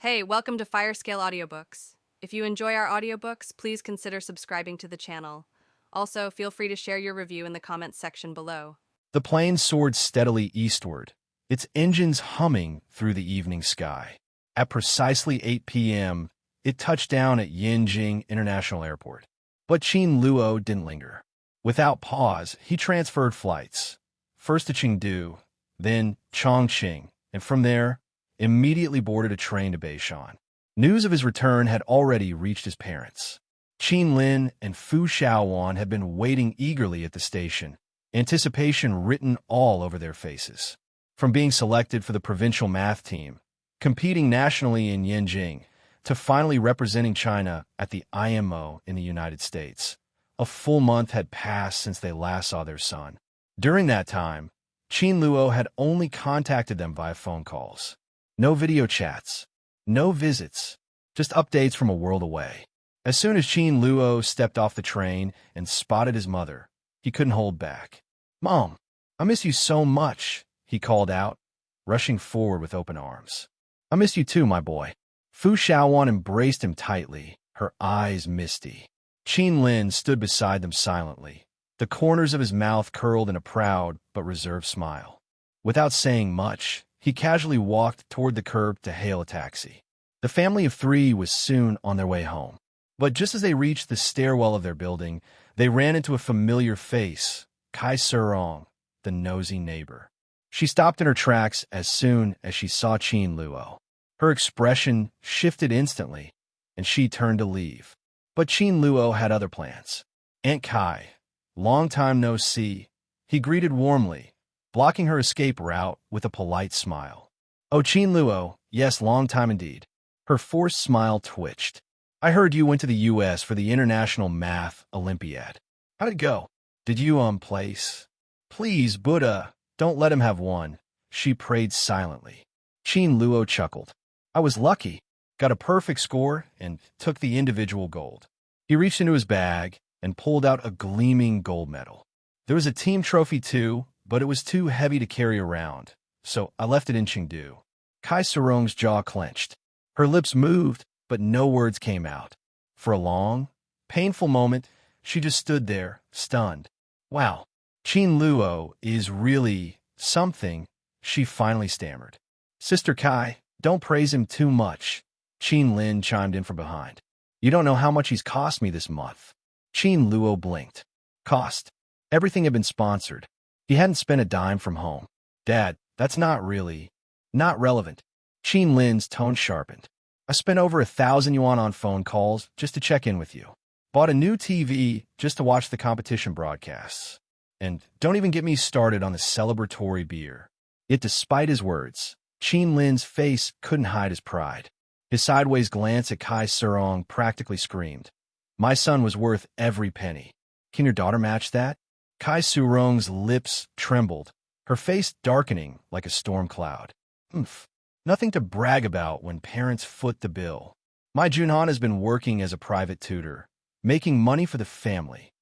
Hey, welcome to Firescale Audiobooks. If you enjoy our audiobooks, please consider subscribing to the channel. Also, feel free to share your review in the comments section below. The plane soared steadily eastward, its engines humming through the evening sky. At precisely 8 p.m., it touched down at Yanjing International Airport. But Qin Luo didn't linger. Without pause, he transferred flights, first to Chengdu, then Chongqing, and from there, immediately boarded a train to Beishan. News of his return had already reached his parents. Qin Lin and Fu Xiaowan had been waiting eagerly at the station, anticipation written all over their faces. From being selected for the provincial math team, competing nationally in Yanjing, to finally representing China at the IMO in the United States, a full month had passed since they last saw their son. During that time, Qin Luo had only contacted them via phone calls. No video chats, no visits, just updates from a world away. As soon as Qin Luo stepped off the train and spotted his mother, he couldn't hold back. "Mom, I miss you so much," he called out, rushing forward with open arms. "I miss you too, my boy." Fu Xiaowan embraced him tightly, her eyes misty. Qin Lin stood beside them silently, the corners of his mouth curled in a proud but reserved smile. Without saying much, he casually walked toward the curb to hail a taxi. The family of three was soon on their way home. But just as they reached the stairwell of their building, they ran into a familiar face, Kai Surong, the nosy neighbor. She stopped in her tracks as soon as she saw Qin Luo. Her expression shifted instantly, and she turned to leave. But Qin Luo had other plans. "Aunt Kai, long time no see," he greeted warmly, blocking her escape route with a polite smile. "Oh, Qin Luo, yes, long time indeed." Her forced smile twitched. "I heard you went to the U.S. for the International Math Olympiad. How'd it go? Did you, place?" "Please, Buddha, don't let him have one," she prayed silently. Qin Luo chuckled. "I was lucky, got a perfect score, and took the individual gold." He reached into his bag and pulled out a gleaming gold medal. "There was a team trophy too, but it was too heavy to carry around, so I left it in Chengdu." Kai Surong's jaw clenched. Her lips moved, but no words came out. For a long, painful moment, she just stood there, stunned. "Wow, Qin Luo is really something," she finally stammered. "Sister Kai, don't praise him too much," Qin Lin chimed in from behind. "You don't know how much he's cost me this month." Qin Luo blinked. Cost? Everything had been sponsored. He hadn't spent a dime from home. "Dad, that's not relevant." Qin Lin's tone sharpened. "I spent over 1,000 yuan on phone calls just to check in with you. Bought a new TV just to watch the competition broadcasts. And don't even get me started on the celebratory beer." Yet despite his words, Qin Lin's face couldn't hide his pride. His sideways glance at Kai Surong practically screamed, "My son was worth every penny. Can your daughter match that?" Kai Surong's lips trembled, her face darkening like a storm cloud. "Humph. Nothing to brag about when parents foot the bill. My Junhan has been working as a private tutor, making money for the family."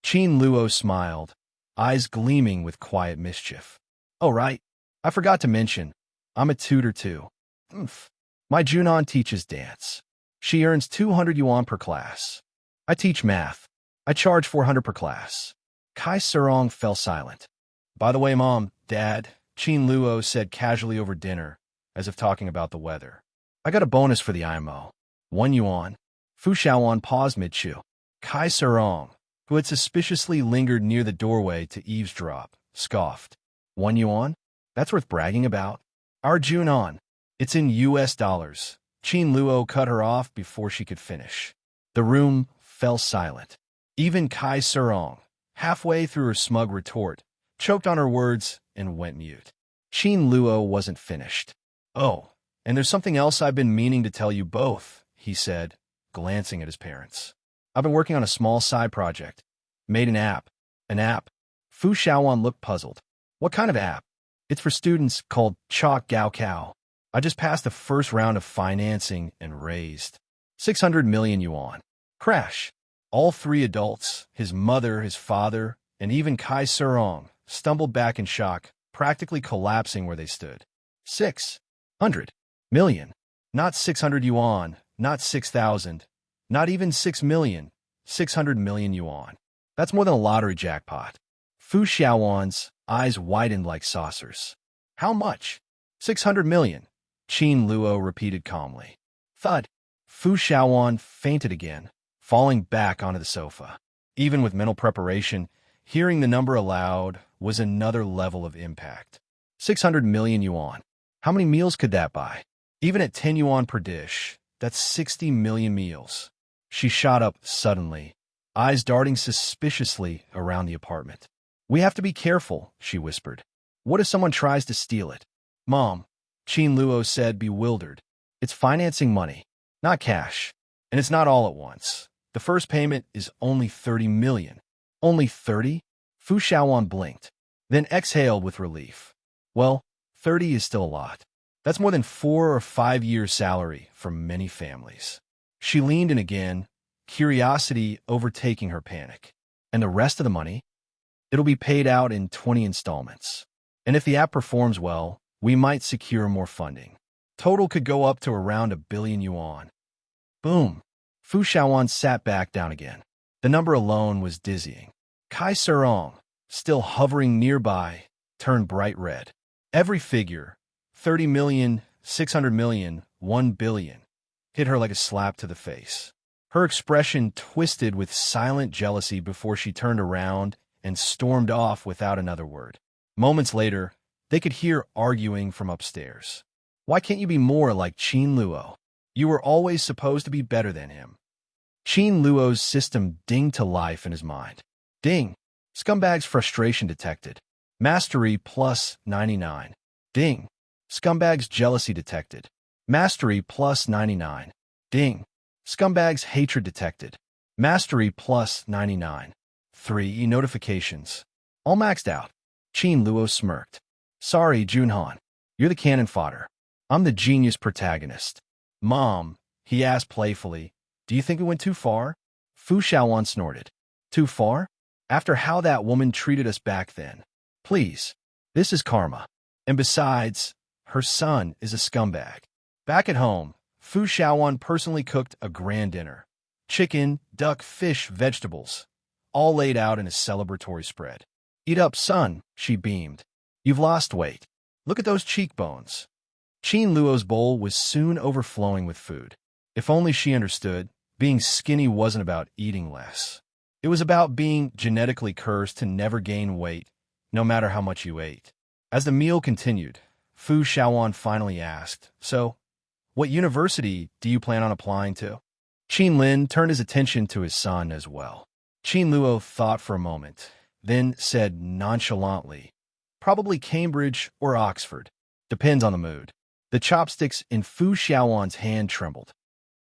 Qin Luo smiled, eyes gleaming with quiet mischief. "Oh, right. I forgot to mention, I'm a tutor too. Humph. My Junhan teaches dance. She earns 200 yuan per class. I teach math. I charge 400 per class." Kai Surong fell silent. "By the way, Mom, Dad," Qin Luo said casually over dinner, as if talking about the weather, "I got a bonus for the IMO. 1 yuan. Fu Xiaowan paused mid-chew. Kai Surong, who had suspiciously lingered near the doorway to eavesdrop, scoffed. 1 yuan? That's worth bragging about. Our Junon. It's in US dollars." Qin Luo cut her off before she could finish. The room fell silent. Even Kai Surong, halfway through her smug retort, choked on her words and went mute. Qin Luo wasn't finished. "Oh, and there's something else I've been meaning to tell you both," he said, glancing at his parents. "I've been working on a small side project. Made an app." "An app?" Fu Xiaowan looked puzzled. "What kind of app?" "It's for students, called Chalk Gao Cao. I just passed the first round of financing and raised 600 million yuan. Crash." All three adults, his mother, his father, and even Kai Surong, stumbled back in shock, practically collapsing where they stood. 600 million. Not 600 yuan, not 6,000, not even 6 million, 600 million yuan. That's more than a lottery jackpot. Fu Xiaowan's eyes widened like saucers. How much? 600 million, Qin Luo repeated calmly. Thud. Fu Xiaowan fainted again, falling back onto the sofa. Even with mental preparation, hearing the number aloud was another level of impact. 600 million yuan. How many meals could that buy? Even at 10 yuan per dish, that's 60 million meals. She shot up suddenly, eyes darting suspiciously around the apartment. We have to be careful, she whispered. What if someone tries to steal it? Mom, Qin Luo said, bewildered. It's financing money, not cash. And it's not all at once. The first payment is only 30 million. Only 30? Fu Xiaowan blinked, then exhaled with relief. Well, 30 is still a lot. That's more than 4 or 5 years' salary for many families. She leaned in again, curiosity overtaking her panic. And the rest of the money? It'll be paid out in 20 installments. And if the app performs well, we might secure more funding. Total could go up to around 1 billion yuan. Boom. Fu Xiaowan sat back down again. The number alone was dizzying. Kai Serong, still hovering nearby, turned bright red. Every figure, 30 million, 600 million, 1 billion, hit her like a slap to the face. Her expression twisted with silent jealousy before she turned around and stormed off without another word. Moments later, they could hear arguing from upstairs. Why can't you be more like Qin Luo? You were always supposed to be better than him. Qin Luo's system dinged to life in his mind. Ding. Scumbag's frustration detected. Mastery plus 99. Ding. Scumbag's jealousy detected. Mastery plus 99. Ding. Scumbag's hatred detected. Mastery plus 99. 3 notifications. All maxed out. Qin Luo smirked. Sorry, Junhan. You're the cannon fodder. I'm the genius protagonist. Mom, he asked playfully, do you think we went too far? Fu Xiaowan snorted. Too far? After how that woman treated us back then. Please, this is karma. And besides, her son is a scumbag. Back at home, Fu Xiaowan personally cooked a grand dinner. Chicken, duck, fish, vegetables, all laid out in a celebratory spread. Eat up, son, she beamed. You've lost weight. Look at those cheekbones. Qin Luo's bowl was soon overflowing with food. If only she understood, being skinny wasn't about eating less. It was about being genetically cursed to never gain weight, no matter how much you ate. As the meal continued, Fu Xiaowan finally asked, So, what university do you plan on applying to? Qin Lin turned his attention to his son as well. Qin Luo thought for a moment, then said nonchalantly, Probably Cambridge or Oxford. Depends on the mood. The chopsticks in Fu Xiaowan's hand trembled.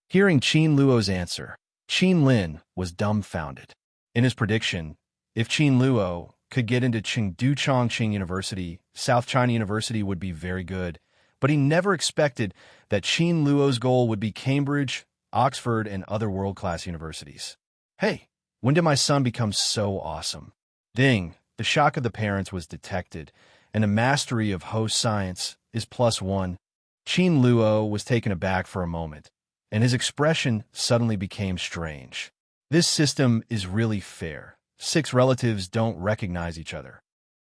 Hearing Qin Luo's answer, Qin Lin was dumbfounded. In his prediction, if Qin Luo could get into Chengdu Chongqing University, South China University would be very good, but he never expected that Qin Luo's goal would be Cambridge, Oxford, and other world-class universities. Hey, when did my son become so awesome? Ding, the shock of the parents was detected, and the mastery of host science is +1. Qin Luo was taken aback for a moment, and his expression suddenly became strange. This system is really fair. 6 relatives don't recognize each other.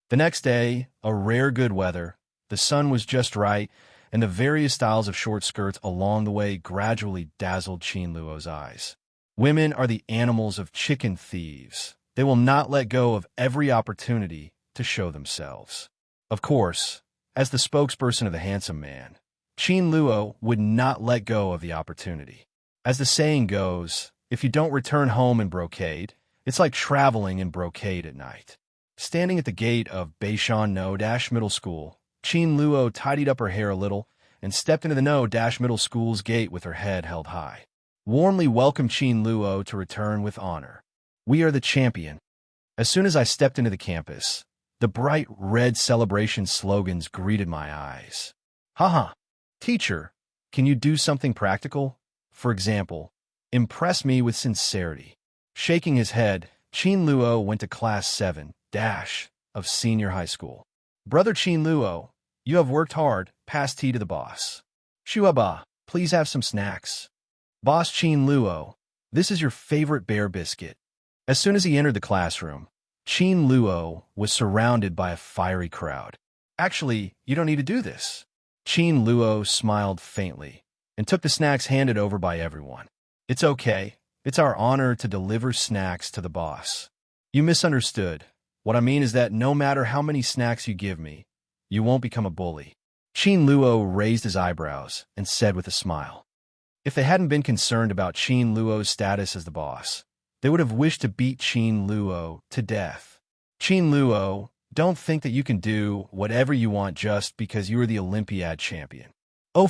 The next day, a rare good weather, the sun was just right, and the various styles of short skirts along the way gradually dazzled Qin Luo's eyes. Women are the animals of chicken thieves. They will not let go of every opportunity to show themselves. Of course, as the spokesperson of the handsome man, Qin Luo would not let go of the opportunity. As the saying goes, if you don't return home in brocade, it's like traveling in brocade at night. Standing at the gate of Beishan No-Middle School, Qin Luo tidied up her hair a little and stepped into the No-Middle School's gate with her head held high. Warmly welcomed Qin Luo to return with honor. We are the champion. As soon as I stepped into the campus, the bright red celebration slogans greeted my eyes. Haha. Teacher, can you do something practical? For example, impress me with sincerity. Shaking his head, Qin Luo went to Class 7 of senior high school. Brother Qin Luo, you have worked hard, pass tea to the boss. Xueba, please have some snacks. Boss Qin Luo, this is your favorite bear biscuit. As soon as he entered the classroom, Qin Luo was surrounded by a fiery crowd. Actually, you don't need to do this. Qin Luo smiled faintly and took the snacks handed over by everyone. It's okay. It's our honor to deliver snacks to the boss. You misunderstood. What I mean is that no matter how many snacks you give me, you won't become a bully. Qin Luo raised his eyebrows and said with a smile. If they hadn't been concerned about Qin Luo's status as the boss, they would have wished to beat Qin Luo to death. Qin Luo, don't think that you can do whatever you want just because you are the Olympiad champion.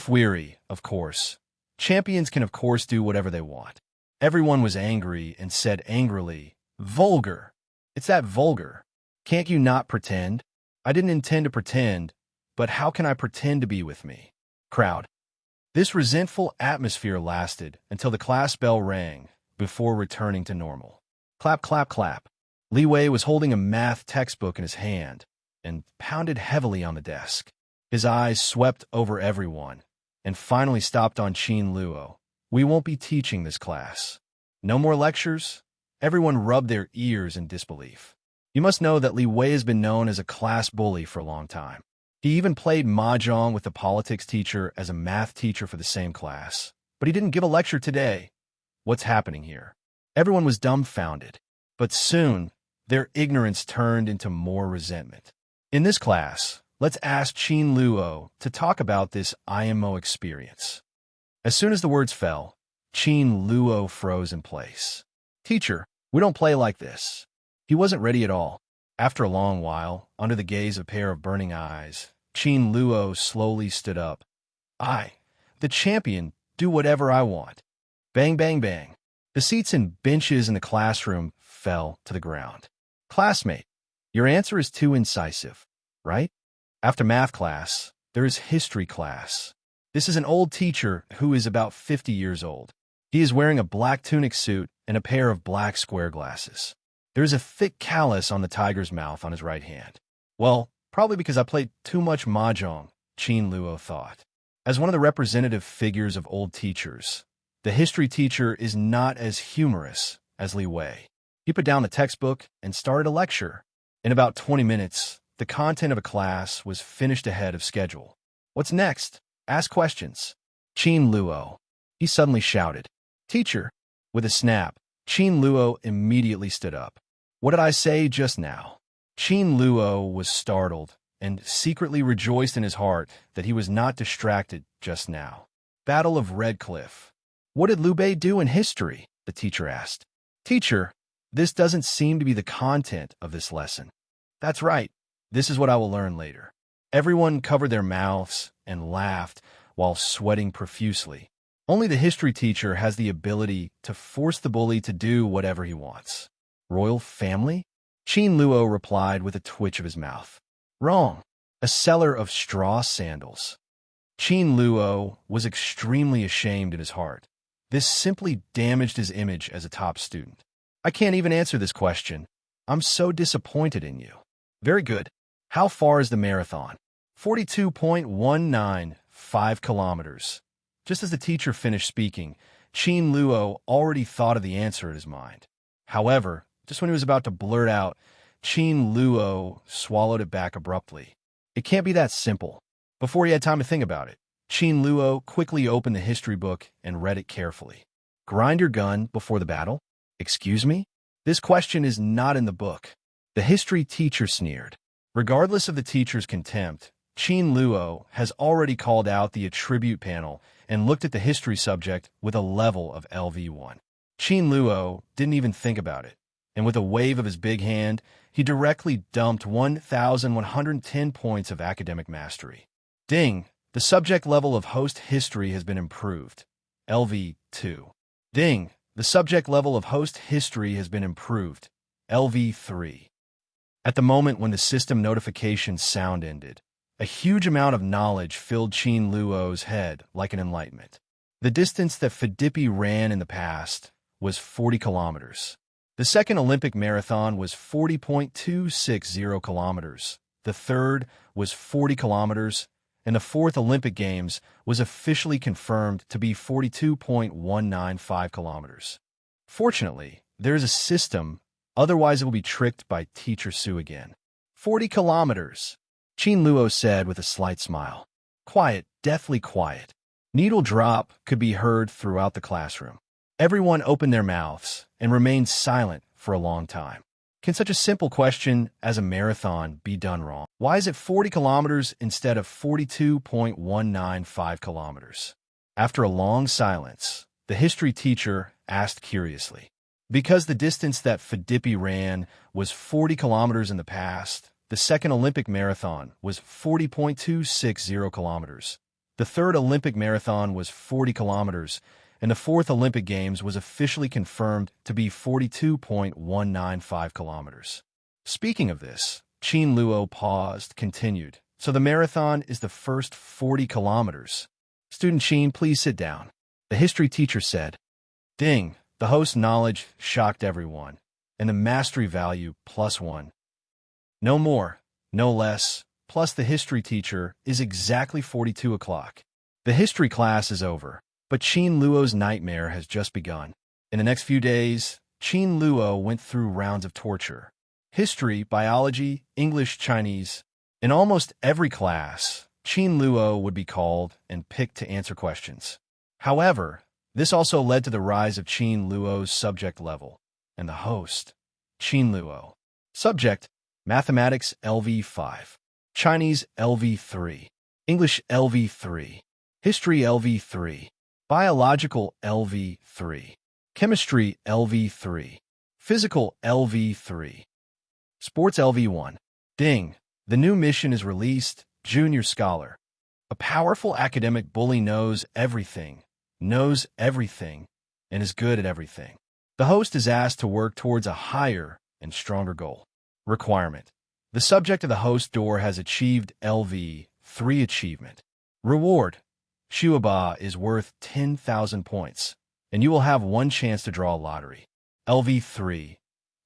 Weary, of course. Champions can of course do whatever they want. Everyone was angry and said angrily, vulgar. It's that vulgar. Can't you not pretend? I didn't intend to pretend, but how can I pretend to be with me? Crowd. This resentful atmosphere lasted until the class bell rang before returning to normal. Clap, clap, clap. Li Wei was holding a math textbook in his hand and pounded heavily on the desk. His eyes swept over everyone and finally stopped on Qin Luo. We won't be teaching this class. No more lectures? Everyone rubbed their ears in disbelief. You must know that Li Wei has been known as a class bully for a long time. He even played mahjong with the politics teacher as a math teacher for the same class. But he didn't give a lecture today. What's happening here? Everyone was dumbfounded. But soon, their ignorance turned into more resentment. In this class, let's ask Qin Luo to talk about this IMO experience. As soon as the words fell, Qin Luo froze in place. Teacher, we don't play like this. He wasn't ready at all. After a long while, under the gaze of a pair of burning eyes, Qin Luo slowly stood up. I, the champion, do whatever I want. Bang, bang, bang. The seats and benches in the classroom fell to the ground. Classmate, your answer is too incisive, right? After math class, there is history class. This is an old teacher who is about 50 years old. He is wearing a black tunic suit and a pair of black square glasses. There is a thick callus on the tiger's mouth on his right hand. Well, probably because I played too much mahjong, Qin Luo thought. As one of the representative figures of old teachers, the history teacher is not as humorous as Li Wei. He put down the textbook and started a lecture. In about 20 minutes, the content of a class was finished ahead of schedule. What's next? Ask questions. Qin Luo. He suddenly shouted. Teacher. With a snap, Qin Luo immediately stood up. What did I say just now? Qin Luo was startled and secretly rejoiced in his heart that he was not distracted just now. Battle of Red Cliff. What did Liu Bei do in history? The teacher asked. Teacher, this doesn't seem to be the content of this lesson. That's right. This is what I will learn later. Everyone covered their mouths and laughed while sweating profusely. Only the history teacher has the ability to force the bully to do whatever he wants. Royal family? Qin Luo replied with a twitch of his mouth. Wrong. A seller of straw sandals. Qin Luo was extremely ashamed in his heart. This simply damaged his image as a top student. I can't even answer this question. I'm so disappointed in you. Very good. How far is the marathon? 42.195 kilometers. Just as the teacher finished speaking, Qin Luo already thought of the answer in his mind. However, just when he was about to blurt out, Qin Luo swallowed it back abruptly. It can't be that simple. Before he had time to think about it, Qin Luo quickly opened the history book and read it carefully. Grind your gun before the battle? Excuse me? This question is not in the book. The history teacher sneered. Regardless of the teacher's contempt, Qin Luo has already called out the attribute panel and looked at the history subject with a level of LV1. Qin Luo didn't even think about it, and with a wave of his big hand, he directly dumped 1,110 points of academic mastery. Ding! The subject level of host history has been improved. LV2. Ding! The subject level of host history has been improved. LV3. At the moment when the system notification sound ended, a huge amount of knowledge filled Qin Luo's head like an enlightenment. The distance that Phidippi ran in the past was 40 kilometers. The second Olympic marathon was 40.260 kilometers. The third was 40 kilometers, and the fourth Olympic Games was officially confirmed to be 42.195 kilometers. Fortunately, there is a system, otherwise it will be tricked by Teacher Sue again. 40 kilometers, Qin Luo said with a slight smile. Quiet, deathly quiet. Needle drop could be heard throughout the classroom. Everyone opened their mouths and remained silent for a long time. Can such a simple question as a marathon be done wrong? Why is it 40 kilometers instead of 42.195 kilometers? After a long silence, the history teacher asked curiously. Because the distance that Phidippi ran was 40 kilometers in the past, the second Olympic marathon was 40.260 kilometers. The third Olympic marathon was 40 kilometers, and the fourth Olympic Games was officially confirmed to be 42.195 kilometers. Speaking of this, Qin Luo paused, continued. So the marathon is the first 40 kilometers. Student Qin, please sit down. The history teacher said. Ding, the host's knowledge shocked everyone, and the mastery value +1. No more, no less, plus the history teacher is exactly 42 o'clock. The history class is over. But Qin Luo's nightmare has just begun. In the next few days, Qin Luo went through rounds of torture. History, biology, English, Chinese. In almost every class, Qin Luo would be called and picked to answer questions. However, this also led to the rise of Qin Luo's subject level, and the host, Qin Luo. Subject, Mathematics LV5, Chinese LV3, English LV3, History LV3, Biological LV3, Chemistry LV3, Physical LV3, Sports LV1. Ding, the new mission is released, Junior Scholar. A powerful academic bully knows everything, and is good at everything. The host is asked to work towards a higher and stronger goal. Requirement. The subject of the host door has achieved LV3 achievement. Reward. Xueba is worth 10,000 points, and you will have one chance to draw a lottery. LV3.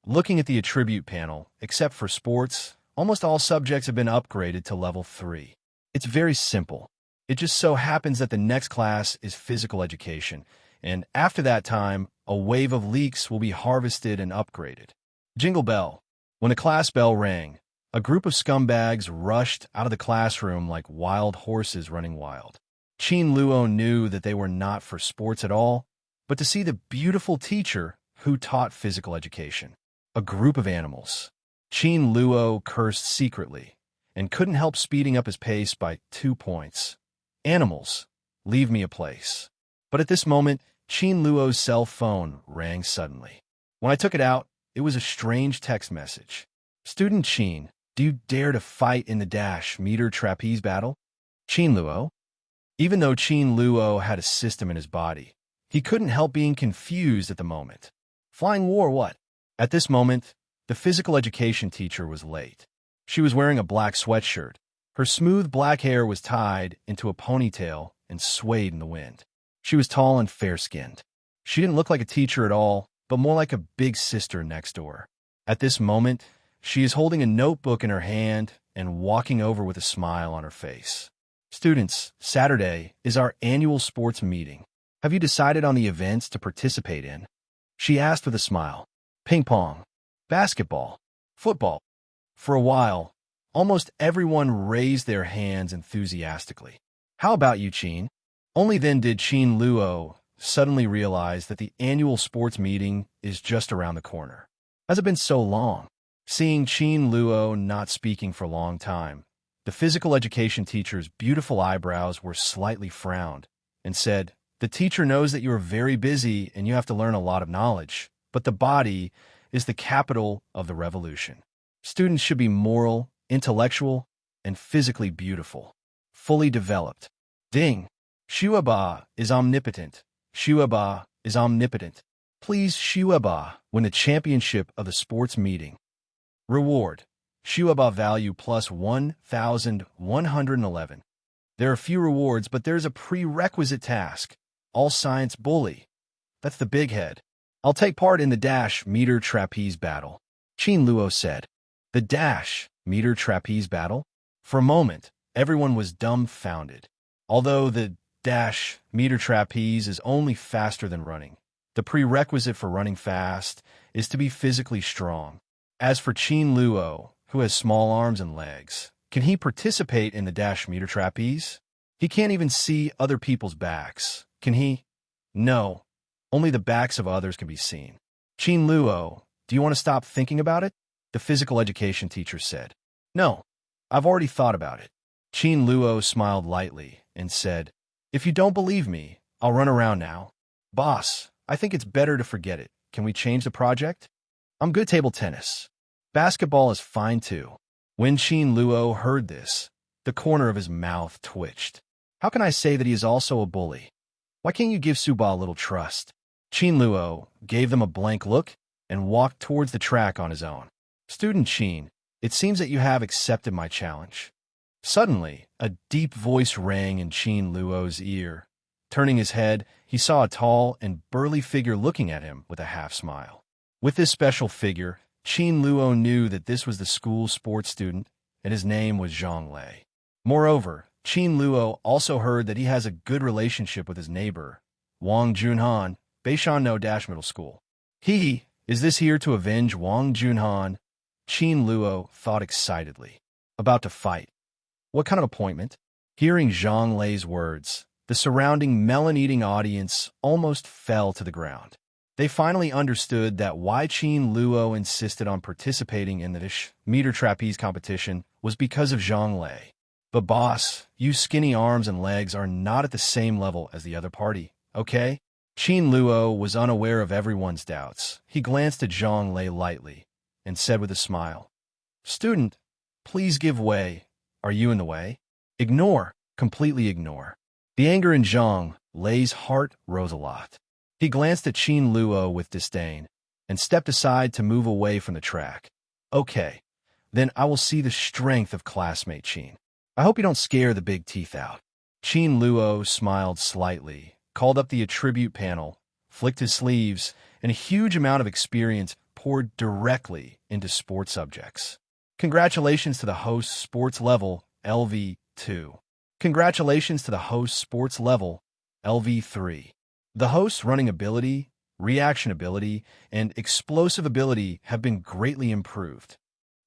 Looking at the attribute panel, except for sports, almost all subjects have been upgraded to level 3. It's very simple. It just so happens that the next class is physical education, and after that time, a wave of leaks will be harvested and upgraded. Jingle bell. When the class bell rang, a group of scumbags rushed out of the classroom like wild horses running wild. Qin Luo knew that they were not for sports at all, but to see the beautiful teacher who taught physical education. A group of animals. Qin Luo cursed secretly and couldn't help speeding up his pace by 2 points. Animals, leave me a place. But at this moment, Qin Luo's cell phone rang suddenly. When I took it out, it was a strange text message. Student Qin, do you dare to fight in the dash meter trapeze battle? Qin Luo. Even though Qin Luo had a system in his body, he couldn't help being confused at the moment. Flying war what? At this moment, the physical education teacher was late. She was wearing a black sweatshirt. Her smooth black hair was tied into a ponytail and swayed in the wind. She was tall and fair-skinned. She didn't look like a teacher at all, but more like a big sister next door. At this moment, she is holding a notebook in her hand and walking over with a smile on her face. Students, Saturday is our annual sports meeting. Have you decided on the events to participate in? She asked with a smile. Ping pong, basketball, football. For a while, almost everyone raised their hands enthusiastically. How about you, Qin? Only then did Qin Luo suddenly realize that the annual sports meeting is just around the corner. Has it been so long? Seeing Qin Luo not speaking for a long time, the physical education teacher's beautiful eyebrows were slightly frowned and said, the teacher knows that you are very busy and you have to learn a lot of knowledge, but the body is the capital of the revolution. Students should be moral, intellectual, and physically beautiful, fully developed. Ding! Xueba is omnipotent. Xueba is omnipotent. Please, Xueba, win the championship of the sports meeting. Reward. Xueba value plus 1,111. There are few rewards, but there's a prerequisite task. All science bully. That's the big head. I'll take part in the dash meter trapeze battle. Qin Luo said. The dash meter trapeze battle? For a moment, Everyone was dumbfounded. Although the dash meter trapeze is only faster than running, the prerequisite for running fast is to be physically strong. As for Qin Luo, who has small arms and legs, can he participate in the dash meter trapeze? He can't even see other people's backs. Can he? No. Only the backs of others can be seen. Qin Luo, do you want to stop thinking about it? The physical education teacher said. No. I've already thought about it. Qin Luo smiled lightly and said, if you don't believe me, I'll run around now. Boss, I think it's better to forget it. Can we change the project? I'm good at table tennis. Basketball is fine too. When Qin Luo heard this, the corner of his mouth twitched. How can I say that he is also a bully? Why can't you give Suba a little trust? Qin Luo gave them a blank look and walked towards the track on his own. Student Qin, it seems that you have accepted my challenge. Suddenly, a deep voice rang in Qin Luo's ear. Turning his head, he saw a tall and burly figure looking at him with a half-smile. With this special figure, Qin Luo knew that this was the school sports student, and his name was Zhang Lei. Moreover, Qin Luo also heard that he has a good relationship with his neighbor, Wang Junhan, Beishan No Dash Middle School. Is this here to avenge Wang Junhan? Qin Luo thought excitedly. About to fight. What kind of appointment? Hearing Zhang Lei's words, the surrounding melon-eating audience almost fell to the ground. They finally understood that why Qin Luo insisted on participating in the dash meter trapeze competition was because of Zhang Lei. But boss, you skinny arms and legs are not at the same level as the other party, okay? Qin Luo was unaware of everyone's doubts. He glanced at Zhang Lei lightly and said with a smile, student, please give way. Are you in the way? Ignore, completely ignore. The anger in Zhang Lei's heart rose a lot. He glanced at Qin Luo with disdain and stepped aside to move away from the track. Okay, then I will see the strength of classmate Qin. I hope you don't scare the big teeth out. Qin Luo smiled slightly, called up the attribute panel, flicked his sleeves, and a huge amount of experience poured directly into sports subjects. Congratulations to the host sports level, LV2. Congratulations to the host sports level, LV3. The host's running ability, reaction ability, and explosive ability have been greatly improved.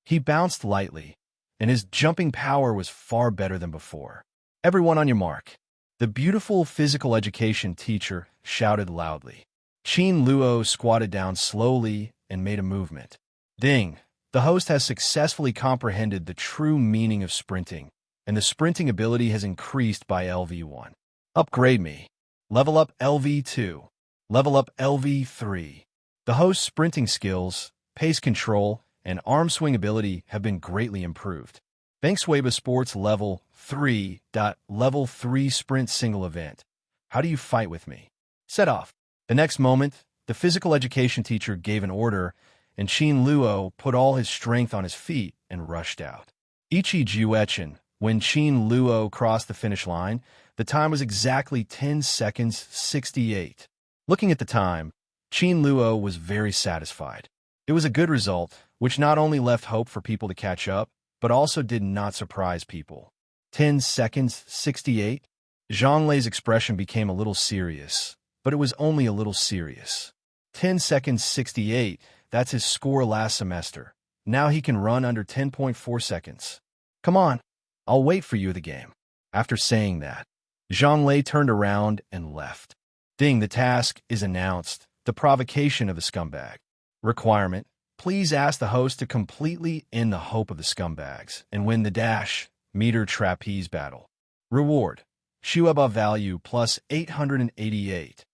He bounced lightly, and his jumping power was far better than before. Everyone on your mark. The beautiful physical education teacher shouted loudly. Qin Luo squatted down slowly and made a movement. Ding! The host has successfully comprehended the true meaning of sprinting, and the sprinting ability has increased by LV1. Upgrade me. Level up LV2. Level up LV3. The host's sprinting skills, pace control, and arm swing ability have been greatly improved. Thanks Xueba Sports Level 3. Level 3 Sprint Single Event. How do you fight with me? Set off. The next moment, the physical education teacher gave an order, and Qin Luo put all his strength on his feet and rushed out. Ichi Juechen, when Qin Luo crossed the finish line, the time was exactly 10 seconds 68. Looking at the time, Qin Luo was very satisfied. It was a good result, which not only left hope for people to catch up, but also did not surprise people. 10 seconds 68? Zhang Lei's expression became a little serious, but it was only a little serious. 10 seconds 68, that's his score last semester. Now he can run under 10.4 seconds. Come on, I'll wait for you at the game. After saying that, Zhang Lei turned around and left. Ding, the task is announced. The provocation of the scumbag. Requirement, please ask the host to completely end the hope of the scumbags and win the dash meter trapeze battle. Reward, Xueba value plus 888.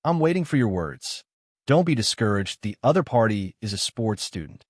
I'm waiting for your words. Don't be discouraged, the other party is a sports student.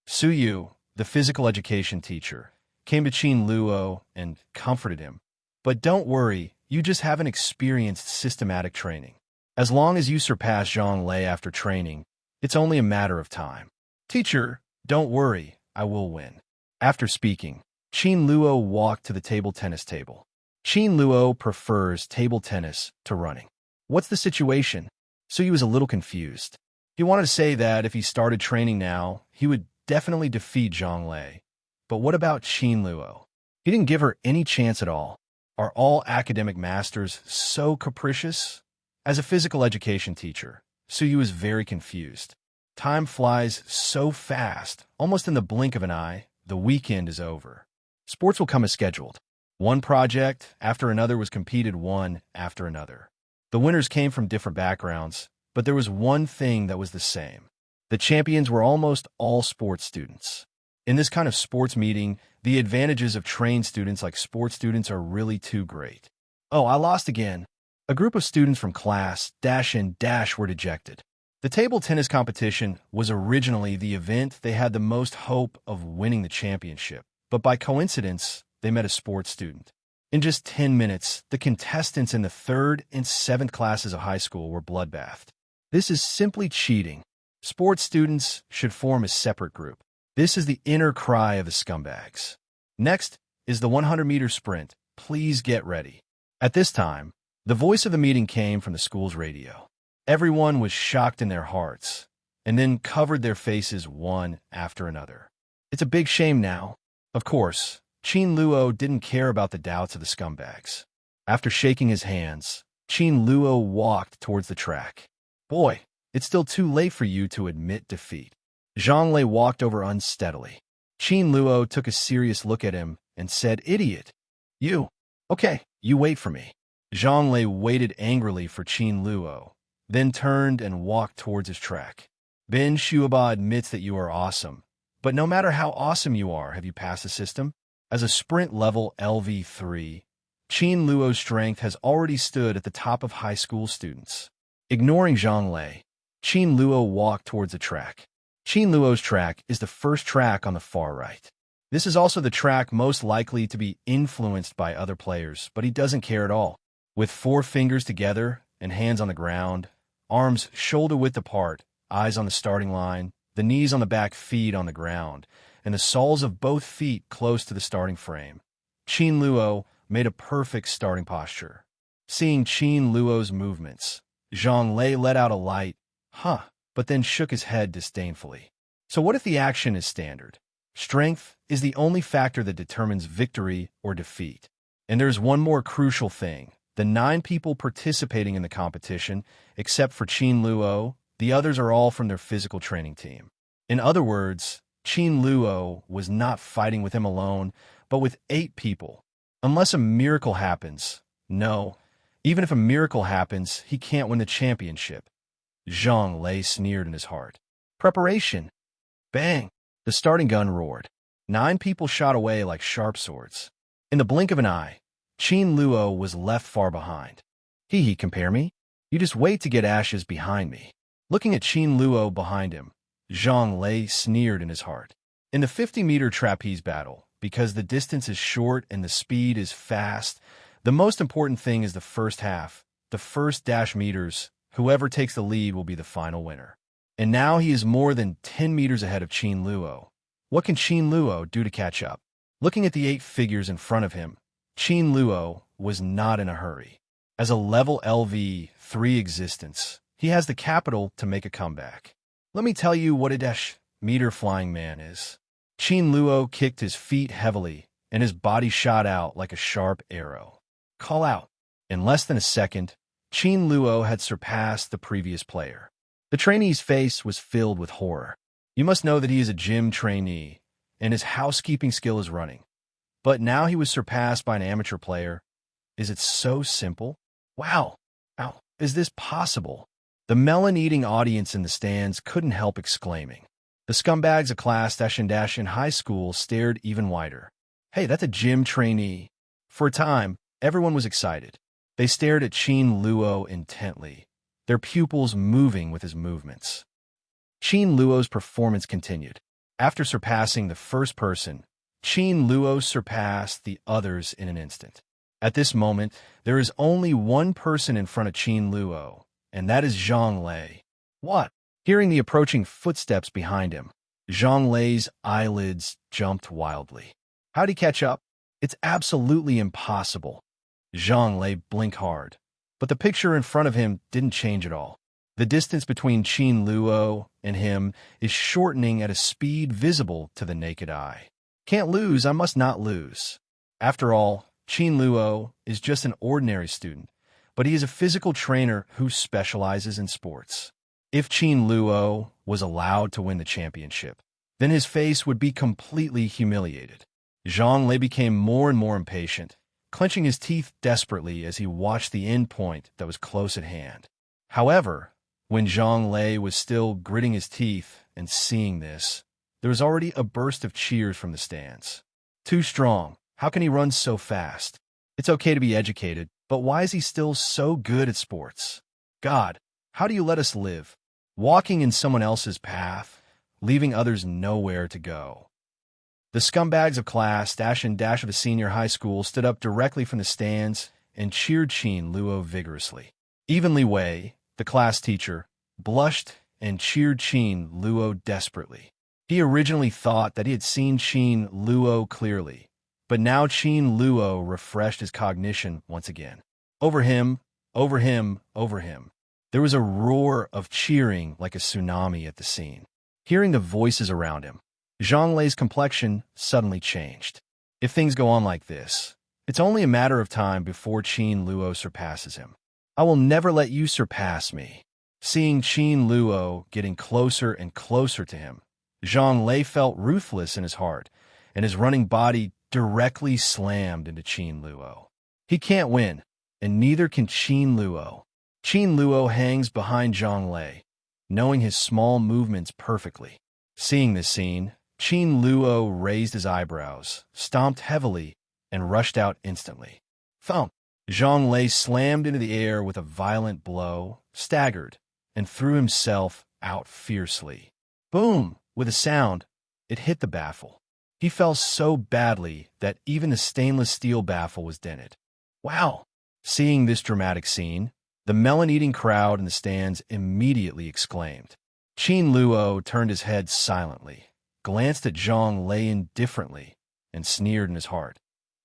Su Yu, the physical education teacher, came to Qin Luo and comforted him. But don't worry, you just haven't experienced systematic training. As long as you surpass Zhang Lei after training, it's only a matter of time. Teacher, don't worry, I will win. After speaking, Qin Luo walked to the table tennis table. Qin Luo prefers table tennis to running. What's the situation? So he was a little confused. He wanted to say that if he started training now, he would definitely defeat Zhang Lei. But what about Qin Luo? He didn't give her any chance at all. Are all academic masters so capricious? As a physical education teacher, Suyu is very confused. Time flies so fast, almost in the blink of an eye, the weekend is over. Sports will come as scheduled. One project after another was competed one after another. The winners came from different backgrounds, but there was one thing that was the same. The champions were almost all sports students. In this kind of sports meeting, the advantages of trained students like sports students are really too great. Oh, I lost again. A group of students from class dash and dash were dejected. The table tennis competition was originally the event they had the most hope of winning the championship, but by coincidence, they met a sports student. In just 10 minutes, the contestants in the 3rd and 7th classes of high school were bloodbathed. This is simply cheating. Sports students should form a separate group. This is the inner cry of the scumbags. Next is the 100-meter sprint. Please get ready. At this time, the voice of the meeting came from the school's radio. Everyone was shocked in their hearts, and then covered their faces one after another. It's a big shame now. Of course, Qin Luo didn't care about the doubts of the scumbags. After shaking his hands, Qin Luo walked towards the track. Boy, it's still too late for you to admit defeat. Zhang Lei walked over unsteadily. Qin Luo took a serious look at him and said, Idiot. You. Okay, you wait for me. Zhang Lei waited angrily for Qin Luo, then turned and walked towards his track. Ben Xueba admits that you are awesome, but no matter how awesome you are, have you passed the system? As a sprint level LV3, Qin Luo's strength has already stood at the top of high school students. Ignoring Zhang Lei, Qin Luo walked towards the track. Qin Luo's track is the first track on the far right. This is also the track most likely to be influenced by other players, but he doesn't care at all. With 4 fingers together and hands on the ground, arms shoulder-width apart, eyes on the starting line, the knees on the back, feet on the ground, and the soles of both feet close to the starting frame, Qin Luo made a perfect starting posture. Seeing Qin Luo's movements, Zhang Lei let out a light, but then shook his head disdainfully. So what if the action is standard? Strength is the only factor that determines victory or defeat. And there's one more crucial thing. The 9 people participating in the competition, except for Qin Luo, the others are all from their physical training team. In other words, Qin Luo was not fighting with him alone, but with 8 people. Unless a miracle happens. No, even if a miracle happens, he can't win the championship. Zhang Lei sneered in his heart. Preparation. Bang! The starting gun roared. 9 people shot away like sharp swords. In the blink of an eye, Qin Luo was left far behind. Compare me? You just wait to get ashes behind me. Looking at Qin Luo behind him, Zhang Lei sneered in his heart. In the 50-meter trapeze battle, because the distance is short and the speed is fast, the most important thing is the first half, the first dash meters. Whoever takes the lead will be the final winner. And now he is more than 10 meters ahead of Qin Luo. What can Qin Luo do to catch up? Looking at the 8 figures in front of him, Qin Luo was not in a hurry. As a level LV3 existence, he has the capital to make a comeback. Let me tell you what a dash-meter flying man is. Qin Luo kicked his feet heavily, and his body shot out like a sharp arrow. Call out. In less than a second, Qin Luo had surpassed the previous player. The trainee's face was filled with horror. You must know that he is a gym trainee, and his housekeeping skill is running. But now he was surpassed by an amateur player. Is it so simple? Wow! How is this possible? The melon-eating audience in the stands couldn't help exclaiming. The scumbags of class dash in high school stared even wider. Hey, that's a gym trainee. For a time, everyone was excited. They stared at Qin Luo intently, their pupils moving with his movements. Qin Luo's performance continued. After surpassing the first person, Qin Luo surpassed the others in an instant. At this moment, there is only one person in front of Qin Luo, and that is Zhang Lei. What? Hearing the approaching footsteps behind him, Zhang Lei's eyelids jumped wildly. How'd he catch up? It's absolutely impossible. Zhang Lei blinked hard, but the picture in front of him didn't change at all. The distance between Qin Luo and him is shortening at a speed visible to the naked eye. Can't lose, I must not lose. After all, Qin Luo is just an ordinary student, but he is a physical trainer who specializes in sports. If Qin Luo was allowed to win the championship, then his face would be completely humiliated. Zhang Lei became more and more impatient, clenching his teeth desperately as he watched the end point that was close at hand. However, when Zhang Lei was still gritting his teeth and seeing this, there was already a burst of cheers from the stands. Too strong. How can he run so fast? It's okay to be educated, but why is he still so good at sports? God, how do you let us live? Walking in someone else's path, leaving others nowhere to go. The scumbags of class dash and dash of a senior high school stood up directly from the stands and cheered Qin Luo vigorously. Even Li Wei, the class teacher, blushed and cheered Qin Luo desperately. He originally thought that he had seen Qin Luo clearly, but now Qin Luo refreshed his cognition once again. Over him, over him, over him. There was a roar of cheering like a tsunami at the scene. Hearing the voices around him, Zhang Lei's complexion suddenly changed. If things go on like this, it's only a matter of time before Qin Luo surpasses him. I will never let you surpass me. Seeing Qin Luo getting closer and closer to him, Zhang Lei felt ruthless in his heart, and his running body directly slammed into Qin Luo. He can't win, and neither can Qin Luo. Qin Luo hangs behind Zhang Lei, knowing his small movements perfectly. Seeing this scene, Qin Luo raised his eyebrows, stomped heavily, and rushed out instantly. Thump! Zhang Lei slammed into the air with a violent blow, staggered, and threw himself out fiercely. Boom! With a sound, it hit the baffle. He fell so badly that even the stainless steel baffle was dented. Wow! Seeing this dramatic scene, the melon-eating crowd in the stands immediately exclaimed. Qin Luo turned his head silently, glanced at Zhang Lei indifferently, and sneered in his heart.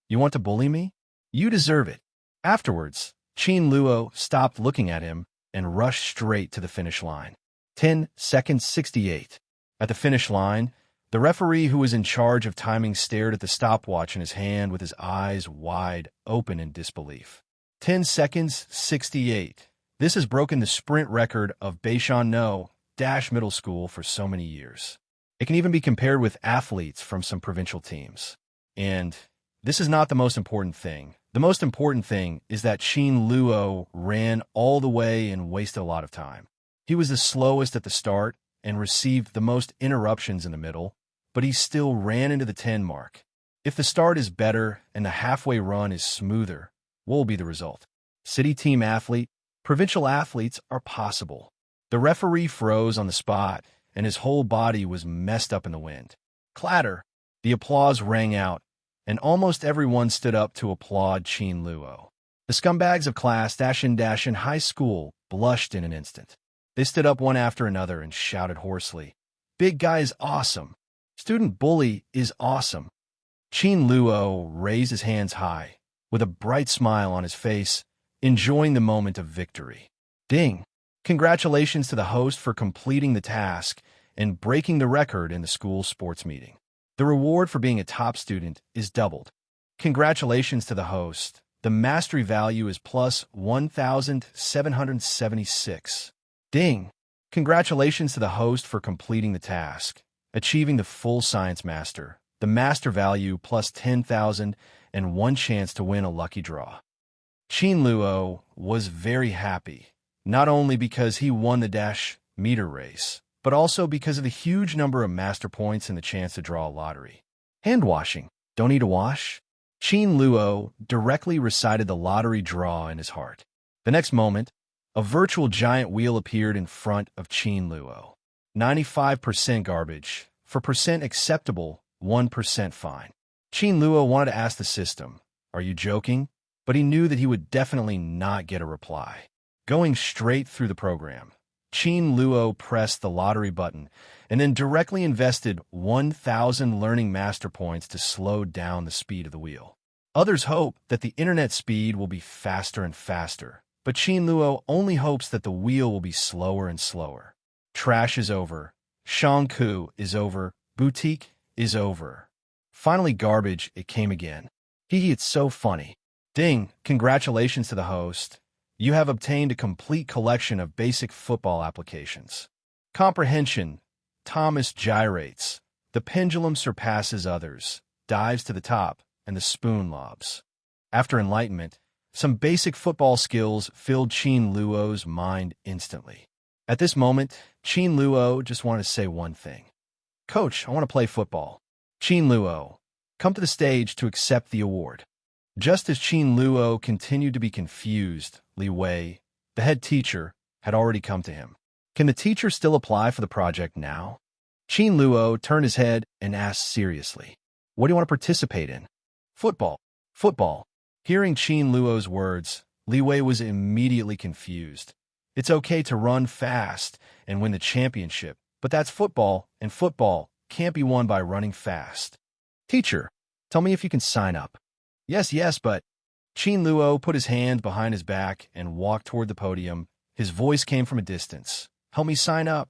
You want to bully me? You deserve it. Afterwards, Qin Luo stopped looking at him and rushed straight to the finish line. 10 seconds 68. At the finish line, the referee who was in charge of timing stared at the stopwatch in his hand with his eyes wide open in disbelief. 10 seconds 68. This has broken the sprint record of Beishan Dash Middle School for so many years. It can even be compared with athletes from some provincial teams. And this is not the most important thing. The most important thing is that Qin Luo ran all the way and wasted a lot of time. He was the slowest at the start and received the most interruptions in the middle, but he still ran into the 10 mark. If the start is better and the halfway run is smoother, what will be the result? City team athlete, provincial athletes are possible. The referee froze on the spot, and his whole body was messed up in the wind. Clatter! The applause rang out, and almost everyone stood up to applaud Qin Luo. The scumbags of class dash in high school blushed in an instant. They stood up one after another and shouted hoarsely, "Big guy is awesome! Student bully is awesome!" Qin Luo raised his hands high, with a bright smile on his face, enjoying the moment of victory. Ding! Congratulations to the host for completing the task and breaking the record in the school sports meeting. The reward for being a top student is doubled. Congratulations to the host. The mastery value is plus 1,776. Ding! Congratulations to the host for completing the task, achieving the full science master. The master value plus 10,000 and one chance to win a lucky draw. Qin Luo was very happy, not only because he won the dash meter race, but also because of the huge number of master points and the chance to draw a lottery. Hand washing. Don't need to wash? Qin Luo directly recited the lottery draw in his heart. The next moment, a virtual giant wheel appeared in front of Qin Luo. 95% garbage. For percent acceptable, 1% fine. Qin Luo wanted to ask the system, "Are you joking?" But he knew that he would definitely not get a reply. Going straight through the program, Qin Luo pressed the lottery button and then directly invested 1,000 learning master points to slow down the speed of the wheel. Others hope that the internet speed will be faster and faster, but Qin Luo only hopes that the wheel will be slower and slower. Trash is over. Shangku is over. Boutique is over. Finally, garbage, it came again. Hee, it's so funny. Ding, congratulations to the host. You have obtained a complete collection of basic football applications. Comprehension, Thomas gyrates. The pendulum surpasses others, dives to the top, and the spoon lobs. After enlightenment, some basic football skills filled Qin Luo's mind instantly. At this moment, Qin Luo just wanted to say one thing. Coach, I want to play football. Qin Luo, come to the stage to accept the award. Just as Qin Luo continued to be confused, Li Wei, the head teacher, had already come to him. Can the teacher still apply for the project now? Qin Luo turned his head and asked seriously, what do you want to participate in? Football. Football. Hearing Qin Luo's words, Li Wei was immediately confused. It's okay to run fast and win the championship, but that's football, and football can't be won by running fast. Teacher, tell me if you can sign up. Yes, but... Qin Luo put his hand behind his back and walked toward the podium. His voice came from a distance. Help me sign up.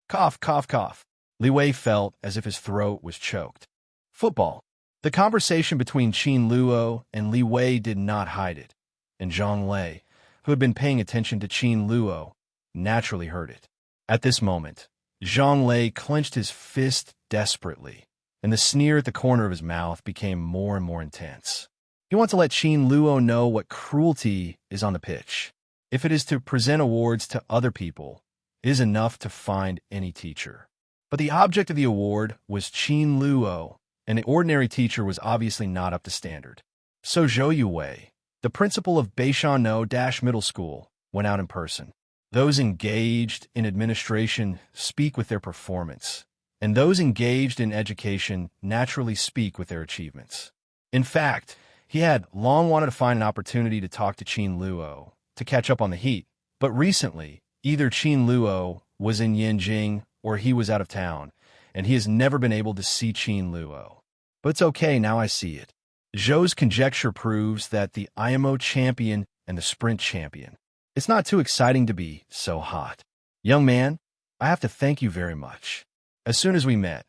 Cough, cough, cough. Li Wei felt as if his throat was choked. Football. The conversation between Qin Luo and Li Wei did not hide it, and Zhang Lei, who had been paying attention to Qin Luo, naturally heard it. At this moment, Zhang Lei clenched his fist desperately, and the sneer at the corner of his mouth became more and more intense. He wants to let Qin Luo know what cruelty is on the pitch. If it is to present awards to other people, it is enough to find any teacher. But the object of the award was Qin Luo, and the ordinary teacher was obviously not up to standard. So Zhou Yuwei, the principal of Beishan-No-Middle School, went out in person. Those engaged in administration speak with their performance, and those engaged in education naturally speak with their achievements. In fact, he had long wanted to find an opportunity to talk to Qin Luo, to catch up on the heat, but recently, either Qin Luo was in Yanjing or he was out of town, and he has never been able to see Qin Luo. But it's okay, now I see it. Zhou's conjecture proves that the IMO champion and the sprint champion. It's not too exciting to be so hot. Young man, I have to thank you very much. As soon as we met,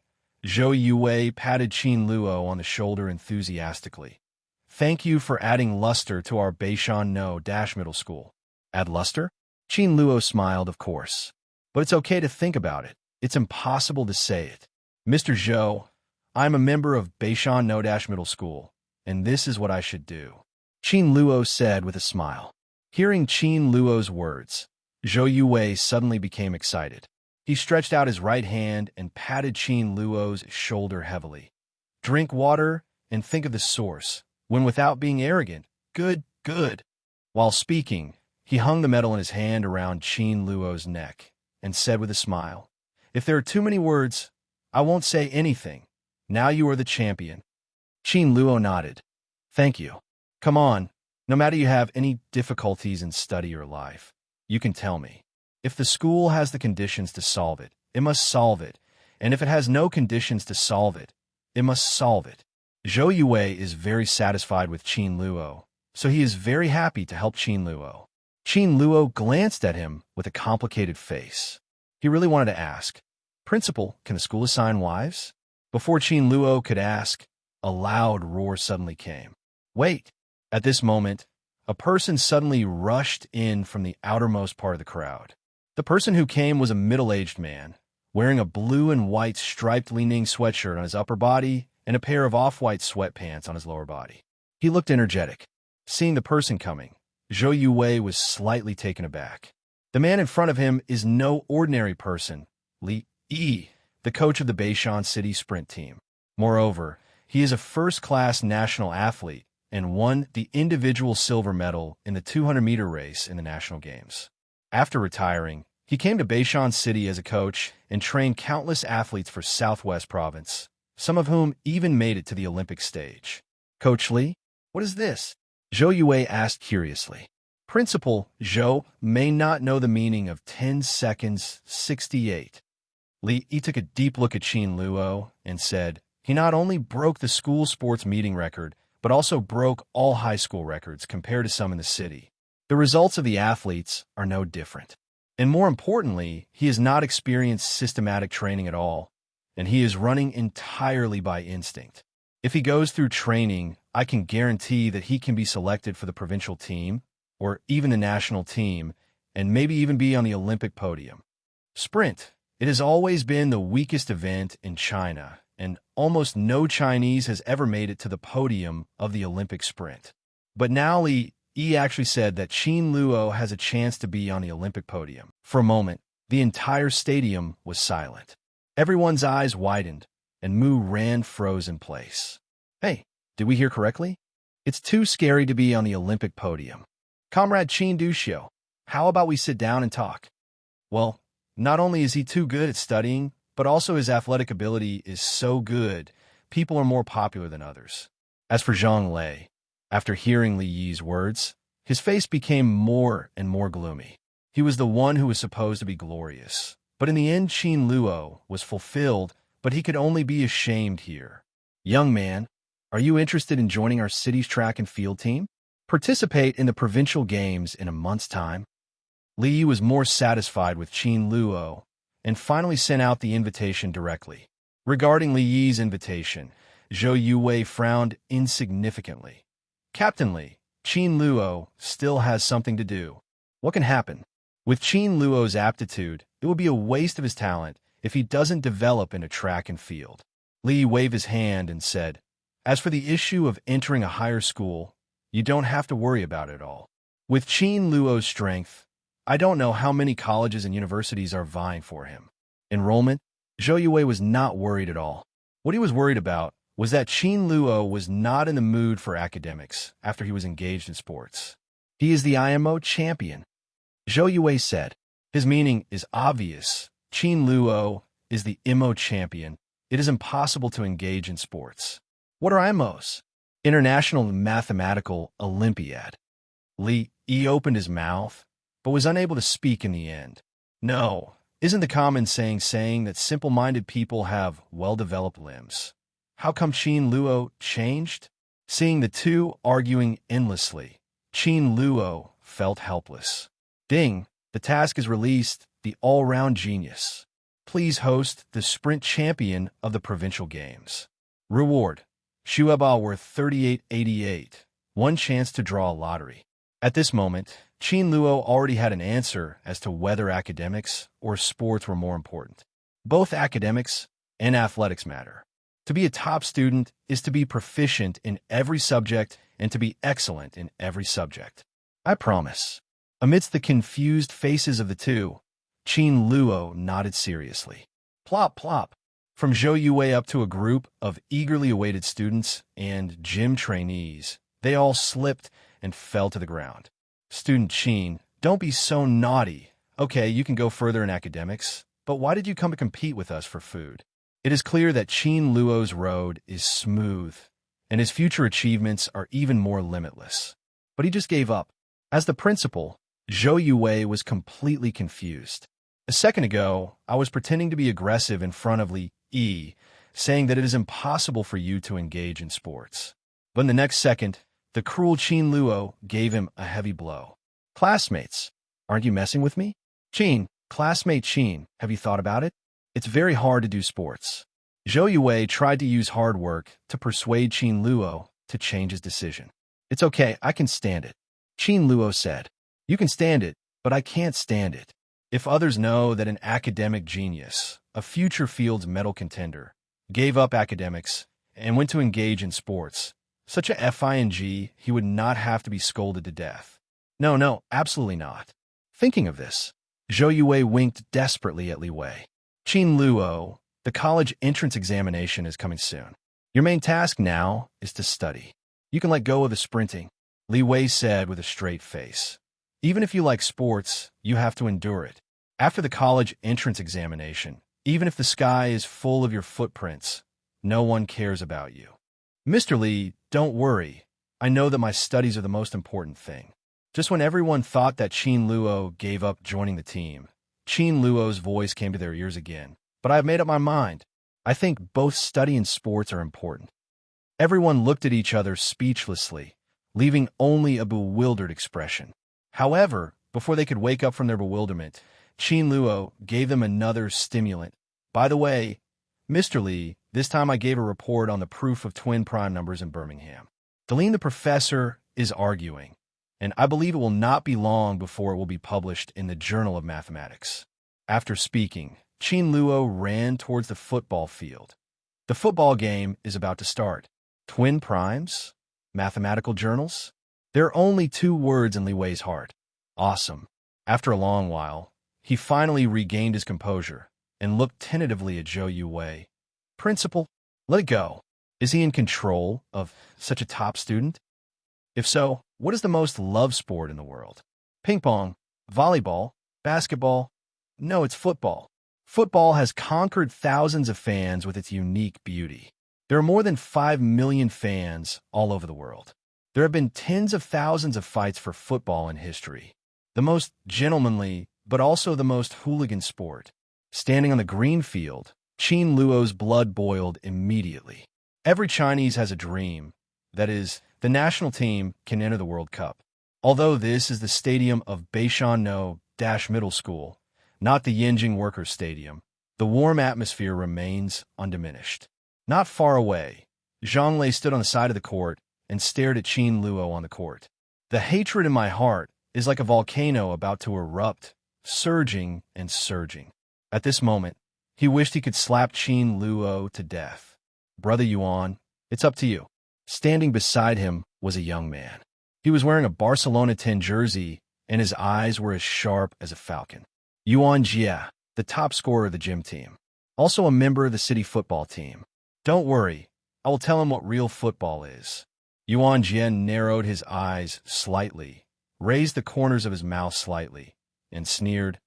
Zhou Yuwei patted Qin Luo on the shoulder enthusiastically. Thank you for adding luster to our Beishan-No-Middle School. Add luster? Qin Luo smiled, of course. But it's okay to think about it. It's impossible to say it. Mr. Zhou, I'm a member of Beishan-No-Middle School, and this is what I should do. Qin Luo said with a smile. Hearing Qin Luo's words, Zhou Yuwei suddenly became excited. He stretched out his right hand and patted Qin Luo's shoulder heavily. Drink water and think of the source, when without being arrogant. Good, good. While speaking, he hung the medal in his hand around Qin Luo's neck and said with a smile, if there are too many words, I won't say anything. Now you are the champion. Qin Luo nodded. Thank you. Come on, no matter you have any difficulties in study or life, you can tell me. If the school has the conditions to solve it, it must solve it, and if it has no conditions to solve it, it must solve it. Zhou Yuwei is very satisfied with Qin Luo, so he is very happy to help Qin Luo. Qin Luo glanced at him with a complicated face. He really wanted to ask, Principal, can the school assign wives? Before Qin Luo could ask, a loud roar suddenly came. Wait! At this moment, a person suddenly rushed in from the outermost part of the crowd. The person who came was a middle-aged man, wearing a blue and white striped Li-Ning sweatshirt on his upper body and a pair of off-white sweatpants on his lower body. He looked energetic. Seeing the person coming, Zhou Yuwei was slightly taken aback. The man in front of him is no ordinary person, Li Yi, the coach of the Beishan City sprint team. Moreover, he is a first-class national athlete and won the individual silver medal in the 200-meter race in the national games. After retiring, he came to Beishan City as a coach and trained countless athletes for Southwest Province, some of whom even made it to the Olympic stage. Coach Li, what is this? Zhou Yuwei asked curiously. Principal Zhou may not know the meaning of 10 seconds 68. Li Yi took a deep look at Qin Luo and said, he not only broke the school sports meeting record, but also broke all high school records compared to some in the city. The results of the athletes are no different. And more importantly, he has not experienced systematic training at all, and he is running entirely by instinct. If he goes through training, I can guarantee that he can be selected for the provincial team, or even the national team, and maybe even be on the Olympic podium. Sprint. It has always been the weakest event in China, and almost no Chinese has ever made it to the podium of the Olympic sprint. But now Li actually said that Qin Luo has a chance to be on the Olympic podium. For a moment, the entire stadium was silent. Everyone's eyes widened, and Mu Ran froze in place. Hey, did we hear correctly? It's too scary to be on the Olympic podium. Comrade Qin Duxiu, how about we sit down and talk? Well, not only is he too good at studying, but also his athletic ability is so good, people are more popular than others. As for Zhang Lei, after hearing Li Yi's words, his face became more and more gloomy. He was the one who was supposed to be glorious. But in the end, Qin Luo was fulfilled, but he could only be ashamed here. Young man, are you interested in joining our city's track and field team? Participate in the provincial games in a month's time. Li Yi was more satisfied with Qin Luo and finally sent out the invitation directly. Regarding Li Yi's invitation, Zhou Yuwei frowned insignificantly. Captain Li, Qin Luo still has something to do. What can happen? With Qin Luo's aptitude, it would be a waste of his talent if he doesn't develop in a track and field. Li waved his hand and said, as for the issue of entering a higher school, you don't have to worry about it all. With Qin Luo's strength, I don't know how many colleges and universities are vying for him. Enrollment? Zhou Yue was not worried at all. What he was worried about was that Qin Luo was not in the mood for academics after he was engaged in sports. He is the IMO champion, Zhou Yue said. His meaning is obvious. Qin Luo is the IMO champion. It is impossible to engage in sports. What are IMOs? International Mathematical Olympiad. Li opened his mouth, but was unable to speak in the end. No, isn't the common saying that simple-minded people have well-developed limbs? How come Qin Luo changed? Seeing the two arguing endlessly, Qin Luo felt helpless. Ding, the task is released, the all-round genius. Please host the sprint champion of the provincial games. Reward, Xueba worth 3888, one chance to draw a lottery. At this moment, Qin Luo already had an answer as to whether academics or sports were more important. Both academics and athletics matter. To be a top student is to be proficient in every subject and to be excellent in every subject. I promise. Amidst the confused faces of the two, Qin Luo nodded seriously. Plop, plop. From Zhou Yue up to a group of eagerly awaited students and gym trainees, they all slipped and fell to the ground. Student Qin, don't be so naughty. Okay, you can go further in academics, but why did you come to compete with us for food? It is clear that Qin Luo's road is smooth, and his future achievements are even more limitless. But he just gave up. As the principal, Zhou Yue was completely confused. A second ago, I was pretending to be aggressive in front of Li Yi, saying that it is impossible for you to engage in sports. But in the next second, the cruel Qin Luo gave him a heavy blow. Classmates, aren't you messing with me? Classmate Qin, have you thought about it? It's very hard to do sports. Zhou Yue tried to use hard work to persuade Qin Luo to change his decision. It's okay, I can stand it. Qin Luo said. You can stand it, but I can't stand it. If others know that an academic genius, a future Fields medal contender, gave up academics and went to engage in sports, such a FING, he would not have to be scolded to death. No, absolutely not. Thinking of this, Zhou Yue winked desperately at Li Wei. Qin Luo, the college entrance examination is coming soon. Your main task now is to study. You can let go of the sprinting, Li Wei said with a straight face. Even if you like sports, you have to endure it. After the college entrance examination, even if the sky is full of your footprints, no one cares about you. Mr. Li, don't worry. I know that my studies are the most important thing. Just when everyone thought that Qin Luo gave up joining the team, Qin Luo's voice came to their ears again. But I have made up my mind. I think both study and sports are important. Everyone looked at each other speechlessly, leaving only a bewildered expression. However, before they could wake up from their bewilderment, Qin Luo gave them another stimulant. By the way, Mr. Lee, this time I gave a report on the proof of twin prime numbers in Birmingham. Deline the professor is arguing, and I believe it will not be long before it will be published in the Journal of Mathematics. After speaking, Qin Luo ran towards the football field. The football game is about to start. Twin primes? Mathematical journals? There are only 2 words in Li Wei's heart. Awesome. After a long while, he finally regained his composure and looked tentatively at Zhou Yuwei. Principal, let it go. Is he in control of such a top student? If so, what is the most loved sport in the world? Ping pong, volleyball, basketball? No, it's football. Football has conquered thousands of fans with its unique beauty. There are more than 5 million fans all over the world. There have been tens of thousands of fights for football in history. The most gentlemanly, but also the most hooligan sport. Standing on the green field, Qin Luo's blood boiled immediately. Every Chinese has a dream. That is, the national team can enter the World Cup. Although this is the stadium of Beishan-No-Middle School, not the Yanjing Workers' Stadium, the warm atmosphere remains undiminished. Not far away, Zhang Lei stood on the side of the court and stared at Qin Luo on the court. The hatred in my heart is like a volcano about to erupt, surging and surging. At this moment, he wished he could slap Qin Luo to death. Brother Yuan, it's up to you. Standing beside him was a young man. He was wearing a Barcelona 10 jersey, and his eyes were as sharp as a falcon. Yuan Jia, the top scorer of the gym team. Also a member of the city football team. Don't worry, I will tell him what real football is. Yuan Jia narrowed his eyes slightly, raised the corners of his mouth slightly, and sneered.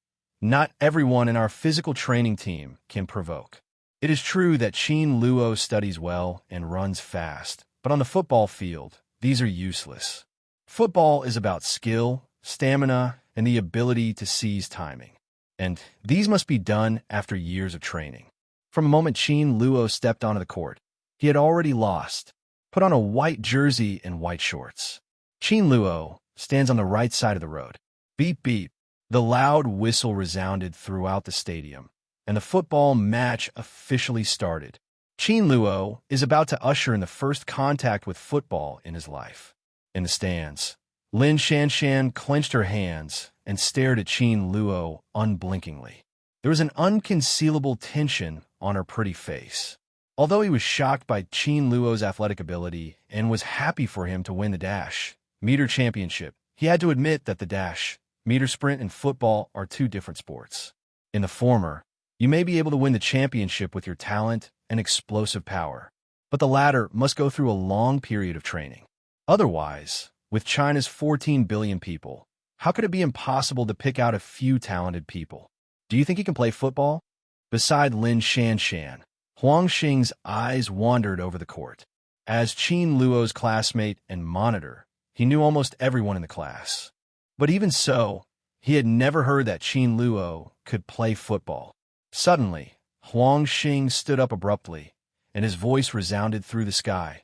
Not everyone in our physical training team can provoke. It is true that Qin Luo studies well and runs fast, but on the football field, these are useless. Football is about skill, stamina, and the ability to seize timing. And these must be done after years of training. From the moment Qin Luo stepped onto the court, he had already lost. Put on a white jersey and white shorts. Qin Luo stands on the right side of the road. Beep beep. The loud whistle resounded throughout the stadium, and the football match officially started. Qin Luo is about to usher in the first contact with football in his life. In the stands, Lin Shanshan clenched her hands and stared at Qin Luo unblinkingly. There was an unconcealable tension on her pretty face. Although he was shocked by Qin Luo's athletic ability and was happy for him to win the dash meter championship, he had to admit that the dash meter sprint and football are 2 different sports. In the former, you may be able to win the championship with your talent and explosive power, but the latter must go through a long period of training. Otherwise, with China's 14 billion people, how could it be impossible to pick out a few talented people? Do you think he can play football? Beside Lin Shanshan, Huang Xing's eyes wandered over the court. As Qin Luo's classmate and monitor, he knew almost everyone in the class. But even so, he had never heard that Qin Luo could play football. Suddenly, Huang Xing stood up abruptly, and his voice resounded through the sky.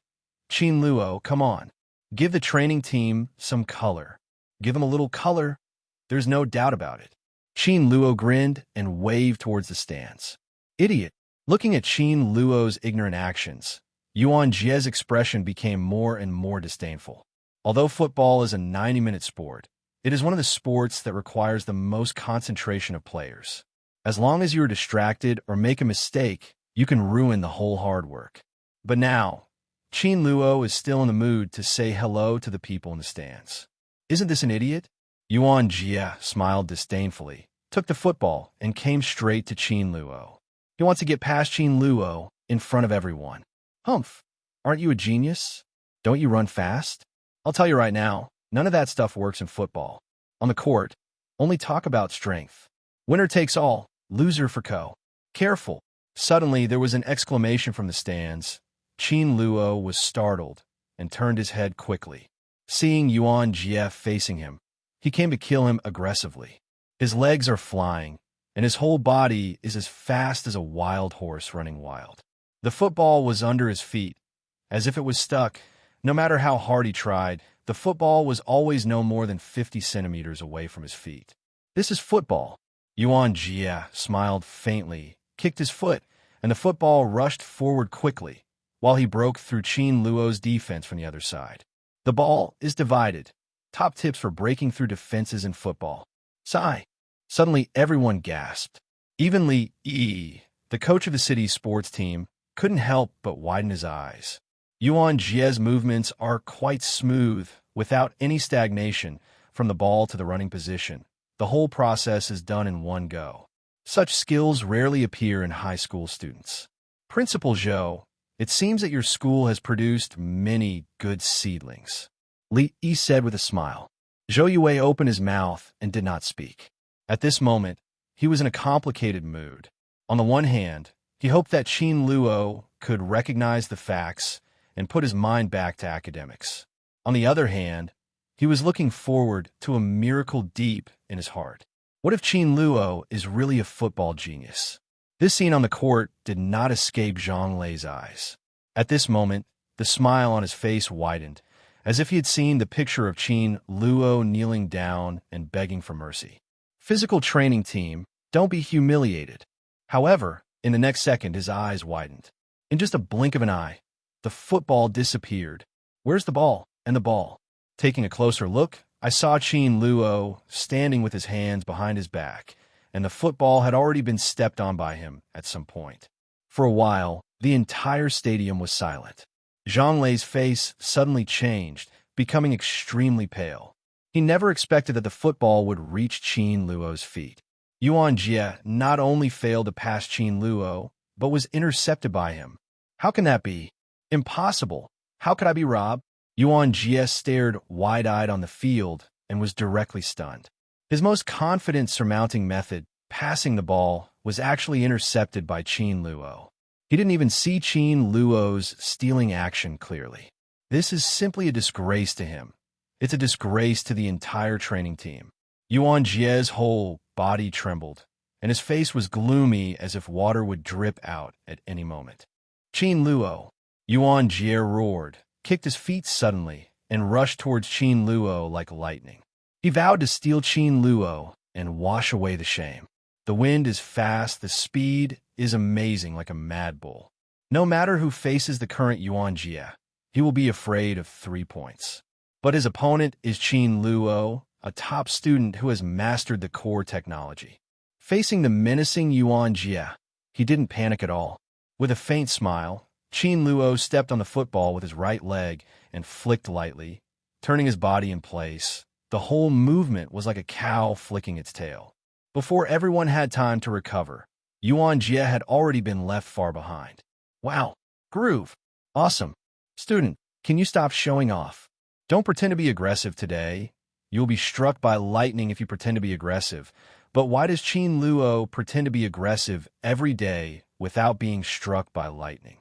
Qin Luo, come on. Give the training team some color. Give them a little color. There's no doubt about it. Qin Luo grinned and waved towards the stands. Idiot. Looking at Qin Luo's ignorant actions, Yuan Jie's expression became more and more disdainful. Although football is a 90-minute sport, it is one of the sports that requires the most concentration of players. As long as you are distracted or make a mistake, you can ruin the whole hard work. But now, Qin Luo is still in the mood to say hello to the people in the stands. Isn't this an idiot? Yuan Jie smiled disdainfully, took the football, and came straight to Qin Luo. He wants to get past Qin Luo in front of everyone. Humph, aren't you a genius? Don't you run fast? I'll tell you right now, none of that stuff works in football. On the court, only talk about strength. Winner takes all, loser for co. Careful. Suddenly, there was an exclamation from the stands. Qin Luo was startled and turned his head quickly. Seeing Yuan Jie facing him, he came to kill him aggressively. His legs are flying, and his whole body is as fast as a wild horse running wild. The football was under his feet, as if it was stuck. No matter how hard he tried, the football was always no more than 50 centimeters away from his feet. This is football. Yuan Jie smiled faintly, kicked his foot, and the football rushed forward quickly while he broke through Qin Luo's defense from the other side. The ball is divided. Top tips for breaking through defenses in football. Sigh. Suddenly, everyone gasped. Even Li Yi, the coach of the city's sports team, couldn't help but widen his eyes. Yuan Jie's movements are quite smooth, without any stagnation, from the ball to the running position. The whole process is done in one go. Such skills rarely appear in high school students. Principal Zhou, it seems that your school has produced many good seedlings, Li Yi said with a smile. Zhou Yue opened his mouth and did not speak. At this moment, he was in a complicated mood. On the one hand, he hoped that Qin Luo could recognize the facts and put his mind back to academics. On the other hand, he was looking forward to a miracle deep in his heart. What if Qin Luo is really a football genius? This scene on the court did not escape Zhang Lei's eyes. At this moment, the smile on his face widened, as if he had seen the picture of Qin Luo kneeling down and begging for mercy. Physical training team, don't be humiliated. However, in the next second, his eyes widened. In just a blink of an eye, the football disappeared. Where's the ball? And the ball? Taking a closer look, I saw Qin Luo standing with his hands behind his back, and the football had already been stepped on by him at some point. For a while, the entire stadium was silent. Zhang Lei's face suddenly changed, becoming extremely pale. He never expected that the football would reach Qin Luo's feet. Yuan Jie not only failed to pass Qin Luo, but was intercepted by him. How can that be? Impossible. How could I be robbed? Yuan Jie stared wide-eyed on the field and was directly stunned. His most confident surmounting method, passing the ball, was actually intercepted by Qin Luo. He didn't even see Qin Luo's stealing action clearly. This is simply a disgrace to him. It's a disgrace to the entire training team. Yuan Jie's whole body trembled, and his face was gloomy as if water would drip out at any moment. Qin Luo, Yuan Jie roared, kicked his feet suddenly, and rushed towards Qin Luo like lightning. He vowed to steal Qin Luo and wash away the shame. The wind is fast, the speed is amazing like a mad bull. No matter who faces the current Yuan Jie, he will be afraid of 3 points. But his opponent is Qin Luo, a top student who has mastered the core technology. Facing the menacing Yuan Jie, he didn't panic at all. With a faint smile, Qin Luo stepped on the football with his right leg and flicked lightly, turning his body in place. The whole movement was like a cow flicking its tail. Before everyone had time to recover, Yuan Jie had already been left far behind. Wow, groove, awesome. Student, can you stop showing off? Don't pretend to be aggressive today. You'll be struck by lightning if you pretend to be aggressive. But why does Qin Luo pretend to be aggressive every day without being struck by lightning?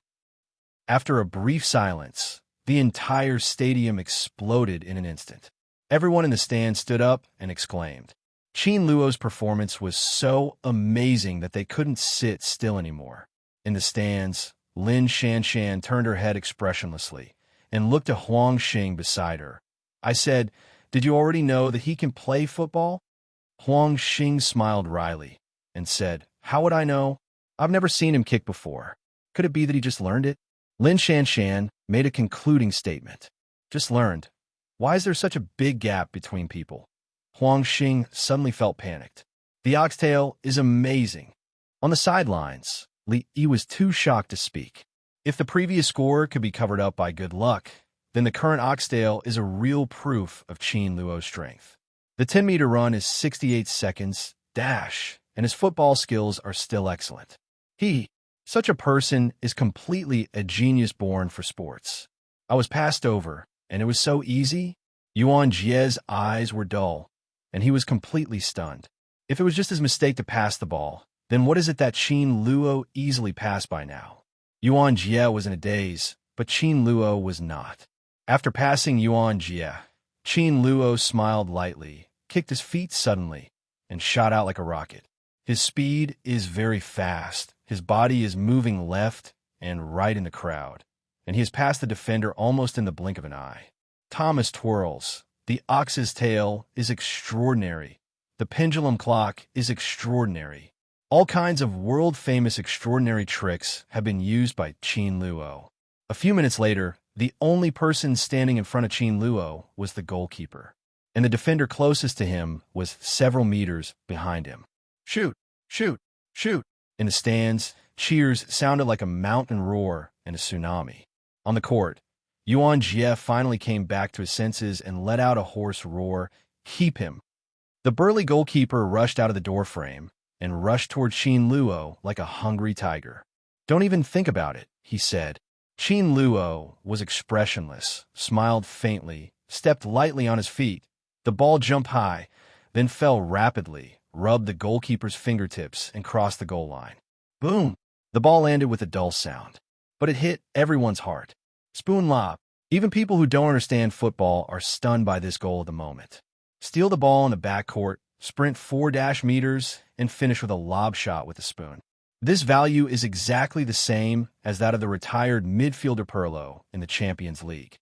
After a brief silence, the entire stadium exploded in an instant. Everyone in the stand stood up and exclaimed. Qin Luo's performance was so amazing that they couldn't sit still anymore. In the stands, Lin Shanshan turned her head expressionlessly and looked at Huang Xing beside her. I said, "Did you already know that he can play football?" Huang Xing smiled wryly and said, "How would I know? I've never seen him kick before. Could it be that he just learned it?" Lin Shanshan made a concluding statement. Just learned. Why is there such a big gap between people? Huang Xing suddenly felt panicked. The oxtail is amazing. On the sidelines, Li Yi was too shocked to speak. If the previous score could be covered up by good luck, then the current oxtail is a real proof of Qin Luo's strength. The 10-meter run is 68 seconds, dash, and his football skills are still excellent. Such a person is completely a genius born for sports. I was passed over, and it was so easy. Yuan Jie's eyes were dull, and he was completely stunned. If it was just his mistake to pass the ball, then what is it that Qin Luo easily passed by now? Yuan Jie was in a daze, but Qin Luo was not. After passing Yuan Jie, Qin Luo smiled lightly, kicked his feet suddenly, and shot out like a rocket. His speed is very fast. His body is moving left and right in the crowd, and he has passed the defender almost in the blink of an eye. Thomas twirls. The ox's tail is extraordinary. The pendulum clock is extraordinary. All kinds of world-famous extraordinary tricks have been used by Qin Luo. A few minutes later, the only person standing in front of Qin Luo was the goalkeeper, and the defender closest to him was several meters behind him. Shoot! Shoot! Shoot! In the stands, cheers sounded like a mountain roar and a tsunami. On the court, Yuan Jie finally came back to his senses and let out a hoarse roar. Keep him! The burly goalkeeper rushed out of the doorframe and rushed toward Qin Luo like a hungry tiger. Don't even think about it, he said. Qin Luo was expressionless, smiled faintly, stepped lightly on his feet. The ball jumped high, then fell rapidly, rubbed the goalkeeper's fingertips, and crossed the goal line. Boom! The ball landed with a dull sound, but it hit everyone's heart. Spoon lob. Even people who don't understand football are stunned by this goal of the moment. Steal the ball in the backcourt, sprint 4-meters, and finish with a lob shot with a spoon. This value is exactly the same as that of the retired midfielder Pirlo in the Champions League.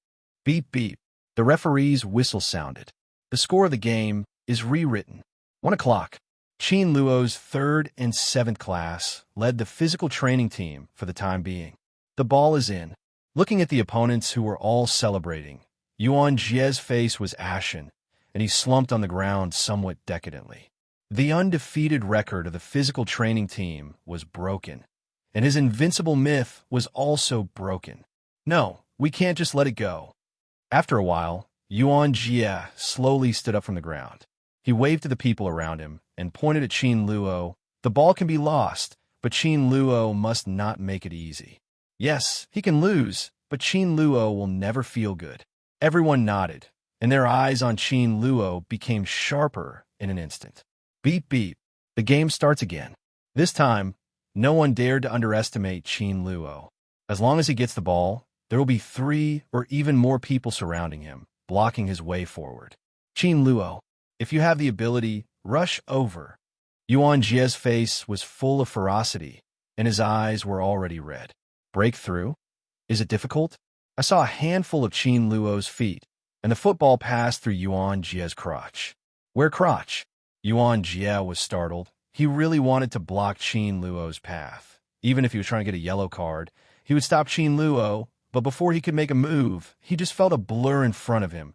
Beep beep. The referee's whistle sounded. The score of the game is rewritten. 1 o'clock. Qin Luo's 3rd and 7th class led the physical training team for the time being. The ball is in. Looking at the opponents who were all celebrating, Yuan Jie's face was ashen, and he slumped on the ground somewhat decadently. The undefeated record of the physical training team was broken, and his invincible myth was also broken. No, we can't just let it go. After a while, Yuan Jie slowly stood up from the ground. He waved to the people around him and pointed at Qin Luo. The ball can be lost, but Qin Luo must not make it easy. Yes, he can lose, but Qin Luo will never feel good. Everyone nodded, and their eyes on Qin Luo became sharper in an instant. Beep beep. The game starts again. This time, no one dared to underestimate Qin Luo. As long as he gets the ball, there will be 3 or even more people surrounding him, blocking his way forward. Qin Luo, if you have the ability, rush over. Yuan Jie's face was full of ferocity, and his eyes were already red. Breakthrough? Is it difficult? I saw a handful of Qin Luo's feet, and the football passed through Yuan Jie's crotch. Where crotch? Yuan Jie was startled. He really wanted to block Qin Luo's path. Even if he was trying to get a yellow card, he would stop Qin Luo, but before he could make a move, he just felt a blur in front of him.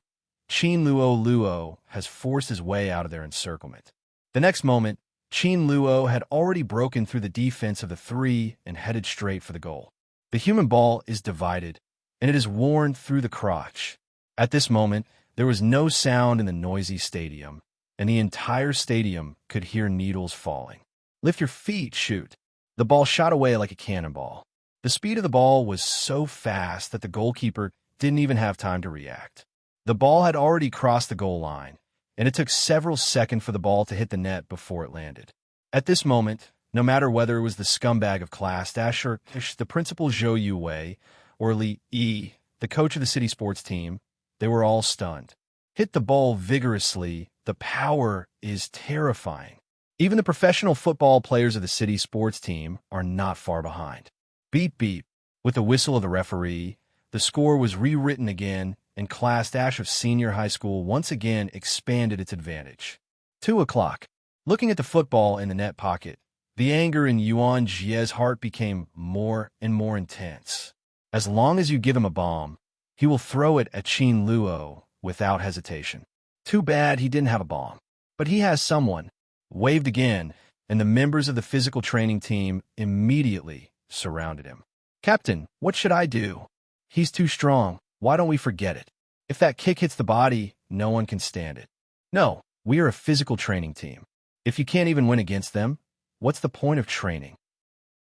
Qin Luo has forced his way out of their encirclement. The next moment, Qin Luo had already broken through the defense of the 3 and headed straight for the goal. The human ball is divided, and it is worn through the crotch. At this moment, there was no sound in the noisy stadium, and the entire stadium could hear needles falling. Lift your feet, shoot. The ball shot away like a cannonball. The speed of the ball was so fast that the goalkeeper didn't even have time to react. The ball had already crossed the goal line, and it took several seconds for the ball to hit the net before it landed. At this moment, no matter whether it was the scumbag of class dash or the principal Zhou Yuwei or Li Yi, the coach of the city sports team, they were all stunned. Hit the ball vigorously. The power is terrifying. Even the professional football players of the city sports team are not far behind. Beep beep. With the whistle of the referee, the score was rewritten again, and Class Dash of Senior High School once again expanded its advantage. 2 o'clock. Looking at the football in the net pocket, the anger in Yuan Jie's heart became more and more intense. As long as you give him a bomb, he will throw it at Qin Luo without hesitation. Too bad he didn't have a bomb. But he has someone. Waved again, and the members of the physical training team immediately surrounded him. Captain, what should I do? He's too strong. Why don't we forget it? If that kick hits the body, no one can stand it. No, we are a physical training team. If you can't even win against them, what's the point of training?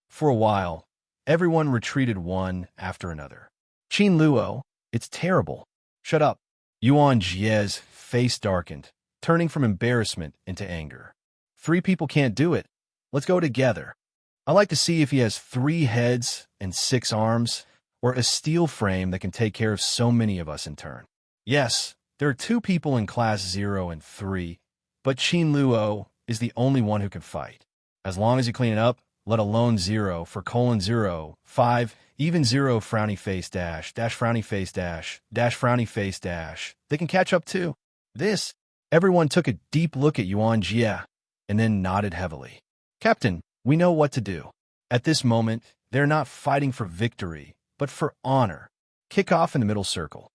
For a while, everyone retreated one after another. Qin Luo, it's terrible. Shut up. Yuan Jie's face darkened, turning from embarrassment into anger. 3 people can't do it. Let's go together. I like to see if he has 3 heads and 6 arms, or a steel frame that can take care of so many of us in turn. Yes, there are 2 people in Class 0 and 3, but Qin Luo is the only one who can fight. As long as you clean it up, let alone 0 for :0, 5, even 0 frowny face dash, dash frowny face dash, dash frowny face dash. They can catch up too. Everyone took a deep look at Yuan Jie, and then nodded heavily. Captain, We know what to do. At this moment, they're not fighting for victory, but for honor. Kick off in the middle circle.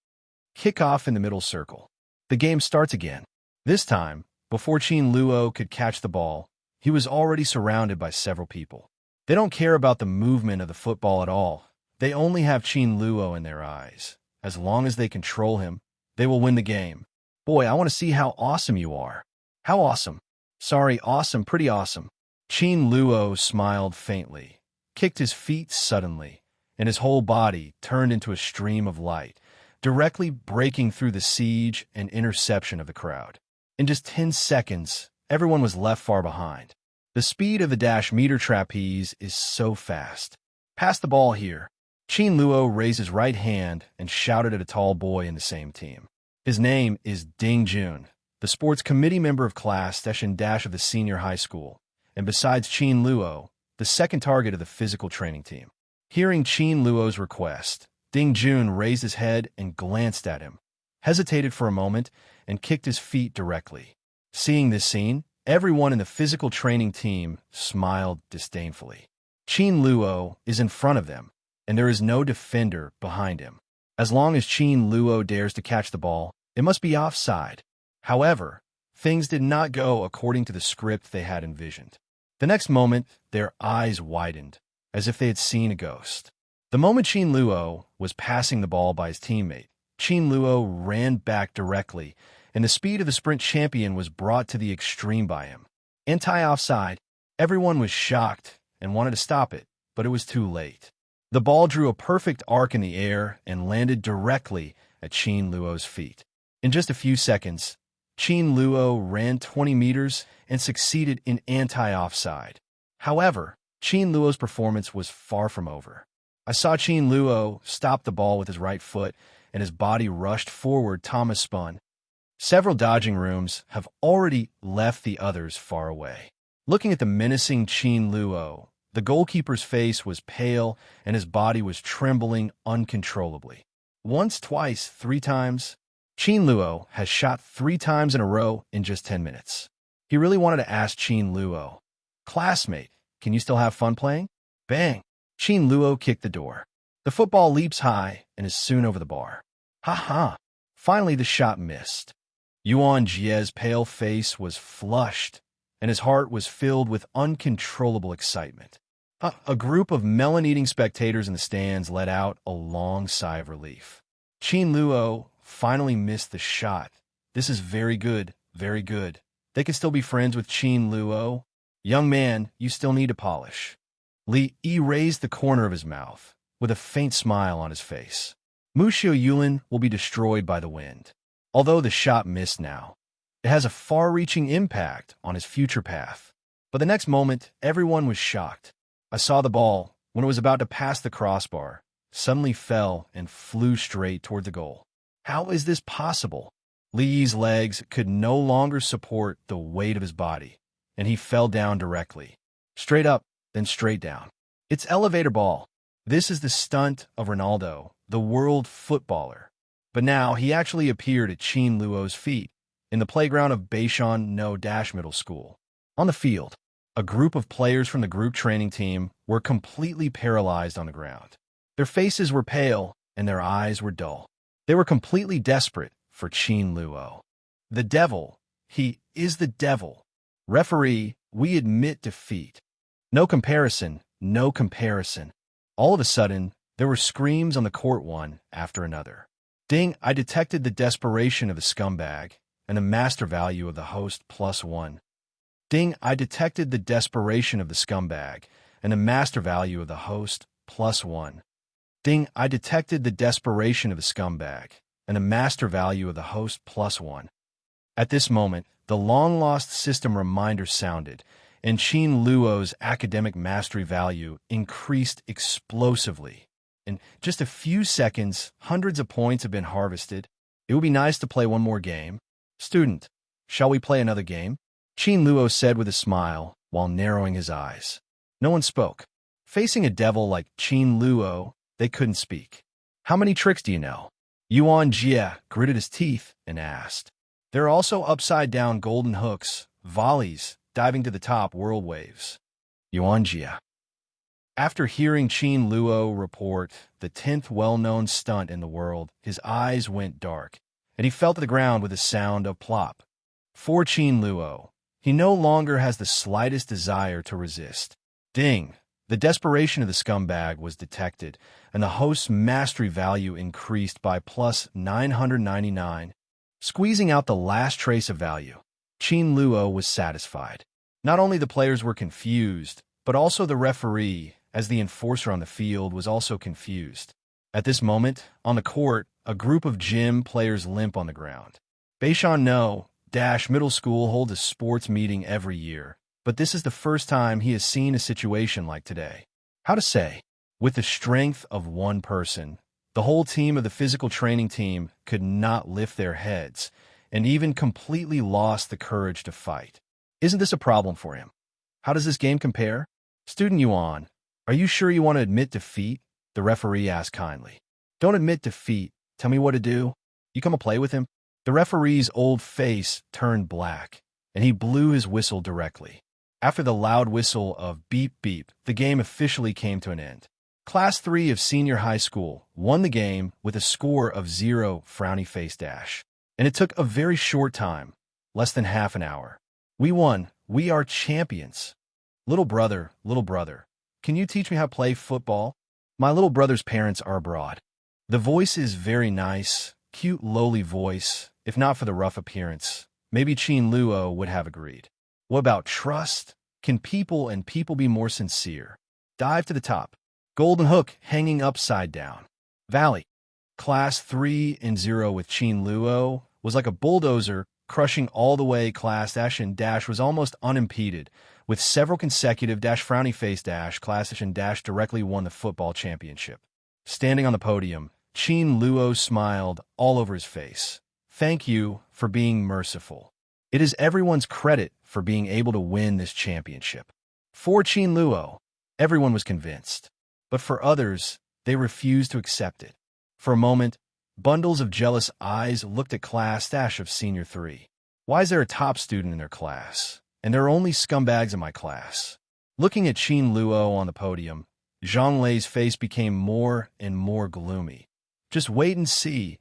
Kick off in the middle circle. The game starts again. This time, before Qin Luo could catch the ball, he was already surrounded by several people. They don't care about the movement of the football at all. They only have Qin Luo in their eyes. As long as they control him, they will win the game. Boy, I want to see how awesome you are. How awesome. Sorry, awesome, pretty awesome. Qin Luo smiled faintly, kicked his feet suddenly, and his whole body turned into a stream of light, directly breaking through the siege and interception of the crowd. In just 10 seconds, everyone was left far behind. The speed of the dash meter trapeze is so fast. Pass the ball here. Qin Luo raised his right hand and shouted at a tall boy in the same team. His name is Ding Jun, the sports committee member of class session dash of the senior high school, and besides Qin Luo, the second target of the physical training team. Hearing Qin Luo's request, Ding Jun raised his head and glanced at him, hesitated for a moment, and kicked his feet directly. Seeing this scene, everyone in the physical training team smiled disdainfully. Qin Luo is in front of them, and there is no defender behind him. As long as Qin Luo dares to catch the ball, it must be offside. However, things did not go according to the script they had envisioned. The next moment, their eyes widened, as if they had seen a ghost. The moment Qin Luo was passing the ball by his teammate, Qin Luo ran back directly, and the speed of the sprint champion was brought to the extreme by him. Anti-offside, everyone was shocked and wanted to stop it, but it was too late. The ball drew a perfect arc in the air and landed directly at Qin Luo's feet. In just a few seconds, Qin Luo ran 20 meters and succeeded in anti-offside. However, Qin Luo's performance was far from over. I saw Qin Luo stop the ball with his right foot, and his body rushed forward. Thomas spun. Several dodging rooms have already left the others far away. Looking at the menacing Qin Luo, the goalkeeper's face was pale and his body was trembling uncontrollably. Once, twice, 3 times. Qin Luo has shot 3 times in a row in just 10 minutes. He really wanted to ask Qin Luo, "Classmate, can you still have fun playing?" Bang! Qin Luo kicked the door. The football leaps high and is soon over the bar. Ha ha! Finally the shot missed. Yuan Jie's pale face was flushed, and his heart was filled with uncontrollable excitement. A group of melon-eating spectators in the stands let out a long sigh of relief. Qin Luo finally missed the shot. This is very good, very good. They could still be friends with Qin Luo. Young man, you still need to polish. Li Yi raised the corner of his mouth, with a faint smile on his face. Mu Xiu Yulin will be destroyed by the wind. Although the shot missed now, it has a far-reaching impact on his future path. But the next moment, everyone was shocked. I saw the ball, when it was about to pass the crossbar, suddenly fell and flew straight toward the goal. How is this possible? Li Yi's legs could no longer support the weight of his body, and he fell down directly. Straight up, then straight down. It's elevator ball. This is the stunt of Ronaldo, the world footballer. But now he actually appeared at Qin Luo's feet, in the playground of Beishan No Dash Middle School. On the field, a group of players from the group training team were completely paralyzed on the ground. Their faces were pale, and their eyes were dull. They were completely desperate for Qin Luo. The devil. He is the devil. Referee, we admit defeat. No comparison, no comparison. All of a sudden, there were screams on the court one after another. Ding, I detected the desperation of the scumbag and the master value of the host +1. Ding, I detected the desperation of the scumbag and the master value of the host +1. Ding, I detected the desperation of the scumbag and the master value of the host +1. At this moment, the long-lost system reminder sounded, and Qin Luo's academic mastery value increased explosively. In just a few seconds, hundreds of points have been harvested. It would be nice to play one more game. Student, shall we play another game? Qin Luo said with a smile while narrowing his eyes. No one spoke. Facing a devil like Qin Luo, they couldn't speak. How many tricks do you know? Yuan Jie gritted his teeth and asked. There are also upside-down golden hooks, volleys, diving to the top, world waves. Yuanjia. After hearing Qin Luo report the 10th well-known stunt in the world, his eyes went dark, and he fell to the ground with a sound of plop. For Qin Luo, he no longer has the slightest desire to resist. Ding! The desperation of the scumbag was detected, and the host's mastery value increased by plus 999. Squeezing out the last trace of value, Qin Luo was satisfied. Not only the players were confused, but also the referee, as the enforcer on the field, was also confused. At this moment, on the court, a group of gym players limp on the ground. Beishan No Middle School holds a sports meeting every year, but this is the first time he has seen a situation like today. How to say? With the strength of one person, the whole team of the physical training team could not lift their heads, and even completely lost the courage to fight. Isn't this a problem for him? How does this game compare? Student Yuan, are you sure you want to admit defeat? The referee asked kindly. Don't admit defeat. Tell me what to do. You come and play with him? The referee's old face turned black, and he blew his whistle directly. After the loud whistle of beep beep, the game officially came to an end. Class 3 of senior high school won the game with a score of 0 frowny face dash. And it took a very short time, less than half an hour. We won. We are champions. Little brother, can you teach me how to play football? My little brother's parents are abroad. The voice is very nice, cute lowly voice. If not for the rough appearance, maybe Qin Luo would have agreed. What about trust? Can people be more sincere? Dive to the top. Golden hook hanging upside down. Valley. Class 3-0 with Qin Luo was like a bulldozer crushing all the way. Class dash was almost unimpeded. With several consecutive frowny face dash, Class dash directly won the football championship. Standing on the podium, Qin Luo smiled all over his face. Thank you for being merciful. It is everyone's credit for being able to win this championship. For Qin Luo, everyone was convinced. But for others, they refused to accept it. For a moment, bundles of jealous eyes looked at Class of Senior 3. Why is there a top student in their class? And there are only scumbags in my class. Looking at Qin Luo on the podium, Zhang Lei's face became more and more gloomy. Just wait and see.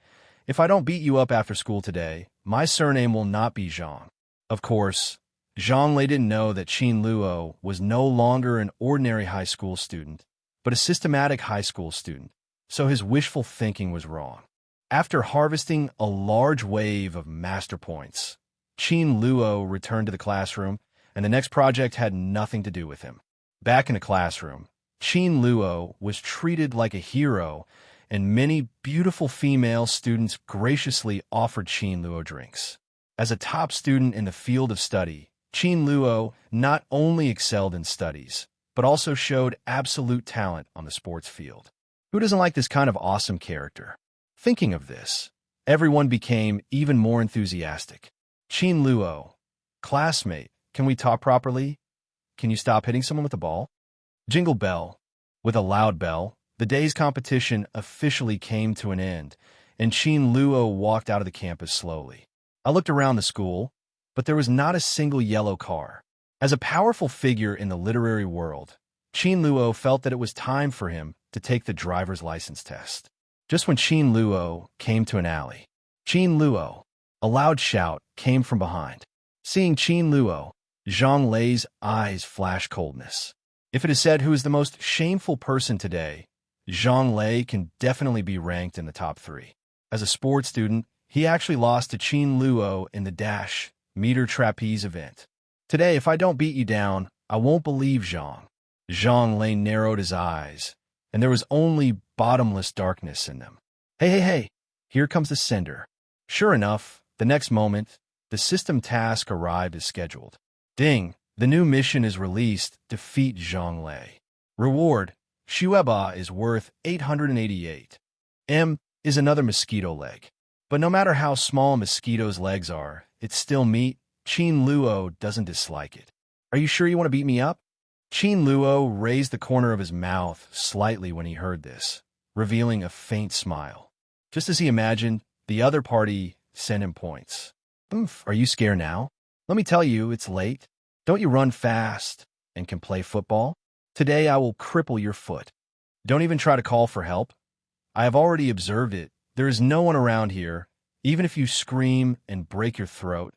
If I don't beat you up after school today, my surname will not be Zhang. Of course, Zhang Lei didn't know that Qin Luo was no longer an ordinary high school student, but a systematic high school student, so his wishful thinking was wrong. After harvesting a large wave of master points, Qin Luo returned to the classroom, and the next project had nothing to do with him. Back in the classroom, Qin Luo was treated like a hero, and many beautiful female students graciously offered Qin Luo drinks. As a top student in the field of study, Qin Luo not only excelled in studies, but also showed absolute talent on the sports field. Who doesn't like this kind of awesome character? Thinking of this, everyone became even more enthusiastic. Qin Luo, classmate, can we talk properly? Can you stop hitting someone with the ball? Jingle bell. With a loud bell, the day's competition officially came to an end, and Qin Luo walked out of the campus slowly. I looked around the school, but there was not a single yellow car. As a powerful figure in the literary world, Qin Luo felt that it was time for him to take the driver's license test. Just when Qin Luo came to an alley, Qin Luo, a loud shout came from behind. Seeing Qin Luo, Zhang Lei's eyes flashed coldness. If it is said who is the most shameful person today, Zhang Lei can definitely be ranked in the top 3. As a sports student, he actually lost to Qin Luo in the meter trapeze event. Today, if I don't beat you down, I won't believe Zhang. Zhang Lei narrowed his eyes, and there was only bottomless darkness in them. Hey, here comes the sender. Sure enough, the next moment, the system task arrived as scheduled. Ding, the new mission is released, defeat Zhang Lei. Reward, Xueba is worth 888. M is another mosquito leg. But no matter how small a mosquito's legs are, it's still meat. Qin Luo doesn't dislike it. Are you sure you want to beat me up? Qin Luo raised the corner of his mouth slightly when he heard this, revealing a faint smile. Just as he imagined, the other party sent him points. Oof, are you scared now? Let me tell you, it's late. Don't you run fast. and can play football? Today I will cripple your foot. Don't even try to call for help. I have already observed it. There is no one around here. Even if you scream and break your throat,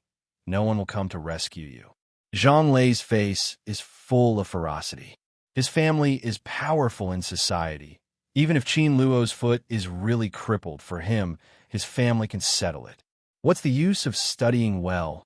no one will come to rescue you. Zhang Lei's face is full of ferocity. His family is powerful in society. Even if Qin Luo's foot is really crippled, for him, his family can settle it. What's the use of studying well?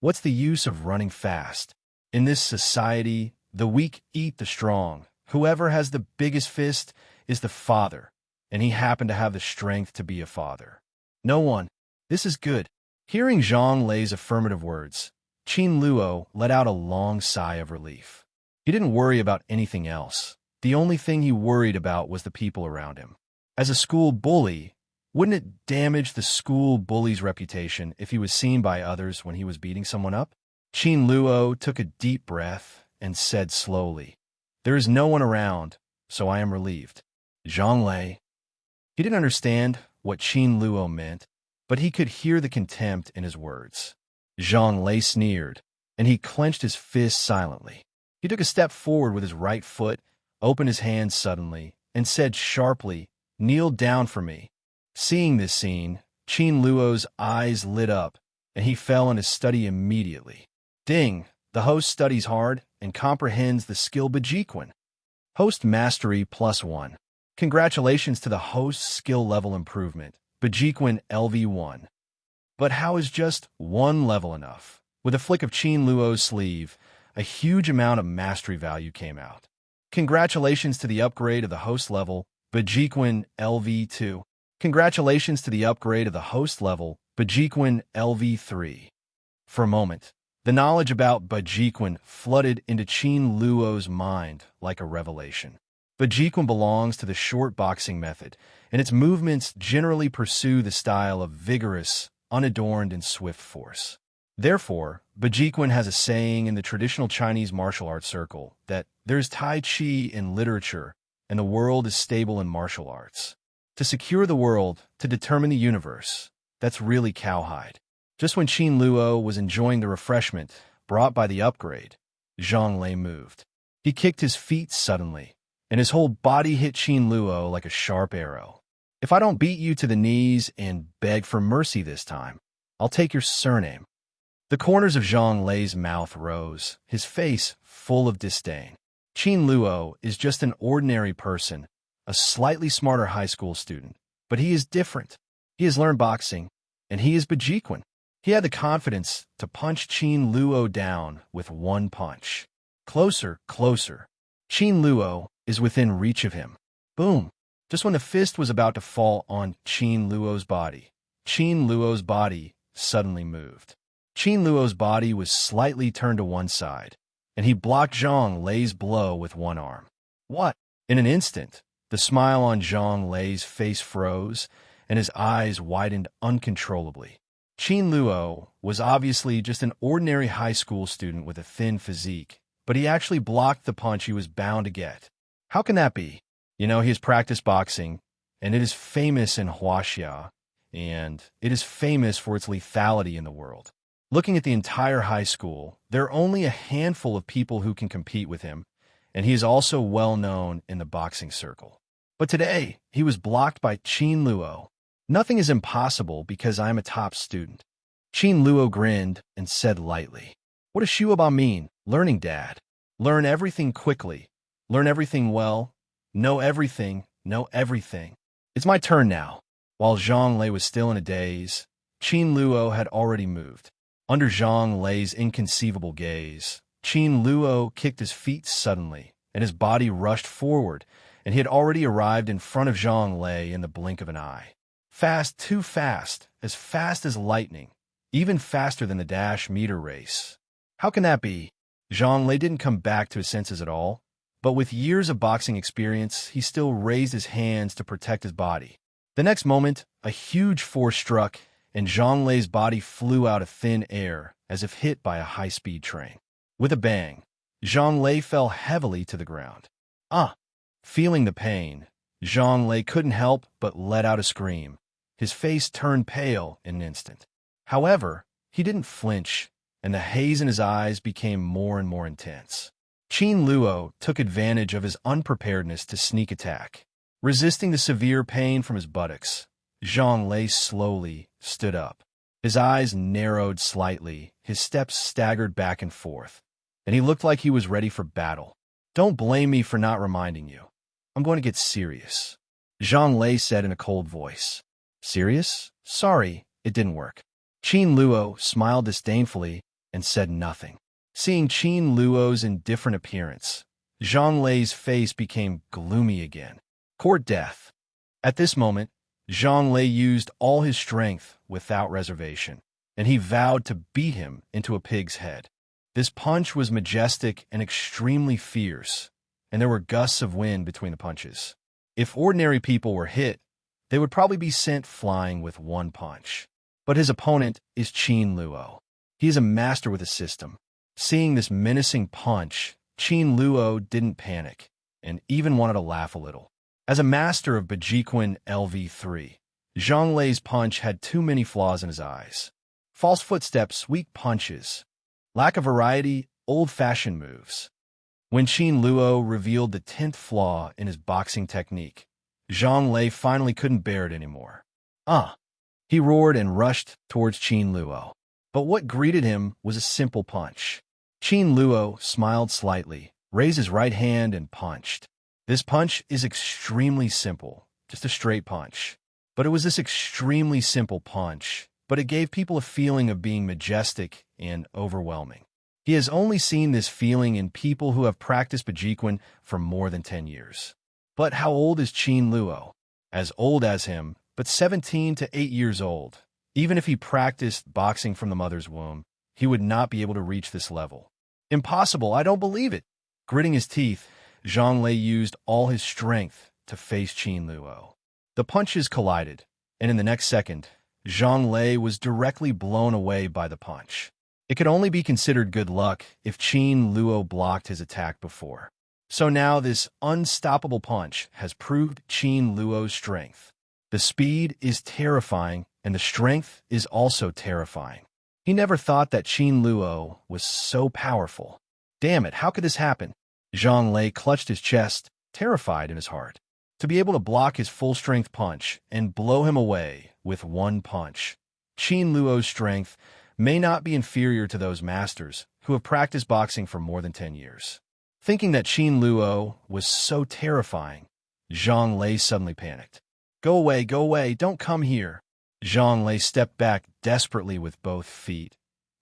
What's the use of running fast? In this society, the weak eat the strong. Whoever has the biggest fist is the father, and he happened to have the strength to be a father. No one. This is good. Hearing Zhang Lei's affirmative words, Qin Luo let out a long sigh of relief. He didn't worry about anything else. The only thing he worried about was the people around him. As a school bully, wouldn't it damage the school bully's reputation if he was seen by others when he was beating someone up? Qin Luo took a deep breath and said slowly, "There is no one around, so I am relieved." Zhang Lei. He didn't understand what Qin Luo meant, but he could hear the contempt in his words. Zhang Lei sneered, and he clenched his fist silently. He took a step forward with his right foot, opened his hand suddenly, and said sharply, "Kneel down for me." Seeing this scene, Qin Luo's eyes lit up, and he fell in his study immediately. Ding! The host studies hard and comprehends the skill Bajiquan. Host Mastery +1. Congratulations to the host's skill level improvement, Bajiquan LV1. But how is just one level enough? With a flick of Qin Luo's sleeve, a huge amount of mastery value came out. Congratulations to the upgrade of the host level, Bajiquan LV2. Congratulations to the upgrade of the host level, Bajiquan LV3. For a moment, the knowledge about Bajiquan flooded into Qin Luo's mind like a revelation. Bajiquan belongs to the short boxing method, and its movements generally pursue the style of vigorous, unadorned, and swift force. Therefore, Bajiquan has a saying in the traditional Chinese martial arts circle that there's Tai Chi in literature and the world is stable in martial arts. To secure the world, to determine the universe, that's really cowhide. Just when Qin Luo was enjoying the refreshment brought by the upgrade, Zhang Lei moved. He kicked his feet suddenly, and his whole body hit Qin Luo like a sharp arrow. "If I don't beat you to the knees and beg for mercy this time, I'll take your surname." The corners of Zhang Lei's mouth rose, his face full of disdain. Qin Luo is just an ordinary person, a slightly smarter high school student, but he is different. He has learned boxing, and he is Bajiquan. He had the confidence to punch Qin Luo down with one punch. Closer, closer. Qin Luo is within reach of him. Boom! Just when the fist was about to fall on Qin Luo's body suddenly moved. Qin Luo's body was slightly turned to one side, and he blocked Zhang Lei's blow with one arm. What? In an instant, the smile on Zhang Lei's face froze, and his eyes widened uncontrollably. Qin Luo was obviously just an ordinary high school student with a thin physique, but he actually blocked the punch he was bound to get. How can that be? He has practiced boxing, and it is famous in Huaxia, and it is famous for its lethality in the world. Looking at the entire high school, there are only a handful of people who can compete with him, and he is also well known in the boxing circle. But today, he was blocked by Qin Luo. Nothing is impossible because I am a top student. Qin Luo grinned and said lightly, "What does Xueba mean? Learning, Dad. Learn everything quickly. Learn everything well. Know everything. Know everything." It's my turn now. While Zhang Lei was still in a daze, Qin Luo had already moved. Under Zhang Lei's inconceivable gaze, Qin Luo kicked his feet suddenly, and his body rushed forward, and he had already arrived in front of Zhang Lei in the blink of an eye. Fast, too fast as lightning, even faster than the dash meter race. How can that be? Zhang Lei didn't come back to his senses at all, but with years of boxing experience, he still raised his hands to protect his body. The next moment, a huge force struck, and Zhang Lei's body flew out of thin air as if hit by a high-speed train. With a bang, Zhang Lei fell heavily to the ground. Ah! Feeling the pain, Zhang Lei couldn't help but let out a scream. His face turned pale in an instant. However, he didn't flinch, and the haze in his eyes became more and more intense. Qin Luo took advantage of his unpreparedness to sneak attack. Resisting the severe pain from his buttocks, Zhang Lei slowly stood up. His eyes narrowed slightly, his steps staggered back and forth, and he looked like he was ready for battle. "Don't blame me for not reminding you. I'm going to get serious," Zhang Lei said in a cold voice. "Serious? Sorry, it didn't work." Qin Luo smiled disdainfully and said nothing. Seeing Qin Luo's indifferent appearance, Zhang Lei's face became gloomy again. Court death. At this moment, Zhang Lei used all his strength without reservation, and he vowed to beat him into a pig's head. This punch was majestic and extremely fierce, and there were gusts of wind between the punches. If ordinary people were hit, they would probably be sent flying with one punch. But his opponent is Qin Luo. He is a master with a system. Seeing this menacing punch, Qin Luo didn't panic, and even wanted to laugh a little. As a master of Bajiquan LV3, Zhang Lei's punch had too many flaws in his eyes. False footsteps, weak punches, lack of variety, old-fashioned moves. When Qin Luo revealed the 10th flaw in his boxing technique, Zhang Lei finally couldn't bear it anymore. He roared and rushed towards Qin Luo. But what greeted him was a simple punch. Qin Luo smiled slightly, raised his right hand and punched. This punch is extremely simple, just a straight punch. But it was this extremely simple punch, but it gave people a feeling of being majestic and overwhelming. He has only seen this feeling in people who have practiced Bajiquan for more than 10 years. But how old is Qin Luo? As old as him, but 17 to 8 years old. Even if he practiced boxing from the mother's womb, he would not be able to reach this level. "Impossible, I don't believe it." Gritting his teeth, Zhang Lei used all his strength to face Qin Luo. The punches collided, and in the next second, Zhang Lei was directly blown away by the punch. It could only be considered good luck if Qin Luo blocked his attack before. So now this unstoppable punch has proved Qin Luo's strength. The speed is terrifying, and the strength is also terrifying. He never thought that Qin Luo was so powerful. Damn it, how could this happen? Zhang Lei clutched his chest, terrified in his heart. To be able to block his full-strength punch and blow him away with one punch. Qin Luo's strength may not be inferior to those masters who have practiced boxing for more than 10 years. Thinking that Qin Luo was so terrifying, Zhang Lei suddenly panicked. Go away, don't come here." Zhang Lei stepped back desperately with both feet,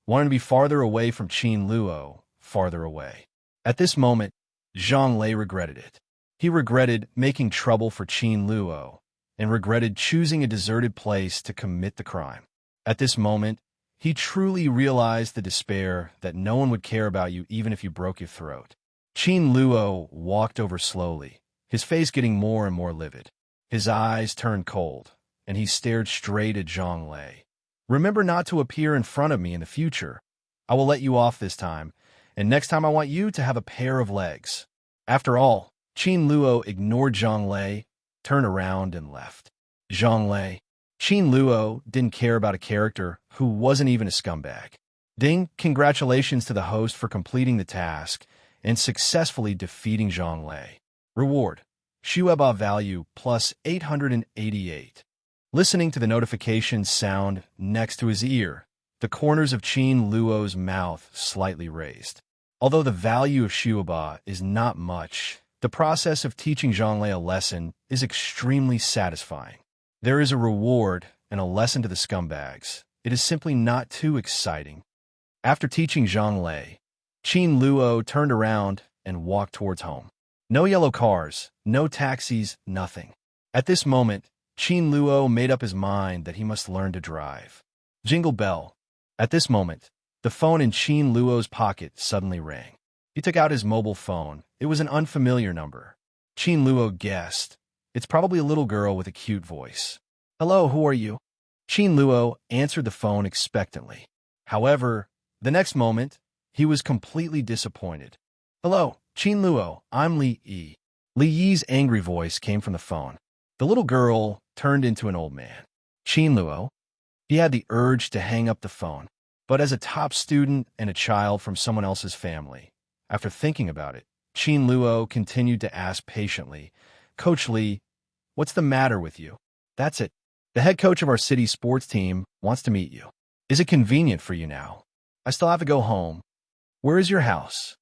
wanting to be farther away from Qin Luo, farther away. At this moment, Zhang Lei regretted it. He regretted making trouble for Qin Luo, and regretted choosing a deserted place to commit the crime. At this moment, he truly realized the despair that no one would care about you even if you broke your throat. Qin Luo walked over slowly, his face getting more and more livid. His eyes turned cold, and he stared straight at Zhang Lei. "Remember not to appear in front of me in the future. I will let you off this time, and next time I want you to have a pair of legs." After all, Qin Luo ignored Zhang Lei, turned around, and left. Zhang Lei. Qin Luo didn't care about a character who wasn't even a scumbag. Ding, congratulations to the host for completing the task and successfully defeating Zhang Lei. Reward: Xueba value plus 888. Listening to the notification sound next to his ear, the corners of Qin Luo's mouth slightly raised. Although the value of Xueba is not much, the process of teaching Zhang Lei a lesson is extremely satisfying. There is a reward and a lesson to the scumbags. It is simply not too exciting. After teaching Zhang Lei, Qin Luo turned around and walked towards home. No yellow cars, no taxis, nothing. At this moment, Qin Luo made up his mind that he must learn to drive. Jingle bell. At this moment, the phone in Qin Luo's pocket suddenly rang. He took out his mobile phone. It was an unfamiliar number. Qin Luo guessed. It's probably a little girl with a cute voice. "Hello, who are you?" Qin Luo answered the phone expectantly. However, the next moment, he was completely disappointed. "Hello, Qin Luo, I'm Li Yi." Li Yi's angry voice came from the phone. The little girl turned into an old man. Qin Luo. He had the urge to hang up the phone, but as a top student and a child from someone else's family, After thinking about it, Qin Luo continued to ask patiently, Coach Lee, what's the matter with you? That's it. The head coach of our city sports team wants to meet you. Is it convenient for you now? I still have to go home. Where is your house?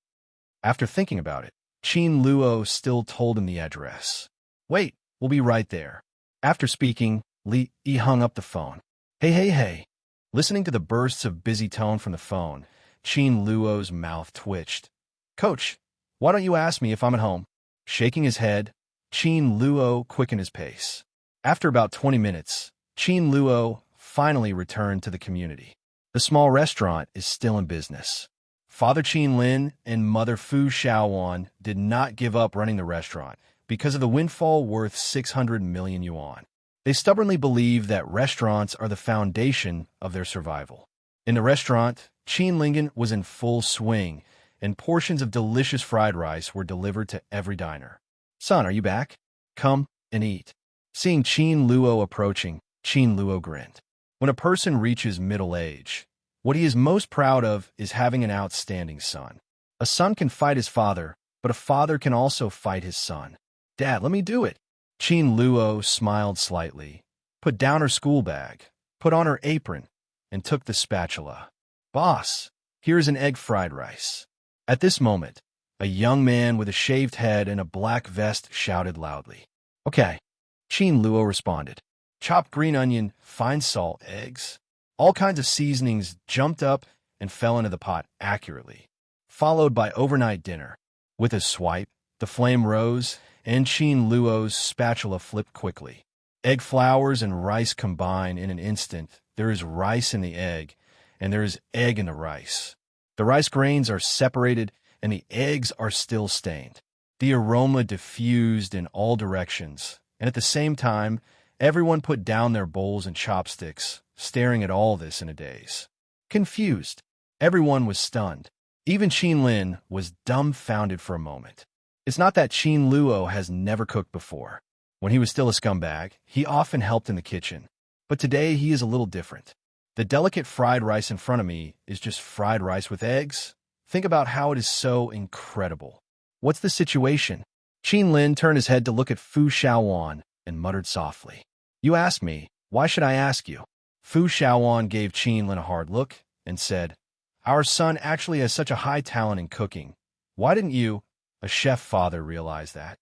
After thinking about it, Qin Luo still told him the address. Wait, we'll be right there. After speaking, Li hung up the phone. Hey. Listening to the bursts of busy tone from the phone, Qin Luo's mouth twitched. Coach, why don't you ask me if I'm at home? Shaking his head, Qin Luo quickened his pace. After about 20 minutes, Qin Luo finally returned to the community. The small restaurant is still in business. Father Qin Lin and Mother Fu Xiaowan did not give up running the restaurant because of the windfall worth 600 million yuan. They stubbornly believe that restaurants are the foundation of their survival. In the restaurant, Qin Lingen was in full swing, and portions of delicious fried rice were delivered to every diner. Son, are you back? Come and eat. Seeing Qin Luo approaching, Qin Luo grinned. When a person reaches middle age, what he is most proud of is having an outstanding son. A son can fight his father, but a father can also fight his son. Dad, let me do it. Qin Luo smiled slightly, put down her school bag, put on her apron, and took the spatula. Boss, here's an egg fried rice. At this moment, a young man with a shaved head and a black vest shouted loudly. Okay, Qin Luo responded. Chopped green onion, fine salt, eggs. All kinds of seasonings jumped up and fell into the pot accurately, followed by overnight dinner. With a swipe, the flame rose, and Qin Luo's spatula flipped quickly. Egg flowers and rice combine in an instant. There is rice in the egg, and there is egg in the rice. The rice grains are separated, and the eggs are still stained. The aroma diffused in all directions, and at the same time, everyone put down their bowls and chopsticks, staring at all this in a daze. Confused, everyone was stunned. Even Qin Lin was dumbfounded for a moment. It's not that Qin Luo has never cooked before. When he was still a scumbag, he often helped in the kitchen. But today he is a little different. The delicate fried rice in front of me is just fried rice with eggs. Think about how it is so incredible. What's the situation? Qin Lin turned his head to look at Fu Xiaowan and muttered softly. You asked me, why should I ask you? Fu Xiaowan gave Qin Lin a hard look and said, Our son actually has such a high talent in cooking. Why didn't you, a chef father, realize that?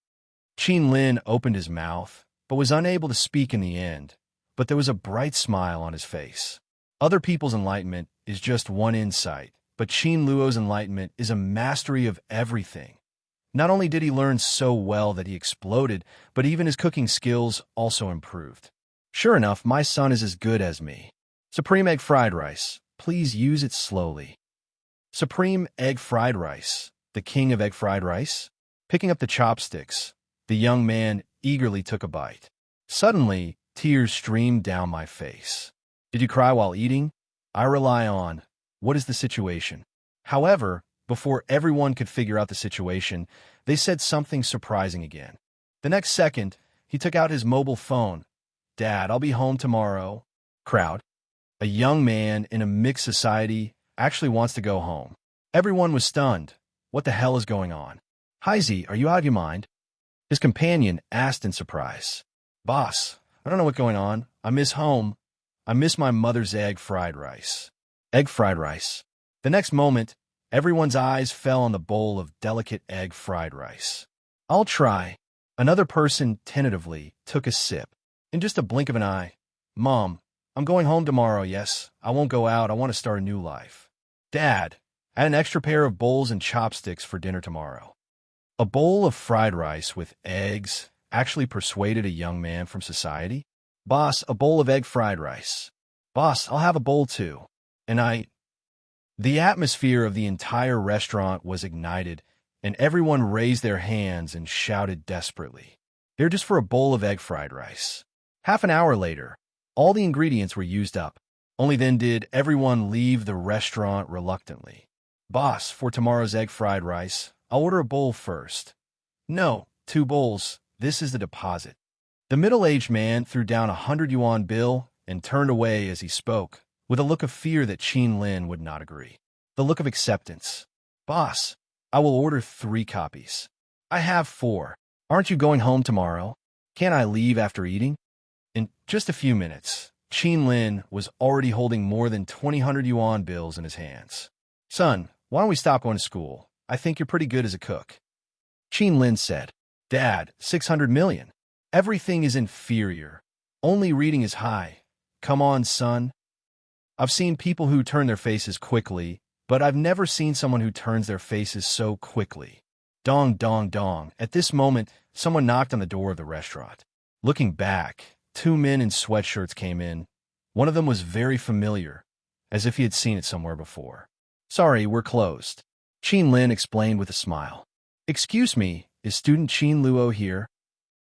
Qin Lin opened his mouth, but was unable to speak in the end, but there was a bright smile on his face. Other people's enlightenment is just one insight, but Qin Luo's enlightenment is a mastery of everything. Not only did he learn so well that he exploded, but even his cooking skills also improved. Sure enough, my son is as good as me. Supreme egg fried rice. Please use it slowly. Supreme egg fried rice. The king of egg fried rice. Picking up the chopsticks, the young man eagerly took a bite. Suddenly, tears streamed down my face. Did you cry while eating? I rely on, what is the situation? However, before everyone could figure out the situation, they said something surprising again. The next second, he took out his mobile phone. Dad, I'll be home tomorrow. Crowd. A young man in a mixed society actually wants to go home. Everyone was stunned. What the hell is going on? Heisey, are you out of your mind? His companion asked in surprise. Boss, I don't know what's going on. I miss home. I miss my mother's egg fried rice. Egg fried rice. The next moment, everyone's eyes fell on the bowl of delicate egg fried rice. I'll try. Another person tentatively took a sip. In just a blink of an eye, Mom, I'm going home tomorrow, yes. I won't go out. I want to start a new life. Dad, add an extra pair of bowls and chopsticks for dinner tomorrow. A bowl of fried rice with eggs actually persuaded a young man from society. Boss, a bowl of egg fried rice. Boss, I'll have a bowl too. And The atmosphere of the entire restaurant was ignited, and everyone raised their hands and shouted desperately. They're just for a bowl of egg fried rice. Half an hour later, all the ingredients were used up. Only then did everyone leave the restaurant reluctantly. Boss, for tomorrow's egg fried rice, I'll order a bowl first. No, 2 bowls. This is the deposit. The middle-aged man threw down a 100 yuan bill and turned away as he spoke, with a look of fear that Qin Lin would not agree. The look of acceptance. Boss, I will order 3 copies. I have 4. Aren't you going home tomorrow? Can't I leave after eating? In just a few minutes, Qin Lin was already holding more than 2,000 yuan bills in his hands. Son, why don't we stop going to school? I think you're pretty good as a cook. Qin Lin said, Dad, 600 million. Everything is inferior. Only reading is high. Come on, son. I've seen people who turn their faces quickly, but I've never seen someone who turns their faces so quickly. Dong, dong, dong. At this moment, someone knocked on the door of the restaurant. Looking back, 2 men in sweatshirts came in. One of them was very familiar, as if he had seen it somewhere before. Sorry, we're closed. Qin Lin explained with a smile. Excuse me, is student Qin Luo here?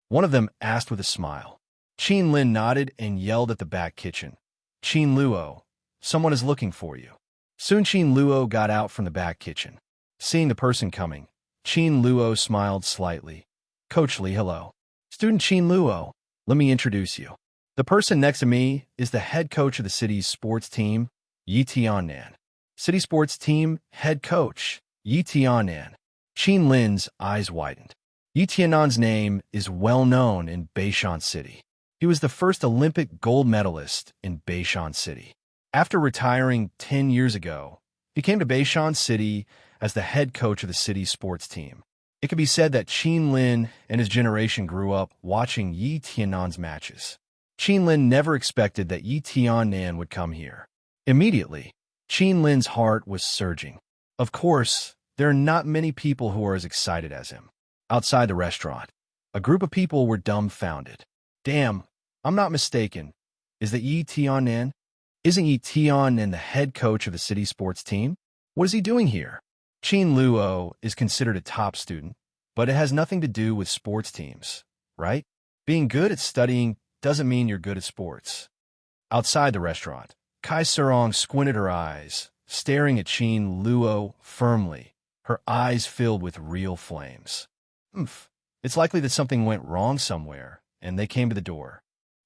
One of them asked with a smile. Qin Lin nodded and yelled at the back kitchen. Qin Luo, someone is looking for you. Soon Qin Luo got out from the back kitchen. Seeing the person coming, Qin Luo smiled slightly. Coach Li, hello. Student Qin Luo, let me introduce you. The person next to me is the head coach of the city's sports team, Yi Tiannan. City sports team head coach, Yi Tiannan. Qin Lin's eyes widened. Yi Tiannan's name is well known in Beishan City. He was the first Olympic gold medalist in Beishan City. After retiring 10 years ago, he came to Beishan City as the head coach of the city's sports team. It can be said that Qin Lin and his generation grew up watching Yi Tiannan's matches. Qin Lin never expected that Yi Tiannan would come here. Immediately, Qin Lin's heart was surging. Of course, there are not many people who are as excited as him. Outside the restaurant, a group of people were dumbfounded. Damn, I'm not mistaken. Is that Yi Tiannan? Isn't Yi Tiannan the head coach of the city sports team? What is he doing here? Qin Luo is considered a top student, but it has nothing to do with sports teams, right? Being good at studying doesn't mean you're good at sports. Outside the restaurant, Kai Surong squinted her eyes, staring at Qin Luo firmly, her eyes filled with real flames. It's likely that something went wrong somewhere, and they came to the door.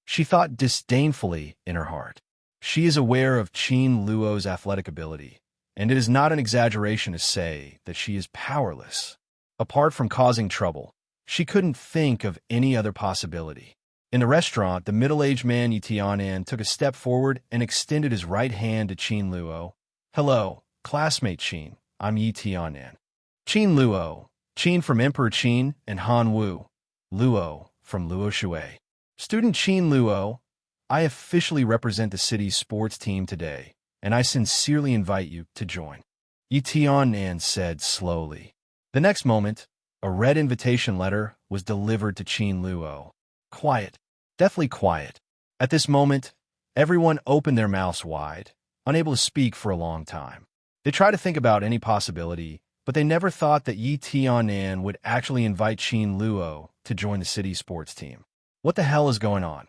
She thought disdainfully in her heart. She is aware of Qin Luo's athletic ability, and it is not an exaggeration to say that she is powerless. Apart from causing trouble, she couldn't think of any other possibility. In the restaurant, the middle-aged man Yi Tiannan took a step forward and extended his right hand to Qin Luo. Hello, classmate Qin. I'm Yi Tiannan. Qin Luo. Qin from Emperor Qin and Han Wu. Luo from Luo Shui. Student Qin Luo, I officially represent the city's sports team today, and I sincerely invite you to join. Yi Tiannan said slowly. The next moment, a red invitation letter was delivered to Qin Luo. Quiet, deathly quiet. At this moment, everyone opened their mouths wide, unable to speak for a long time. They tried to think about any possibility, but they never thought that Yi Tiannan would actually invite Qin Luo to join the city's sports team. What the hell is going on?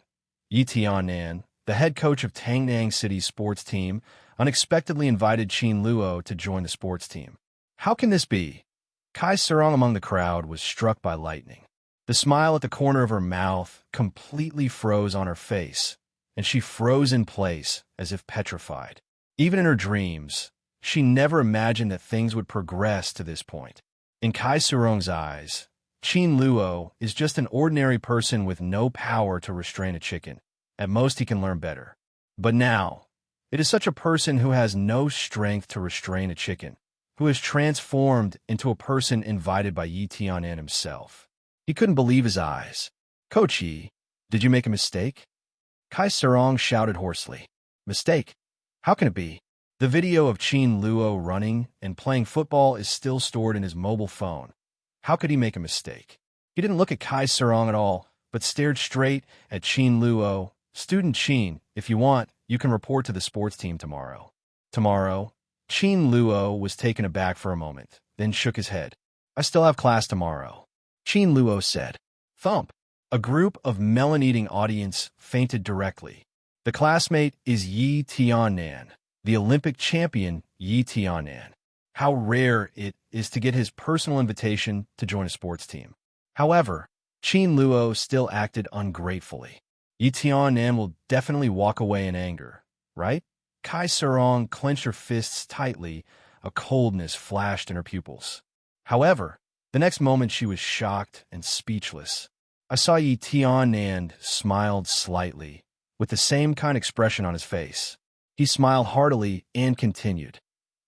Yi Tiannan, the head coach of Tangnang City's sports team, unexpectedly invited Qin Luo to join the sports team. How can this be? Kai Surong among the crowd was struck by lightning. The smile at the corner of her mouth completely froze on her face, and she froze in place as if petrified. Even in her dreams, she never imagined that things would progress to this point. In Kai Surong's eyes, Qin Luo is just an ordinary person with no power to restrain a chicken. At most, he can learn better. But now, it is such a person who has no strength to restrain a chicken, who is transformed into a person invited by Yi Tiannan himself. He couldn't believe his eyes. Coach Yi, did you make a mistake? Kai Surong shouted hoarsely. Mistake? How can it be? The video of Qin Luo running and playing football is still stored in his mobile phone. How could he make a mistake? He didn't look at Kai Surong at all, but stared straight at Qin Luo. Student Qin, if you want, you can report to the sports team tomorrow. Tomorrow? Qin Luo was taken aback for a moment, then shook his head. I still have class tomorrow. Qin Luo said. Thump. A group of melon-eating audience fainted directly. The classmate is Yi Tiannan, the Olympic champion Yi Tiannan. How rare it is to get his personal invitation to join a sports team. However, Qin Luo still acted ungratefully. Yi Tiannan will definitely walk away in anger, right? Kai Surong clenched her fists tightly. A coldness flashed in her pupils. However, the next moment she was shocked and speechless. I saw Yi Tianan smiled slightly, with the same kind of expression on his face. He smiled heartily and continued.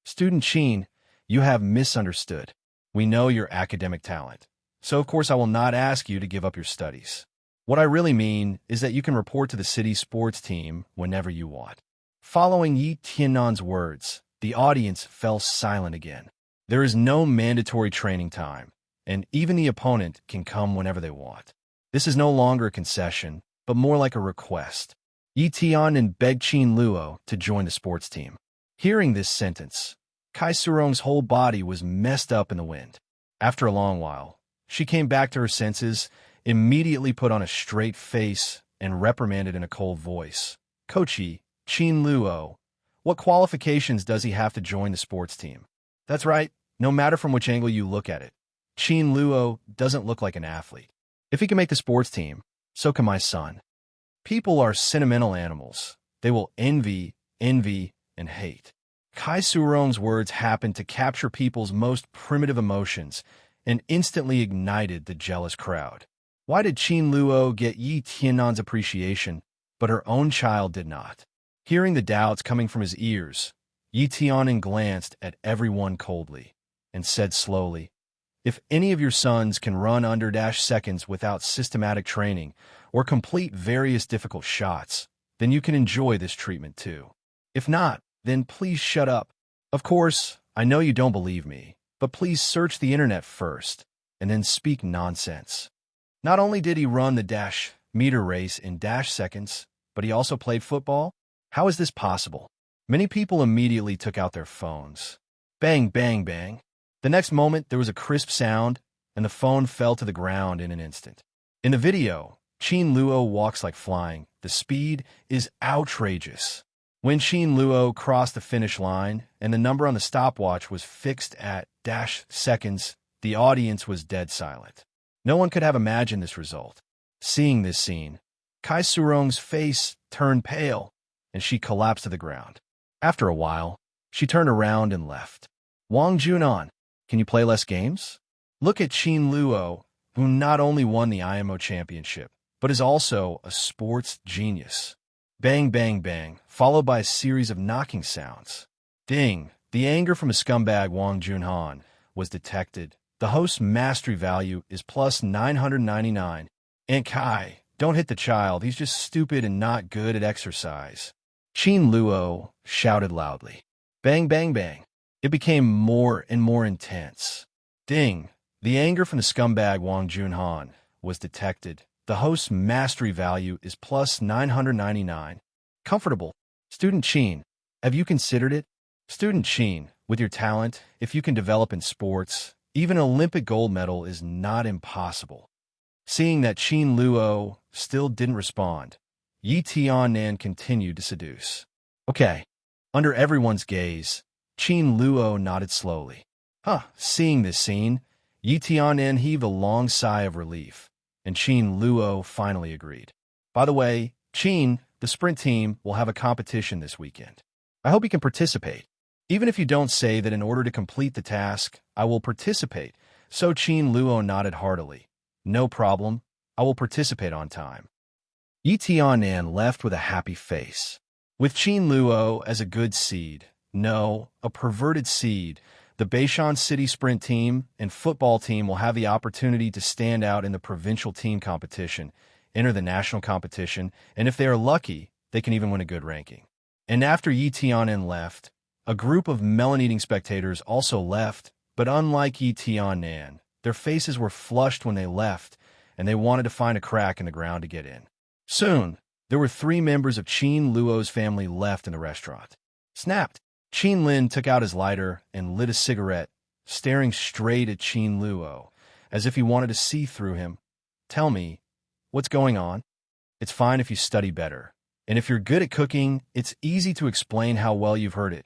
Student Qin, you have misunderstood. We know your academic talent. So of course I will not ask you to give up your studies. What I really mean is that you can report to the city sports team whenever you want. Following Yi Tianan's words, the audience fell silent again. There is no mandatory training time, and even the opponent can come whenever they want. This is no longer a concession, but more like a request. Yi Tianan begged Qin Luo to join the sports team. Hearing this sentence, Kai Surong's whole body was messed up in the wind. After a long while, she came back to her senses, immediately put on a straight face, and reprimanded in a cold voice. Coachy, Qin Luo, what qualifications does he have to join the sports team? That's right, no matter from which angle you look at it. Qin Luo doesn't look like an athlete. If he can make the sports team, so can my son. People are sentimental animals. They will envy, and hate. Kai Surong's words happened to capture people's most primitive emotions and instantly ignited the jealous crowd. Why did Qin Luo get Yi Tianan's appreciation, but her own child did not? Hearing the doubts coming from his ears, Yi Tianan glanced at everyone coldly and said slowly, if any of your sons can run under -seconds without systematic training or complete various difficult shots, then you can enjoy this treatment too. If not, then please shut up. Of course, I know you don't believe me, but please search the internet first and then speak nonsense. Not only did he run the -meter race in -seconds, but he also played football? How is this possible? Many people immediately took out their phones. Bang, bang, bang. The next moment, there was a crisp sound, and the phone fell to the ground in an instant. In the video, Qin Luo walks like flying. The speed is outrageous. When Qin Luo crossed the finish line and the number on the stopwatch was fixed at -seconds, the audience was dead silent. No one could have imagined this result. Seeing this scene, Kai Surong's face turned pale, and she collapsed to the ground. After a while, she turned around and left. Wang Junan, can you play less games? Look at Qin Luo, who not only won the IMO championship, but is also a sports genius. Bang, bang, bang, followed by a series of knocking sounds. Ding! The anger from a scumbag Wang Junhan was detected. The host's mastery value is +999. And Kai, don't hit the child. He's just stupid and not good at exercise. Qin Luo shouted loudly. Bang, bang, bang. It became more and more intense. Ding! The anger from the scumbag Wang Junhan was detected. The host's mastery value is +999. Comfortable. Student Qin, have you considered it? Student Qin, with your talent, if you can develop in sports, even an Olympic gold medal is not impossible. Seeing that Qin Luo still didn't respond, Yi Tianan continued to seduce. Okay. Under everyone's gaze, Qin Luo nodded slowly. Seeing this scene, Yi Tianan heaved a long sigh of relief, and Qin Luo finally agreed. By the way, Qin, the sprint team, will have a competition this weekend. I hope you can participate. Even if you don't say that in order to complete the task, I will participate. So Qin Luo nodded heartily. No problem. I will participate on time. Yi Tianan left with a happy face. With Qin Luo as a good seed, no, a perverted seed, the Beishan City Sprint team and football team will have the opportunity to stand out in the provincial team competition, enter the national competition, and if they are lucky, they can even win a good ranking. And after Yi Tianan left, a group of melon-eating spectators also left, but unlike Yi Tianan, their faces were flushed when they left, and they wanted to find a crack in the ground to get in. Soon, there were 3 members of Qin Luo's family left in the restaurant. Snapped! Qin Lin took out his lighter and lit a cigarette, staring straight at Qin Luo, as if he wanted to see through him. Tell me, what's going on? It's fine if you study better. And if you're good at cooking, it's easy to explain how well you've heard it.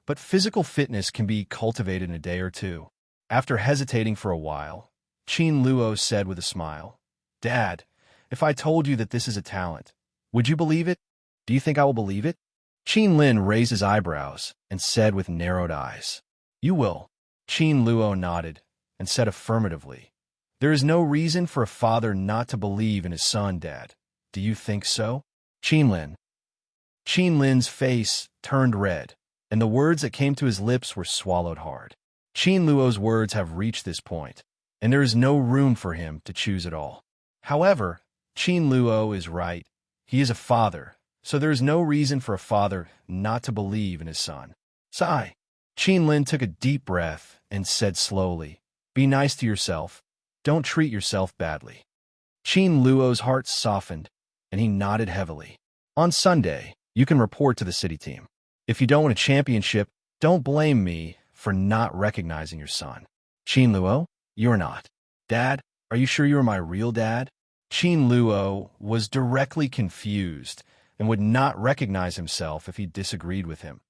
But physical fitness can be cultivated in a day or two. After hesitating for a while, Qin Luo said with a smile, Dad, if I told you that this is a talent, would you believe it? Do you think I will believe it? Qin Lin raised his eyebrows and said with narrowed eyes, You will. Qin Luo nodded. and said affirmatively. There is no reason for a father not to believe in his son, Dad. Do you think so? Qin Lin's face turned red, and the words that came to his lips were swallowed hard. Qin Luo's words have reached this point, and there is no room for him to choose at all. However, Qin Luo is right. He is a father, so there is no reason for a father not to believe in his son. Sigh. Qin Lin took a deep breath and said slowly, "Be nice to yourself. Don't treat yourself badly." Qin Luo's heart softened, and he nodded heavily. On Sunday, you can report to the city team. If you don't win a championship, don't blame me for not recognizing your son. Qin Luo, you're not. Dad, are you sure you are my real dad? Qin Luo was directly confused and would not recognize himself if he disagreed with him.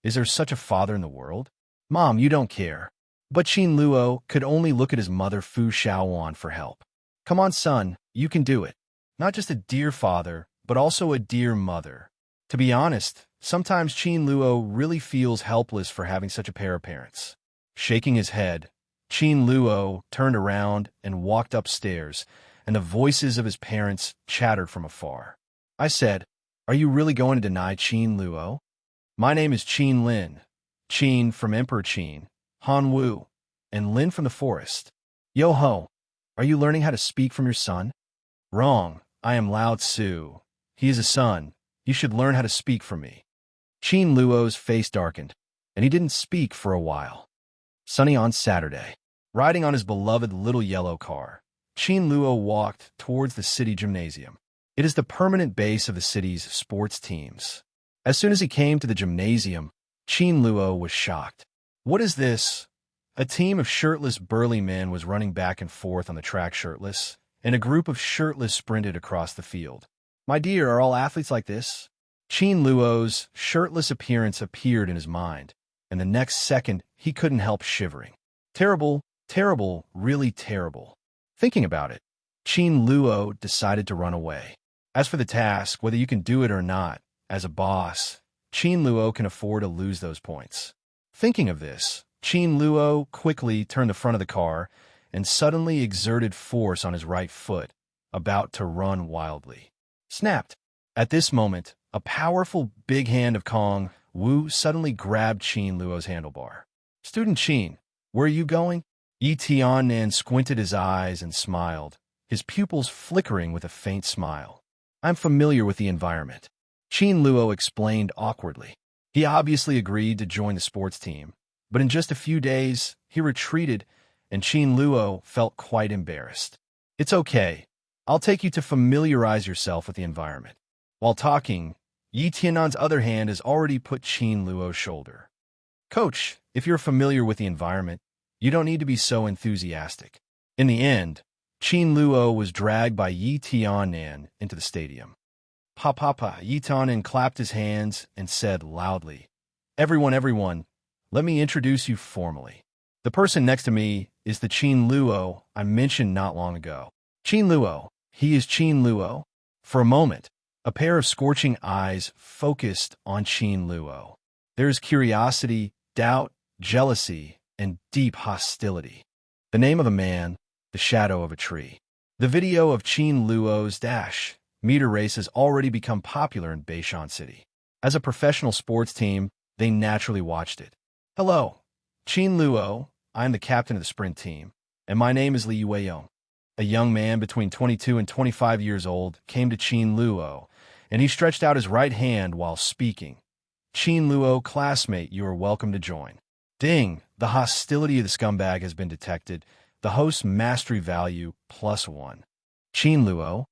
Is there such a father in the world? Mom, you don't care. But Qin Luo could only look at his mother Fu Xiaowan for help. Come on, son, you can do it. Not just a dear father, but also a dear mother. To be honest, sometimes Qin Luo really feels helpless for having such a pair of parents. Shaking his head, Qin Luo turned around and walked upstairs, and the voices of his parents chattered from afar. I said, "Are you really going to deny Qin Luo? My name is Qin Lin. Qin from Emperor Qin, Han Wu, and Lin from the forest. Yo-ho, are you learning how to speak from your son?" "Wrong, I am Lao Tzu. He is a son. You should learn how to speak from me." Qin Luo's face darkened, and he didn't speak for a while. Sunny on Saturday. Riding on his beloved little yellow car, Qin Luo walked towards the city gymnasium. It is the permanent base of the city's sports teams. As soon as he came to the gymnasium, Qin Luo was shocked. What is this? A team of shirtless burly men was running back and forth on the track shirtless, and a group of shirtless sprinted across the field. My dear, are all athletes like this? Qin Luo's shirtless appearance appeared in his mind, and the next second he couldn't help shivering. Terrible, terrible, really terrible. Thinking about it, Qin Luo decided to run away. As for the task, whether you can do it or not, as a boss, Qin Luo can afford to lose those points. Thinking of this, Qin Luo quickly turned the front of the car and suddenly exerted force on his right foot, about to run wildly. Snapped. At this moment, a powerful big hand of Kong Wu suddenly grabbed Qin Luo's handlebar. "Student Qin, where are you going?" Yi Tiannan squinted his eyes and smiled, his pupils flickering with a faint smile. "I'm familiar with the environment," Qin Luo explained awkwardly. He obviously agreed to join the sports team, but in just a few days, he retreated, and Qin Luo felt quite embarrassed. "It's okay. I'll take you to familiarize yourself with the environment." While talking, Yi Tiannan's other hand has already put Qin Luo's shoulder. "Coach, if you're familiar with the environment, you don't need to be so enthusiastic." In the end, Qin Luo was dragged by Yi Tiannan into the stadium. Papa, Yi Tiannan clapped his hands and said loudly, Everyone, let me introduce you formally. The person next to me is the Qin Luo I mentioned not long ago. Qin Luo, he is Qin Luo." For a moment, a pair of scorching eyes focused on Qin Luo. There is curiosity, doubt, jealousy, and deep hostility. The name of a man, the shadow of a tree. The video of Qin Luo's meter race has already become popular in Beishan City. As a professional sports team, they naturally watched it. "Hello, Qin Luo. I am the captain of the sprint team, and my name is Li Yueyong." A young man between 22 and 25 years old came to Qin Luo, and he stretched out his right hand while speaking. "Qin Luo, classmate, you are welcome to join." Ding! The hostility of the scumbag has been detected. The host's mastery value +1. Qin Luo,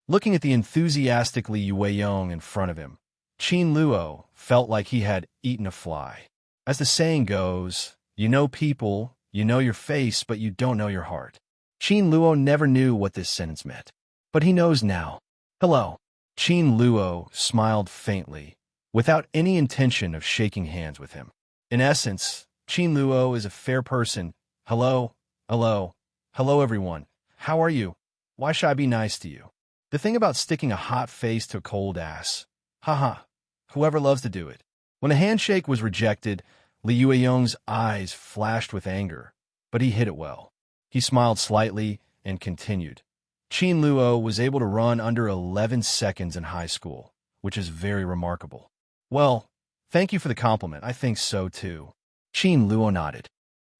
looking at the enthusiastic Li Yueyong in front of him, Qin Luo felt like he had eaten a fly. As the saying goes, you know people, you know your face, but you don't know your heart. Qin Luo never knew what this sentence meant, but he knows now. "Hello." Qin Luo smiled faintly, without any intention of shaking hands with him. In essence, Qin Luo is a fair person. Hello, everyone. How are you? Why should I be nice to you? The thing about sticking a hot face to a cold ass. Haha, whoever loves to do it. When a handshake was rejected, Li Yueyong's eyes flashed with anger, but he hid it well. He smiled slightly and continued. Qin Luo was able to run under 11 seconds in high school, which is very remarkable. Well, thank you for the compliment. I think so too. Qin Luo nodded.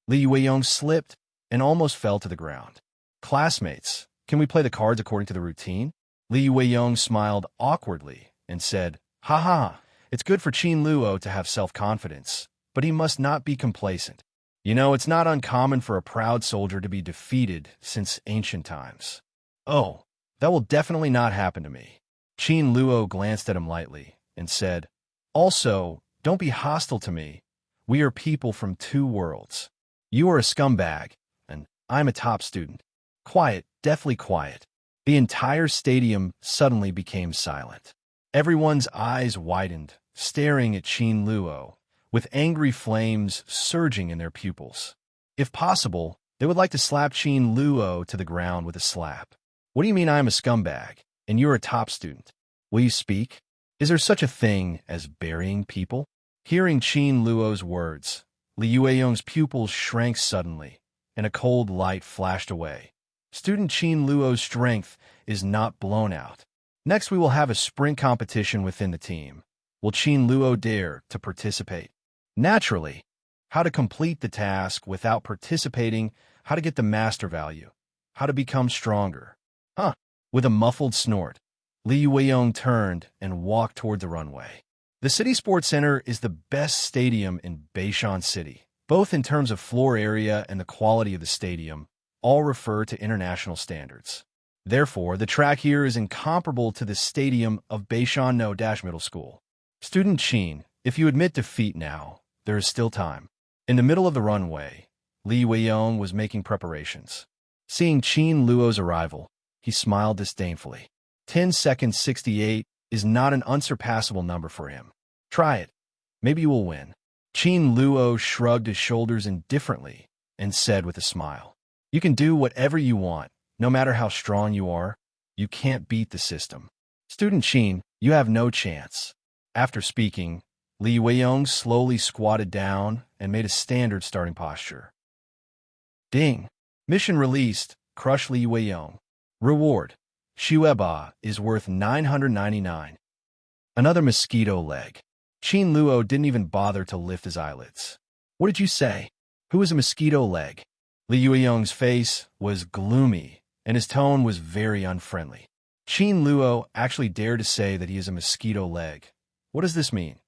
Li Yueyong slipped and almost fell to the ground. Classmates, can we play the cards according to the routine? Li Yueyong smiled awkwardly and said, "Ha ha, it's good for Qin Luo to have self-confidence, but he must not be complacent. You know, it's not uncommon for a proud soldier to be defeated since ancient times." "Oh, that will definitely not happen to me." Qin Luo glanced at him lightly and said, "Also, don't be hostile to me. We are people from two worlds. You are a scumbag, and I'm a top student." Quiet, deathly quiet. The entire stadium suddenly became silent. Everyone's eyes widened, staring at Qin Luo, with angry flames surging in their pupils. If possible, they would like to slap Qin Luo to the ground with a slap. "What do you mean I am a scumbag, and you're a top student? Will you speak? Is there such a thing as burying people?" Hearing Qin Luo's words, Li Yueyong's pupils shrank suddenly, and a cold light flashed away. Student Qin Luo's strength is not blown out. Next, we will have a sprint competition within the team. Will Qin Luo dare to participate? Naturally. How to complete the task without participating, how to get the master value, how to become stronger. Huh. With a muffled snort, Li Yueyong turned and walked toward the runway. The City Sports Center is the best stadium in Beishan City, both in terms of floor area and the quality of the stadium, all refer to international standards. Therefore, the track here is incomparable to the stadium of Beishan No-Middle School. Student Qin, if you admit defeat now, there is still time. In the middle of the runway, Li Yueyong was making preparations. Seeing Qin Luo's arrival, he smiled disdainfully. 10 seconds 68 is not an unsurpassable number for him. Try it. Maybe you will win. Qin Luo shrugged his shoulders indifferently and said with a smile, "You can do whatever you want, no matter how strong you are. You can't beat the system. Student Qin, you have no chance." After speaking, Li Yueyong slowly squatted down and made a standard starting posture. Ding! Mission released. Crush Li Yueyong. Reward. Xueba is worth 999. Another mosquito leg. Qin Luo didn't even bother to lift his eyelids. "What did you say? Who is a mosquito leg?" Li Yueyong's face was gloomy, and his tone was very unfriendly. Qin Luo actually dared to say that he is a mosquito leg. What does this mean?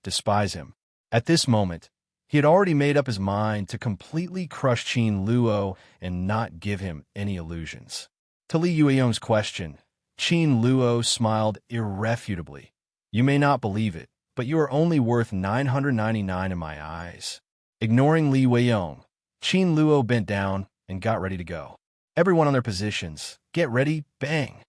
Despise him. At this moment, he had already made up his mind to completely crush Qin Luo and not give him any illusions. To Li Yueyong's question, Qin Luo smiled irrefutably. "You may not believe it, but you are only worth 999 in my eyes." Ignoring Li Yueyong, Qin Luo bent down and got ready to go. Everyone on their positions. Get ready, bang!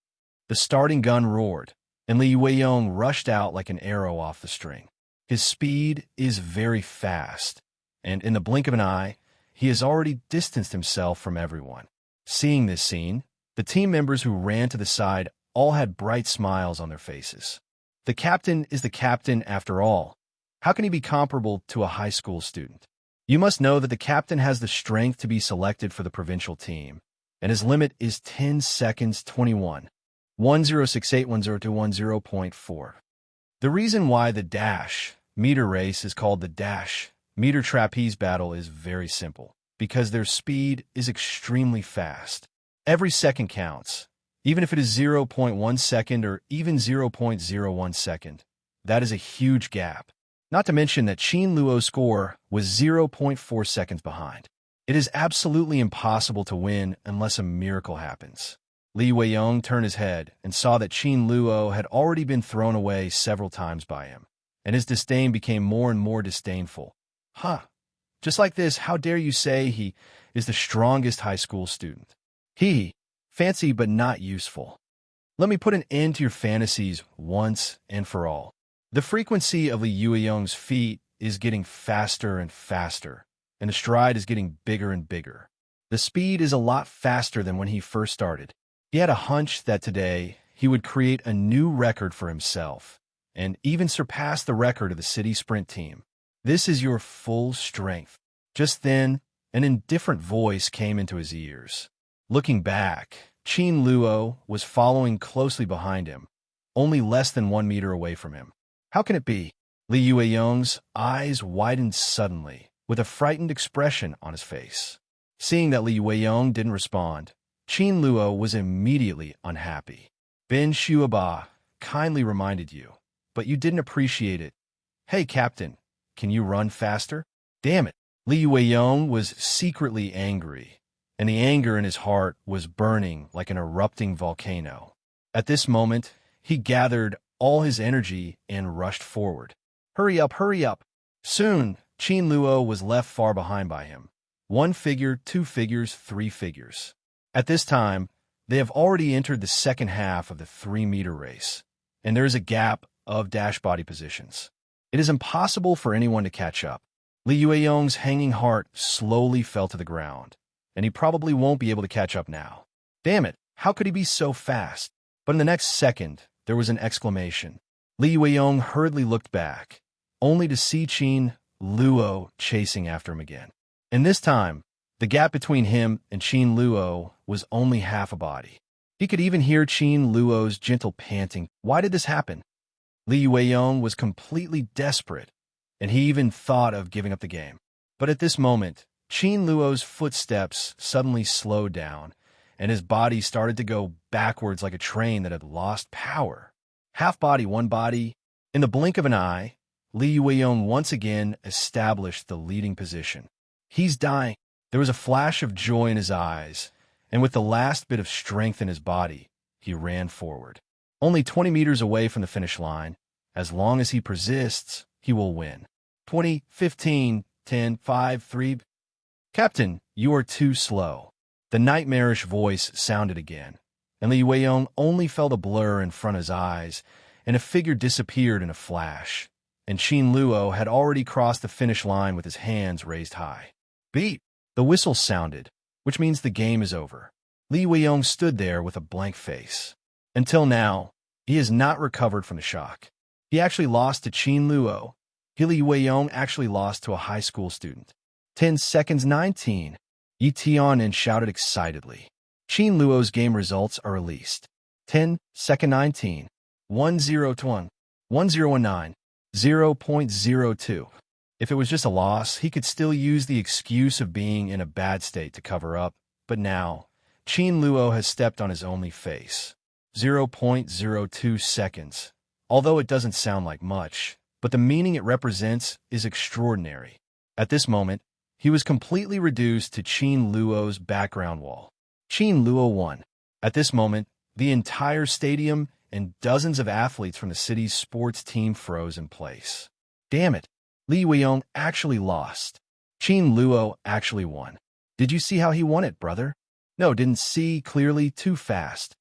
The starting gun roared, and Li Yueyong rushed out like an arrow off the string. His speed is very fast, and in the blink of an eye, he has already distanced himself from everyone. Seeing this scene, the team members who ran to the side all had bright smiles on their faces. The captain is the captain after all. How can he be comparable to a high school student? You must know that the captain has the strength to be selected for the provincial team, and his limit is 10 seconds 21. 10681021.4. The reason why the dash meter race is called the dash meter trapeze battle is very simple, because their speed is extremely fast. Every second counts, even if it is 0.1 second or even 0.01 second. That is a huge gap. Not to mention that Qin Luo's score was 0.4 seconds behind. It is absolutely impossible to win unless a miracle happens. Li Yueyong turned his head and saw that Qin Luo had already been thrown away several times by him, and his disdain became more and more disdainful. Huh. Just like this, how dare you say he is the strongest high school student? He, fancy but not useful. Let me put an end to your fantasies once and for all. The frequency of Li Yueyong's feet is getting faster and faster, and the stride is getting bigger and bigger. The speed is a lot faster than when he first started. He had a hunch that today he would create a new record for himself, and even surpass the record of the city sprint team. This is your full strength. Just then, An indifferent voice came into his ears. Looking back, Qin Luo was following closely behind him, only less than 1 meter away from him. How can it be? Li Yueyong's eyes widened suddenly, with a frightened expression on his face. Seeing that Li Yueyong didn't respond, Qin Luo was immediately unhappy. Ben Xueba kindly reminded you, but you didn't appreciate it. Hey, Captain, can you run faster? Damn it. Li Yueyong was secretly angry, and the anger in his heart was burning like an erupting volcano. At this moment, he gathered all his energy and rushed forward. Hurry up, hurry up! Soon, Qin Luo was left far behind by him. 1 figure, 2 figures, 3 figures. At this time, they have already entered the second half of the 3-meter race, and there is a gap of dash body positions. It is impossible for anyone to catch up. Li Yueyong's hanging heart slowly fell to the ground, and he probably won't be able to catch up now. Damn it, how could he be so fast? But in the next second, there was an exclamation. Li Yueyong hurriedly looked back, only to see Qin Luo chasing after him again. And this time, the gap between him and Qin Luo was only half a body. He could even hear Qin Luo's gentle panting. Why did this happen? Li Yueyong was completely desperate, and he even thought of giving up the game. But at this moment, Qin Luo's footsteps suddenly slowed down, and his body started to go backwards like a train that had lost power. Half body, 1 body. In the blink of an eye, Li Yueyong once again established the leading position. He's dying. There was a flash of joy in his eyes, and with the last bit of strength in his body, he ran forward. Only 20 meters away from the finish line. As long as he persists, he will win. 20, 15, 10, 5, 3. Captain, you are too slow. The nightmarish voice sounded again, and Li Yueyong only felt a blur in front of his eyes, and a figure disappeared in a flash, and Qin Luo had already crossed the finish line with his hands raised high. Beep! The whistle sounded, which means the game is over. Li Yueyong stood there with a blank face. Until now, he has not recovered from the shock. He actually lost to Qin Luo. Li Yueyong actually lost to a high school student. 10 seconds 19. Yi Tianen shouted excitedly. Qin Luo's game results are released. 10 second 19. 1021. 1019. 0.02. If it was just a loss, he could still use the excuse of being in a bad state to cover up, but now, Qin Luo has stepped on his only face. 0.02 seconds. Although it doesn't sound like much, but the meaning it represents is extraordinary. At this moment, he was completely reduced to Qin Luo's background wall. Qin Luo won. At this moment, the entire stadium and dozens of athletes from the city's sports team froze in place. Damn it! Li Yueyong actually lost. Qin Luo actually won. Did you see how he won it, brother? No, didn't see clearly, too fast.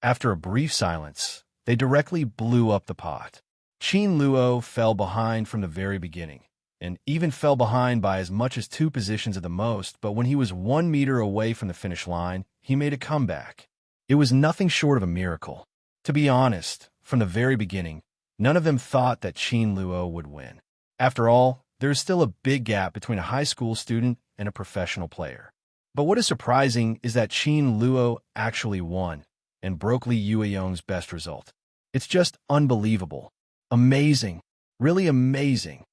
After a brief silence, they directly blew up the pot. Qin Luo fell behind from the very beginning, and even fell behind by as much as 2 positions at the most, but when he was 1 meter away from the finish line, he made a comeback. It was nothing short of a miracle. To be honest, from the very beginning, none of them thought that Qin Luo would win. After all, there is still a big gap between a high school student and a professional player. But what is surprising is that Qin Luo actually won and broke Li Yueyong's best result. It's just unbelievable. Amazing. Really amazing.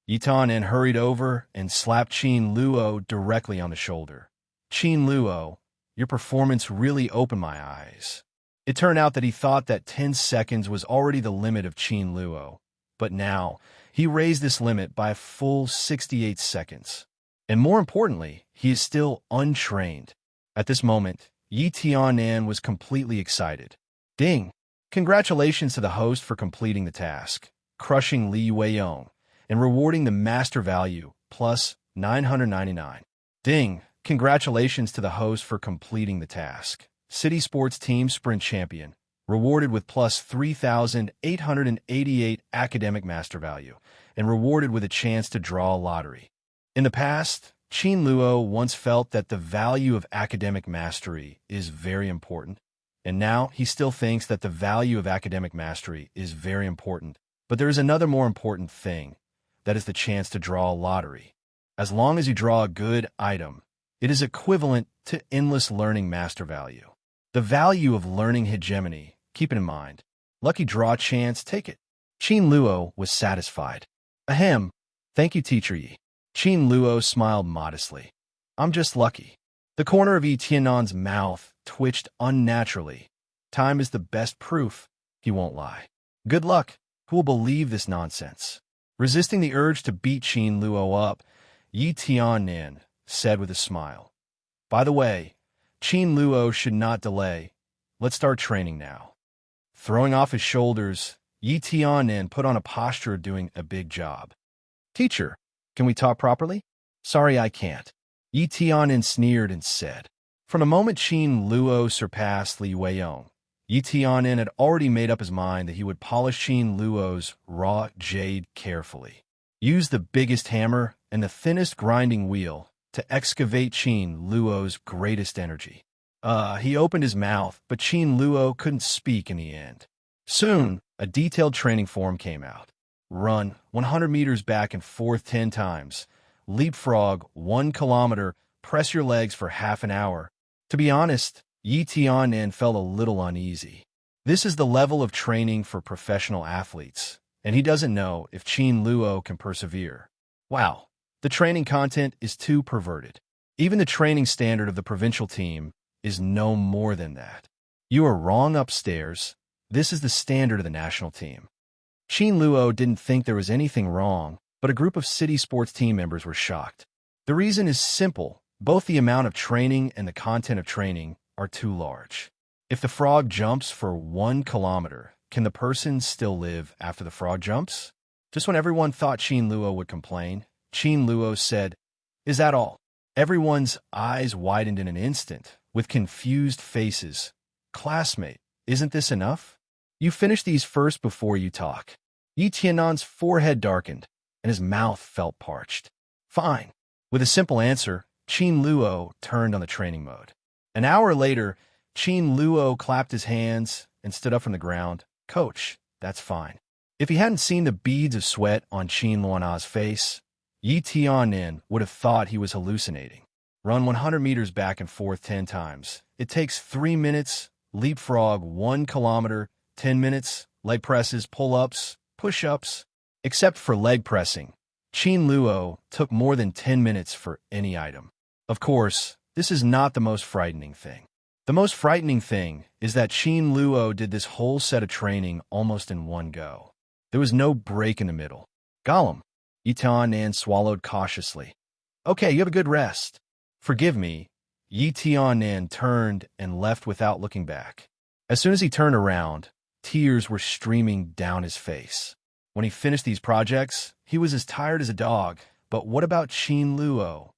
Yi Tianen hurried over and slapped Qin Luo directly on the shoulder. Qin Luo, your performance really opened my eyes. It turned out that he thought that 10 seconds was already the limit of Qin Luo, but now he raised this limit by a full 68 seconds. And more importantly, he is still untrained. At this moment, Yi Tianen was completely excited. Ding! Congratulations to the host for completing the task, crushing Li Yueyong, and rewarding the master value, plus 999. Ding! Congratulations to the host for completing the task. City Sports Team Sprint Champion, rewarded with plus 3,888 academic master value, and rewarded with a chance to draw a lottery. In the past, Qin Luo once felt that the value of academic mastery is very important, and now he still thinks that the value of academic mastery is very important, but there is another more important thing, that is the chance to draw a lottery. As long as you draw a good item, it is equivalent to endless learning master value. The value of learning hegemony, keep it in mind. Lucky draw chance, take it. Qin Luo was satisfied. Ahem. Thank you, Teacher Yi. Qin Luo smiled modestly. I'm just lucky. The corner of Yi Tiannan's mouth twitched unnaturally. Time is the best proof, he won't lie. Good luck. Who will believe this nonsense? Resisting the urge to beat Qin Luo up, Yi Tiannan said with a smile. By the way, Qin Luo should not delay. Let's start training now. Throwing off his shoulders, Yi Tiannan put on a posture of doing a big job. Teacher, can we talk properly? Sorry, I can't. Yi Tiannan sneered and said. From the moment Qin Luo surpassed Li Weiyong, Yi Tiannan had already made up his mind that he would polish Qin Luo's raw jade carefully. Use the biggest hammer and the thinnest grinding wheel to excavate Qin Luo's greatest energy. He opened his mouth, but Qin Luo couldn't speak in the end. Soon, a detailed training form came out. Run 100 meters back and forth 10 times. Leapfrog 1 kilometer. Press your legs for half an hour. To be honest, Yi Tiannan felt a little uneasy. This is the level of training for professional athletes, and he doesn't know if Qin Luo can persevere. Wow, the training content is too perverted. Even the training standard of the provincial team is no more than that. You are wrong upstairs. This is the standard of the national team. Qin Luo didn't think there was anything wrong, but a group of city sports team members were shocked. The reason is simple. Both the amount of training and the content of training are too large. If the frog jumps for 1 kilometer, can the person still live after the frog jumps? Just when everyone thought Qin Luo would complain, Qin Luo said, Is that all? Everyone's eyes widened in an instant, with confused faces. Classmate, isn't this enough? You finish these first before you talk. Yi Tiannan's forehead darkened, and his mouth felt parched. Fine. With a simple answer, Qin Luo turned on the training mode. An hour later, Qin Luo clapped his hands and stood up from the ground. Coach, that's fine. If he hadn't seen the beads of sweat on Qin Luona's face, Yi Tiannan would have thought he was hallucinating. Run 100 meters back and forth 10 times. It takes 3 minutes. Leapfrog 1 kilometer, 10 minutes. Leg presses, pull-ups, push-ups. Except for leg pressing, Qin Luo took more than 10 minutes for any item. Of course, this is not the most frightening thing. The most frightening thing is that Qin Luo did this whole set of training almost in one go. There was no break in the middle. Gollum, Yi Tiannan swallowed cautiously. Okay, you have a good rest. Forgive me. Yi Tiannan turned and left without looking back. As soon as he turned around, tears were streaming down his face. When he finished these projects, he was as tired as a dog. But what about Qin Luo?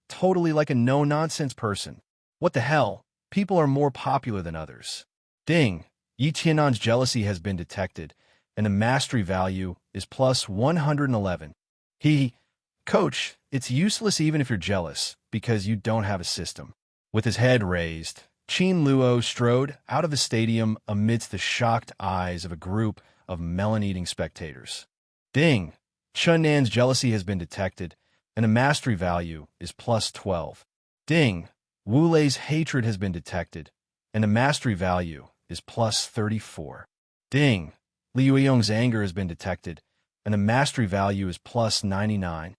Totally like a no-nonsense person. What the hell? People are more popular than others. Ding! Yi Tiannan's jealousy has been detected, and the mastery value is plus 111. Coach, it's useless even if you're jealous, because you don't have a system. With his head raised, Qin Luo strode out of the stadium amidst the shocked eyes of a group of melon-eating spectators. Ding! Chunnan's jealousy has been detected, and the mastery value is plus 12. Ding! Wu Lei's hatred has been detected, and the mastery value is plus 34. Ding! Li Weiyong's anger has been detected, and the mastery value is plus 99.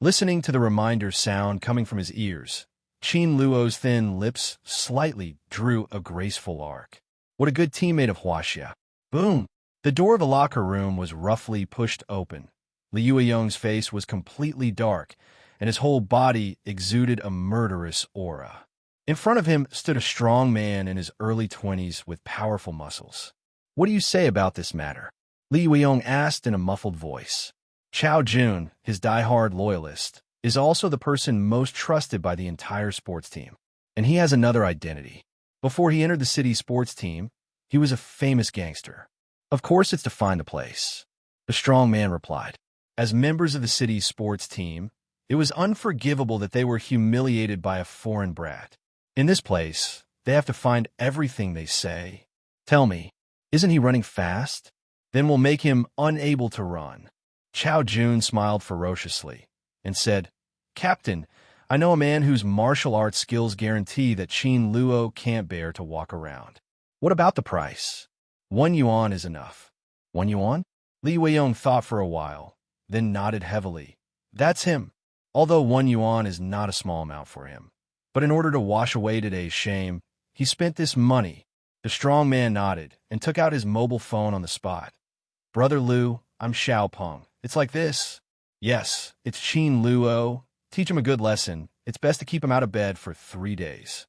Listening to the reminder sound coming from his ears, Qin Luo's thin lips slightly drew a graceful arc. What a good teammate of Huaxia. Boom! The door of a locker room was roughly pushed open. Li Weiyong's face was completely dark, and his whole body exuded a murderous aura. In front of him stood a strong man in his early 20s with powerful muscles. What do you say about this matter? Li Weiyong asked in a muffled voice. Chao Jun, his die-hard loyalist, is also the person most trusted by the entire sports team, and he has another identity. Before he entered the city sports team, he was a famous gangster. Of course it's to find the place. The strong man replied. As members of the city's sports team, it was unforgivable that they were humiliated by a foreign brat. In this place, they have to find everything they say. Tell me, isn't he running fast? Then we'll make him unable to run. Chao Jun smiled ferociously and said, Captain, I know a man whose martial arts skills guarantee that Qin Luo can't bear to walk around. What about the price? 1 yuan is enough. 1 yuan? Li Weiyong thought for a while, then nodded heavily. That's him. Although 1 yuan is not a small amount for him. But in order to wash away today's shame, he spent this money. The strong man nodded and took out his mobile phone on the spot. Brother Lu, I'm Xiao Peng. It's like this. Yes, it's Qin Luo. Teach him a good lesson. It's best to keep him out of bed for 3 days.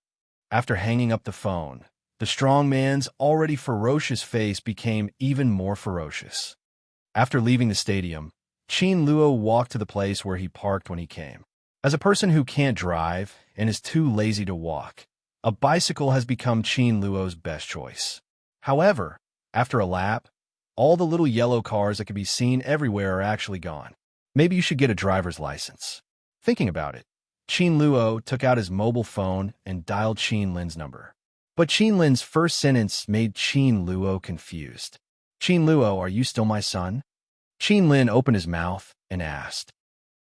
After hanging up the phone, the strong man's already ferocious face became even more ferocious. After leaving the stadium, Qin Luo walked to the place where he parked when he came. As a person who can't drive and is too lazy to walk, a bicycle has become Qin Luo's best choice. However, after a lap, all the little yellow cars that could be seen everywhere are actually gone. Maybe you should get a driver's license. Thinking about it, Qin Luo took out his mobile phone and dialed Qin Lin's number. But Qin Lin's first sentence made Qin Luo confused. Qin Luo, are you still my son? Qin Lin opened his mouth and asked.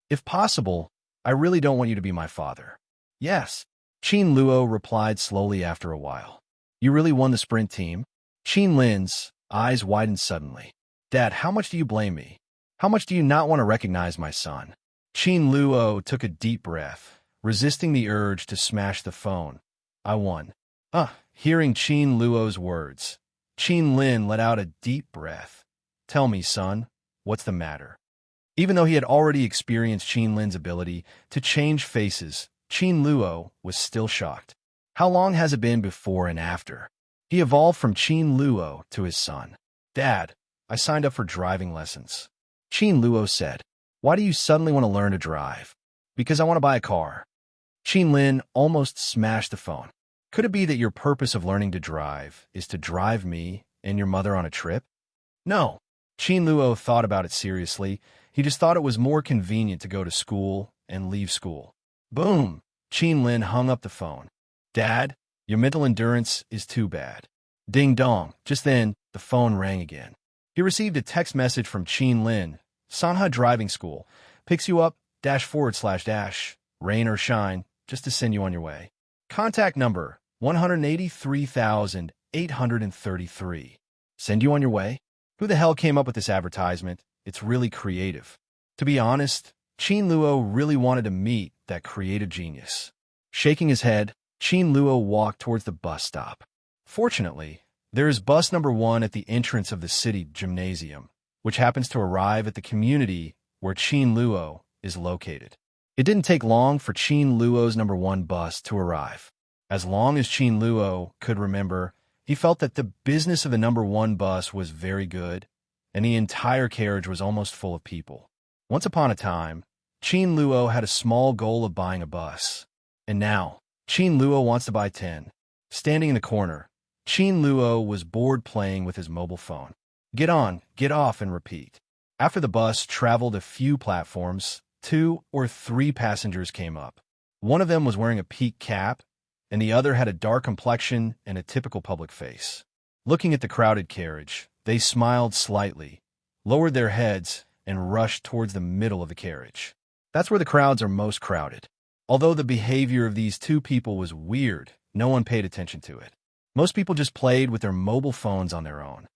If possible, I really don't want you to be my father. Yes, Qin Luo replied slowly after a while. You really won the sprint team? Qin Lin's eyes widened suddenly. Dad, how much do you blame me? How much do you not want to recognize my son? Qin Luo took a deep breath, resisting the urge to smash the phone. I won. Hearing Qin Luo's words, Qin Lin let out a deep breath. Tell me, son, what's the matter? Even though he had already experienced Qin Lin's ability to change faces, Qin Luo was still shocked. How long has it been before and after? He evolved from Qin Luo to his son. Dad, I signed up for driving lessons. Qin Luo said, Why do you suddenly want to learn to drive? Because I want to buy a car. Qin Lin almost smashed the phone. Could it be that your purpose of learning to drive is to drive me and your mother on a trip? No. Qin Luo thought about it seriously. He just thought it was more convenient to go to school and leave school. Boom! Qin Lin hung up the phone. Dad, your mental endurance is too bad. Ding dong. Just then, the phone rang again. He received a text message from Qin Lin. Sanha Driving School picks you up -- rain or shine, just to send you on your way. Contact number 183,833. Send you on your way? Who the hell came up with this advertisement? It's really creative. To be honest, Qin Luo really wanted to meet that creative genius. Shaking his head, Qin Luo walked towards the bus stop. Fortunately, there is bus number 1 at the entrance of the city gymnasium, which happens to arrive at the community where Qin Luo is located. It didn't take long for Qin Luo's number 1 bus to arrive. As long as Qin Luo could remember, he felt that the business of the number 1 bus was very good, and the entire carriage was almost full of people. Once upon a time, Qin Luo had a small goal of buying a bus. And now, Qin Luo wants to buy 10. Standing in the corner, Qin Luo was bored playing with his mobile phone. Get on, get off, and repeat. After the bus traveled a few platforms, 2 or 3 passengers came up. One of them was wearing a peak cap, and the other had a dark complexion and a typical public face. Looking at the crowded carriage, they smiled slightly, lowered their heads, and rushed towards the middle of the carriage. That's where the crowds are most crowded. Although the behavior of these 2 people was weird, no one paid attention to it. Most people just played with their mobile phones on their own.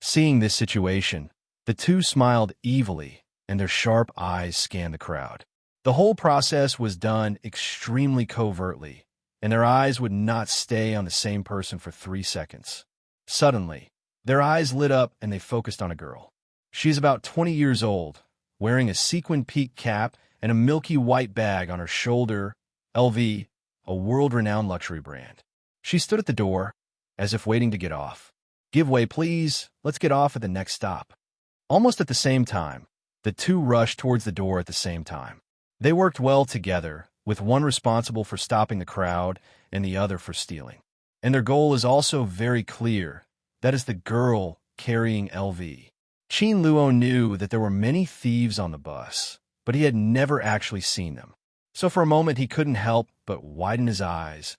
Seeing this situation, the 2 smiled evilly, and their sharp eyes scanned the crowd. The whole process was done extremely covertly, and their eyes would not stay on the same person for 3 seconds. Suddenly, their eyes lit up and they focused on a girl. She's about 20 years old, wearing a sequin peak cap and a milky white bag on her shoulder, LV, a world-renowned luxury brand. She stood at the door, as if waiting to get off. Give way, please. Let's get off at the next stop. Almost at the same time, the 2 rushed towards the door at the same time. They worked well together, with one responsible for stopping the crowd and the other for stealing. And their goal is also very clear. That is the girl carrying LV. Qin Luo knew that there were many thieves on the bus, but he had never actually seen them. So for a moment he couldn't help but widen his eyes.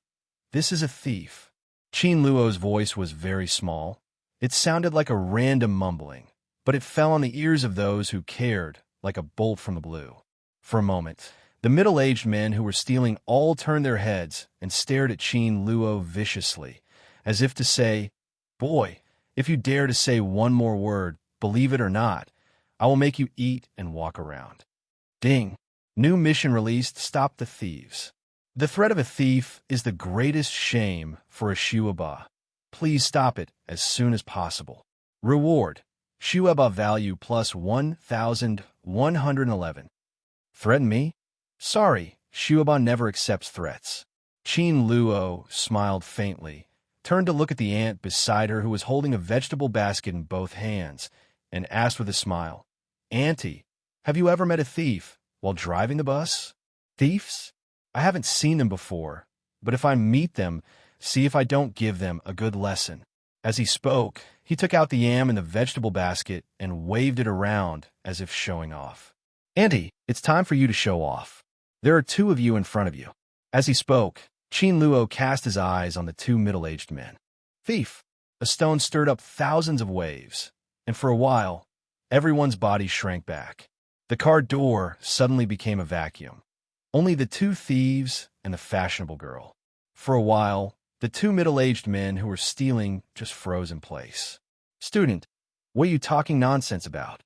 This is a thief. Qin Luo's voice was very small. It sounded like a random mumbling, but it fell on the ears of those who cared like a bolt from the blue. For a moment, The middle-aged men who were stealing all turned their heads and stared at Qin Luo viciously, as if to say, "Boy, if you dare to say one more word, believe it or not, I will make you eat and walk around." Ding! New mission released, Stop the Thieves. The threat of a thief is the greatest shame for a Xueba. Please stop it as soon as possible. Reward: Xueba value plus 1,111. Threaten me? Sorry, Xueba never accepts threats. Qin Luo smiled faintly, turned to look at the ant beside her who was holding a vegetable basket in both hands, and asked with a smile, "Auntie, have you ever met a thief while driving the bus?" Thieves? I haven't seen them before, but if I meet them, see if I don't give them a good lesson. As he spoke, he took out the yam in the vegetable basket and waved it around as if showing off. "Auntie, it's time for you to show off. There are two of you in front of you." As he spoke, Qin Luo cast his eyes on the two middle-aged men. Thief! A stone stirred up thousands of waves, and for a while, everyone's body shrank back. The car door suddenly became a vacuum. Only the two thieves and the fashionable girl. For a while, the two middle-aged men who were stealing just froze in place. "Student, what are you talking nonsense about?"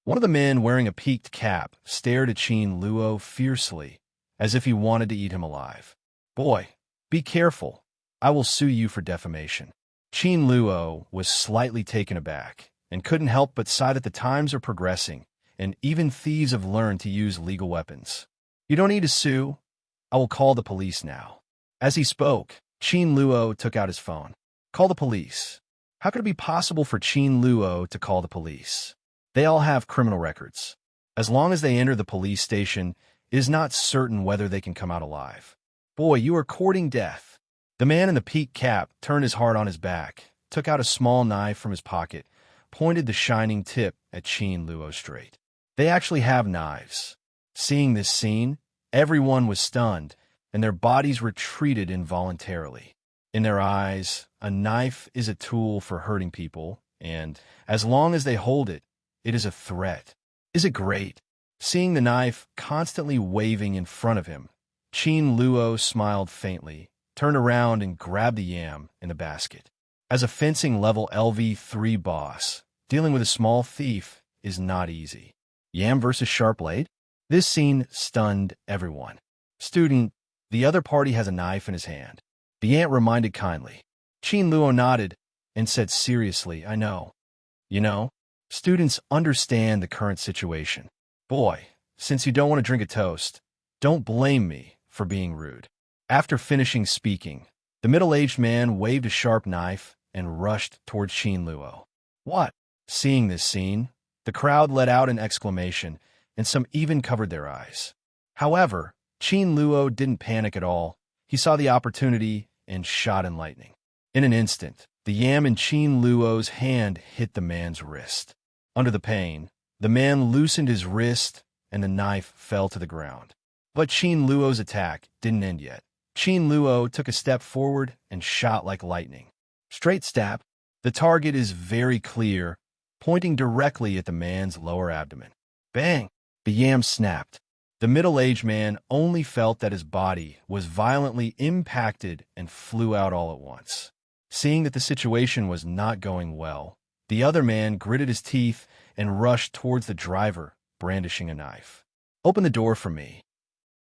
One of the men wearing a peaked cap stared at Qin Luo fiercely, as if he wanted to eat him alive. "Boy, be careful. I will sue you for defamation." Qin Luo was slightly taken aback and couldn't help but sigh that the times are progressing, and even thieves have learned to use legal weapons. "You don't need to sue. I will call the police now." As he spoke, Qin Luo took out his phone. "Call the police." How could it be possible for Qin Luo to call the police? They all have criminal records. As long as they enter the police station, it is not certain whether they can come out alive. "Boy, you are courting death." The man in the peaked cap turned his heart on his back, took out a small knife from his pocket, pointed the shining tip at Qin Luo straight. They actually have knives. Seeing this scene, everyone was stunned, and their bodies retreated involuntarily. In their eyes, a knife is a tool for hurting people, and as long as they hold it, it is a threat. Is it great? Seeing the knife constantly waving in front of him, Qin Luo smiled faintly, turned around and grabbed the yam in the basket. As a fencing level LV3 boss, dealing with a small thief is not easy. Yam versus sharp blade? This scene stunned everyone. "Student, the other party has a knife in his hand." The ant reminded kindly. Qin Luo nodded and said seriously, "I know. You know, students understand the current situation. Boy, since you don't want to drink a toast, don't blame me for being rude." After finishing speaking, the middle-aged man waved a sharp knife and rushed towards Qin Luo. "What?" Seeing this scene, the crowd let out an exclamation, and some even covered their eyes. However, Qin Luo didn't panic at all. He saw the opportunity and shot in lightning. In an instant, the yam in Qin Luo's hand hit the man's wrist. Under the pain, the man loosened his wrist and the knife fell to the ground. But Qin Luo's attack didn't end yet. Qin Luo took a step forward and shot like lightning. Straight stab. The target is very clear, pointing directly at the man's lower abdomen. Bang! The yam snapped. The middle-aged man only felt that his body was violently impacted and flew out all at once. Seeing that the situation was not going well, the other man gritted his teeth and rushed towards the driver, brandishing a knife. "Open the door for me.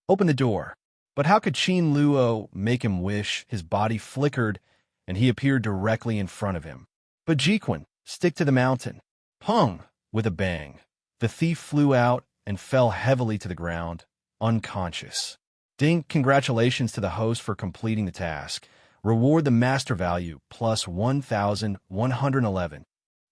Open the door." But how could Qin Luo make him wish? His body flickered, and he appeared directly in front of him. "But Jiquan, stick to the mountain." Pung! With a bang, the thief flew out and fell heavily to the ground, unconscious. Ding! Congratulations to the host for completing the task. Reward the master value plus 1,111.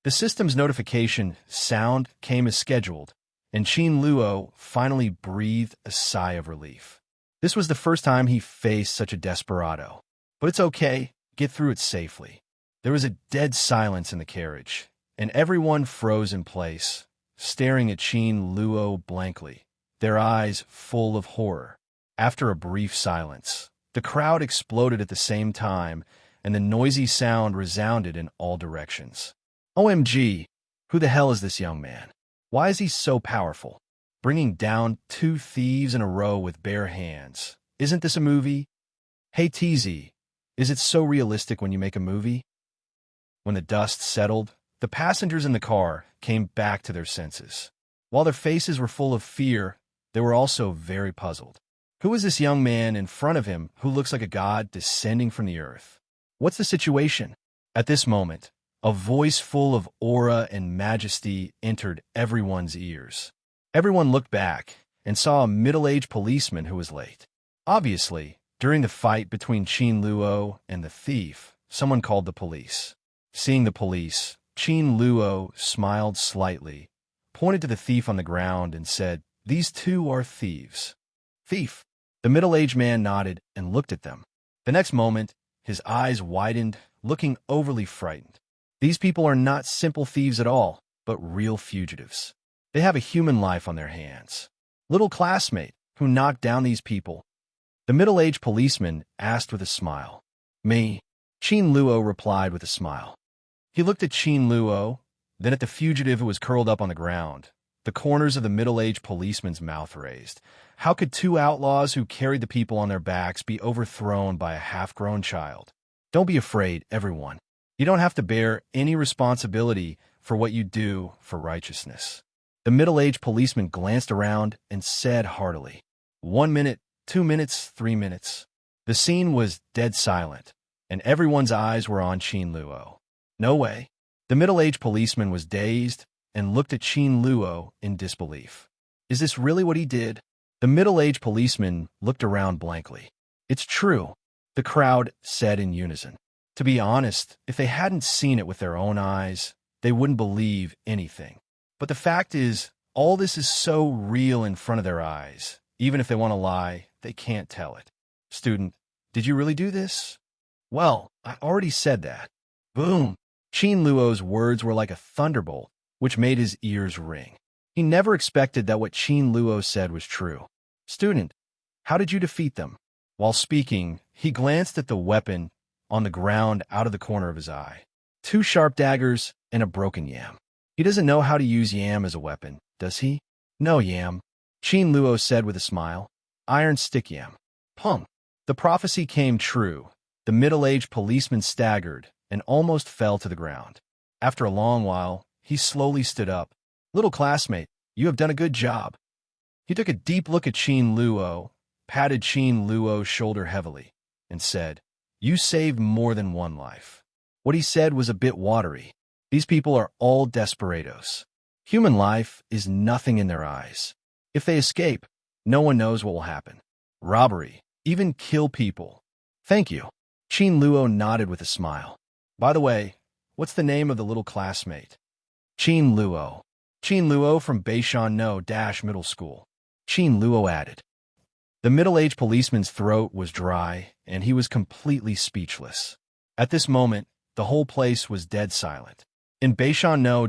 The system's notification sound came as scheduled, and Qin Luo finally breathed a sigh of relief. This was the first time he faced such a desperado. But it's okay, get through it safely. There was a dead silence in the carriage, and everyone froze in place, staring at Qin Luo blankly, their eyes full of horror. After a brief silence, the crowd exploded at the same time, and the noisy sound resounded in all directions. OMG, who the hell is this young man? Why is he so powerful? bringing down two thieves in a row with bare hands. Isn't this a movie? Hey TZ, is it so realistic when you make a movie? When the dust settled, the passengers in the car came back to their senses. While their faces were full of fear, they were also very puzzled. Who is this young man in front of him who looks like a god descending from the earth? What's the situation? At this moment, a voice full of aura and majesty entered everyone's ears. Everyone looked back and saw a middle-aged policeman who was late. Obviously, during the fight between Qin Luo and the thief, someone called the police. Seeing the police, Qin Luo smiled slightly, pointed to the thief on the ground, and said, "These two are thieves." "Thief." The middle-aged man nodded and looked at them. The next moment, his eyes widened, looking overly frightened. These people are not simple thieves at all, but real fugitives. They have a human life on their hands. Little classmate, who knocked down these people? The middle-aged policeman asked with a smile. "Me." Qin Luo replied with a smile. He looked at Qin Luo, then at the fugitive who was curled up on the ground. The corners of the middle-aged policeman's mouth raised. How could two outlaws who carried the people on their backs be overthrown by a half-grown child? Don't be afraid, everyone. You don't have to bear any responsibility for what you do for righteousness. The middle-aged policeman glanced around and said heartily, 1 minute, 2 minutes, 3 minutes. The scene was dead silent, and everyone's eyes were on Qin Luo. No way. The middle-aged policeman was dazed and looked at Qin Luo in disbelief. Is this really what he did? The middle-aged policeman looked around blankly. It's true, the crowd said in unison. To be honest, if they hadn't seen it with their own eyes, they wouldn't believe anything. But the fact is, all this is so real in front of their eyes. Even if they want to lie, they can't tell it. Student, did you really do this? Well, I already said that. Boom! Qin Luo's words were like a thunderbolt, which made his ears ring. He never expected that what Qin Luo said was true. Student, how did you defeat them? While speaking, he glanced at the weapon on the ground out of the corner of his eye. 2 sharp daggers and a broken yam. He doesn't know how to use yam as a weapon, does he? No yam, Qin Luo said with a smile. Iron stick yam. Pum. The prophecy came true. The middle-aged policeman staggered and almost fell to the ground. After a long while, he slowly stood up. Little classmate, you have done a good job. He took a deep look at Qin Luo, patted Qin Luo's shoulder heavily, and said, You saved more than one life. What he said was a bit watery. These people are all desperados. Human life is nothing in their eyes. If they escape, no one knows what will happen. Robbery, even kill people. Thank you. Qin Luo nodded with a smile. By the way, what's the name of the little classmate? Qin Luo. Qin Luo from Beishan No Middle School. Qin Luo added. The middle-aged policeman's throat was dry, and he was completely speechless. At this moment, the whole place was dead silent. In Beishan No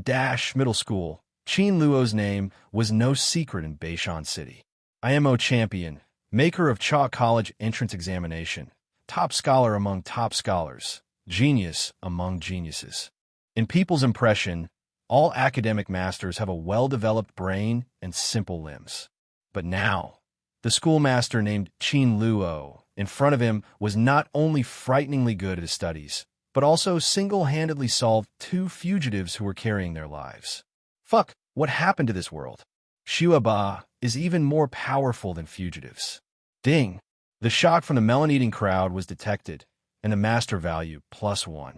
Middle School, Qin Luo's name was no secret in Beishan City. IMO champion, maker of Cha College entrance examination, top scholar among top scholars, genius among geniuses. In people's impression, all academic masters have a well-developed brain and simple limbs. But now, the schoolmaster named Qin Luo in front of him was not only frighteningly good at his studies, but also single-handedly solved 2 fugitives who were carrying their lives. Fuck, what happened to this world? Xueba is even more powerful than fugitives. Ding! The shock from the melon-eating crowd was detected, and the master value +1.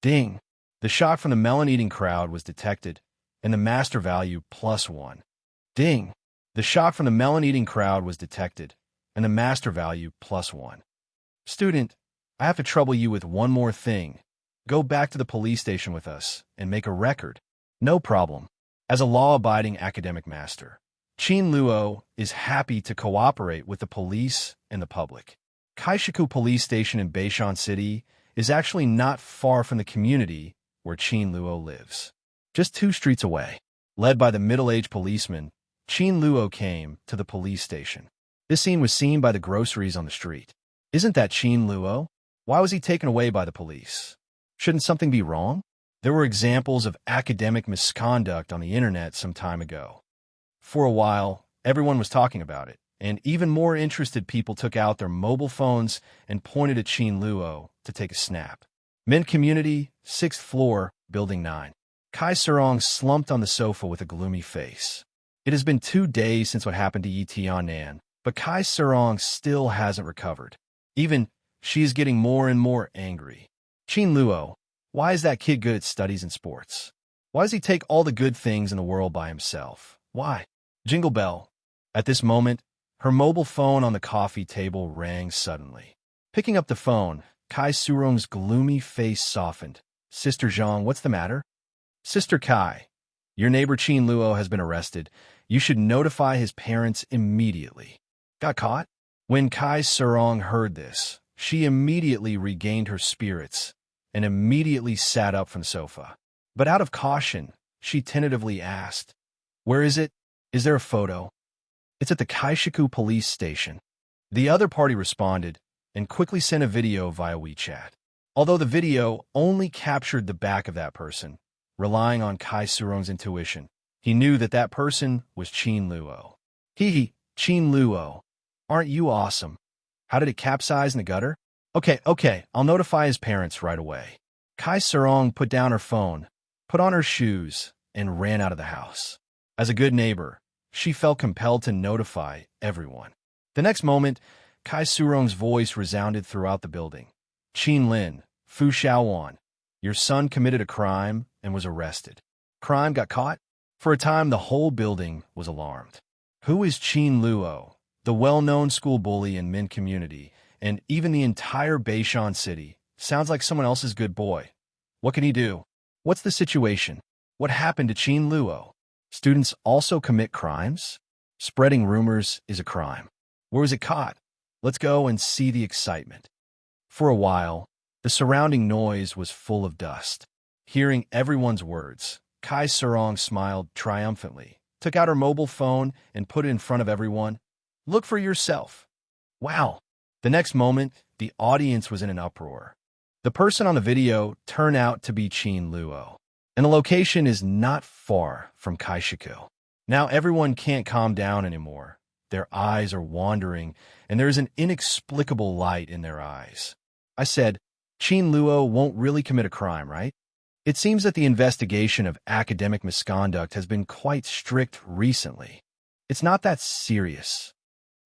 Ding! The shock from the melon-eating crowd was detected, and the master value +1. Ding! The shock from the melon-eating crowd was detected, and the master value +1. Student, I have to trouble you with one more thing. Go back to the police station with us and make a record. No problem. As a law-abiding academic master, Qin Luo is happy to cooperate with the police and the public. Kaishiku Police Station in Beishan City is actually not far from the community where Qin Luo lives. Just 2 streets away. Led by the middle-aged policeman, Qin Luo came to the police station. This scene was seen by the groceries on the street. Isn't that Qin Luo? Why was he taken away by the police? Shouldn't something be wrong? There were examples of academic misconduct on the internet some time ago. For a while, everyone was talking about it, and even more interested people took out their mobile phones and pointed at Qin Luo to take a snap. Mint Community, 6th floor, Building 9. Kai Surong slumped on the sofa with a gloomy face. It has been 2 days since what happened to Yi Tianan, but Kai Surong still hasn't recovered. Even, she is getting more and more angry. Qin Luo, why is that kid good at studies and sports? Why does he take all the good things in the world by himself? Why? Jingle bell. At this moment, her mobile phone on the coffee table rang suddenly. Picking up the phone, Kai Surong's gloomy face softened. Sister Zhang, what's the matter? Sister Kai, your neighbor Qin Luo has been arrested. You should notify his parents immediately. Got caught? When Kai Surong heard this, she immediately regained her spirits and immediately sat up from the sofa. But out of caution, she tentatively asked, "Where is it? Is there a photo?" "It's at the Kaishiku police station." The other party responded and quickly sent a video via WeChat. Although the video only captured the back of that person, relying on Kai Surong's intuition, he knew that that person was Qin Luo. Hee, Qin Luo, aren't you awesome? How did it capsize in the gutter? Okay, I'll notify his parents right away. Kai Surong put down her phone, put on her shoes, and ran out of the house. As a good neighbor, she felt compelled to notify everyone. The next moment, Kai Surong's voice resounded throughout the building. "Qin Lin, Fu Xiaowan, your son committed a crime and was arrested. Crime got caught?" For a time, the whole building was alarmed. Who is Qin Luo, the well-known school bully in Min community, and even the entire Beishan city? Sounds like someone else's good boy. What can he do? What's the situation? What happened to Qin Luo? Students also commit crimes? Spreading rumors is a crime. Where was it caught? Let's go and see the excitement. For a while, the surrounding noise was full of dust. Hearing everyone's words, Kai Surong smiled triumphantly, took out her mobile phone, and put it in front of everyone. "Look for yourself." Wow! The next moment, the audience was in an uproar. The person on the video turned out to be Qin Luo, and the location is not far from Kaishiku. Now everyone can't calm down anymore. Their eyes are wandering, and there is an inexplicable light in their eyes. I said, Qin Luo won't really commit a crime, right? It seems that the investigation of academic misconduct has been quite strict recently. It's not that serious.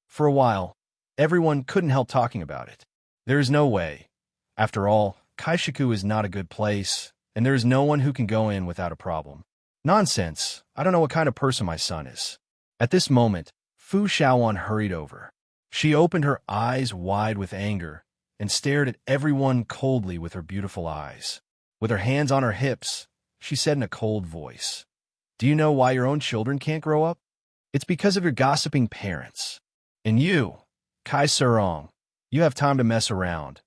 For a while, everyone couldn't help talking about it. There is no way. After all, Kaishiku is not a good place, and there is no one who can go in without a problem. Nonsense. I don't know what kind of person my son is. At this moment, Fu Xiaowan hurried over. She opened her eyes wide with anger and stared at everyone coldly with her beautiful eyes. With her hands on her hips, she said in a cold voice, "Do you know why your own children can't grow up? It's because of your gossiping parents. And you, Kai Surong, you have time to mess around.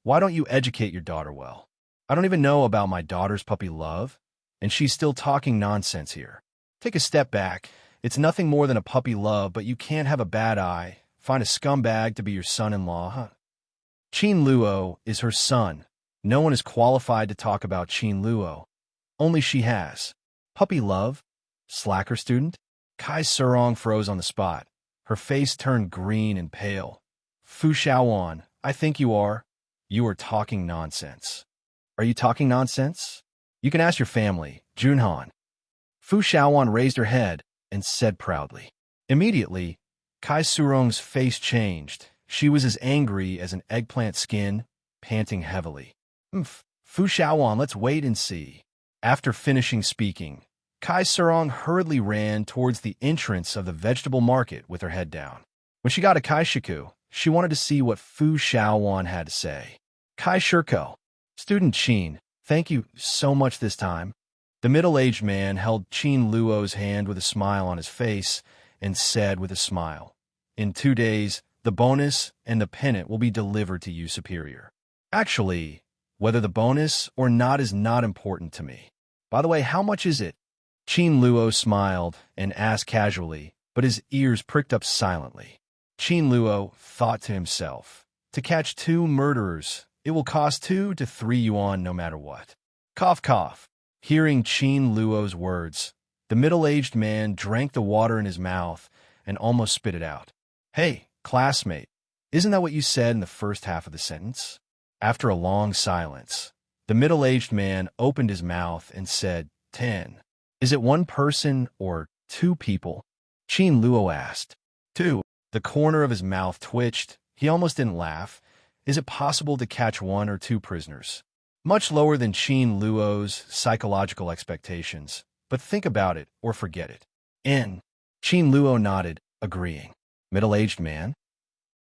Why don't you educate your daughter well? I don't even know about my daughter's puppy love, and she's still talking nonsense here. Take a step back. It's nothing more than a puppy love, but you can't have a bad eye. Find a scumbag to be your son-in-law, huh?" Qin Luo is her son. No one is qualified to talk about Qin Luo. Only she has. Puppy love? Slacker student? Kai Surong froze on the spot. Her face turned green and pale. "Fu Xiaowan, I think you are. You are talking nonsense." "Are you talking nonsense? You can ask your family, Junhan." Fu Xiaowan raised her head and said proudly. Immediately, Kai Surong's face changed. She was as angry as an eggplant skin, panting heavily. Fu Xiaowan, let's wait and see." After finishing speaking, Kai Surong hurriedly ran towards the entrance of the vegetable market with her head down. When she got to Kaishiku, she wanted to see what Fu Xiaowan had to say. "Kai Shirko, Student Qin, thank you so much this time." The middle-aged man held Qin Luo's hand with a smile on his face and said with a smile, "In 2 days, the bonus and the pennant will be delivered to you, Superior. Actually, whether the bonus or not is not important to me. By the way, how much is it?" Qin Luo smiled and asked casually, but his ears pricked up silently. Qin Luo thought to himself, to catch 2 murderers, it will cost 2 to 3 yuan no matter what. Cough, cough. Hearing Qin Luo's words, the middle-aged man drank the water in his mouth and almost spit it out. "Hey, classmate, isn't that what you said in the first half of the sentence?" After a long silence, the middle-aged man opened his mouth and said, 10. "Is it one person or two people?" Qin Luo asked. "Two." The corner of his mouth twitched. He almost didn't laugh. "Is it possible to catch one or two prisoners?" Much lower than Qin Luo's psychological expectations. But think about it or forget it. "In." Qin Luo nodded, agreeing. Middle-aged man.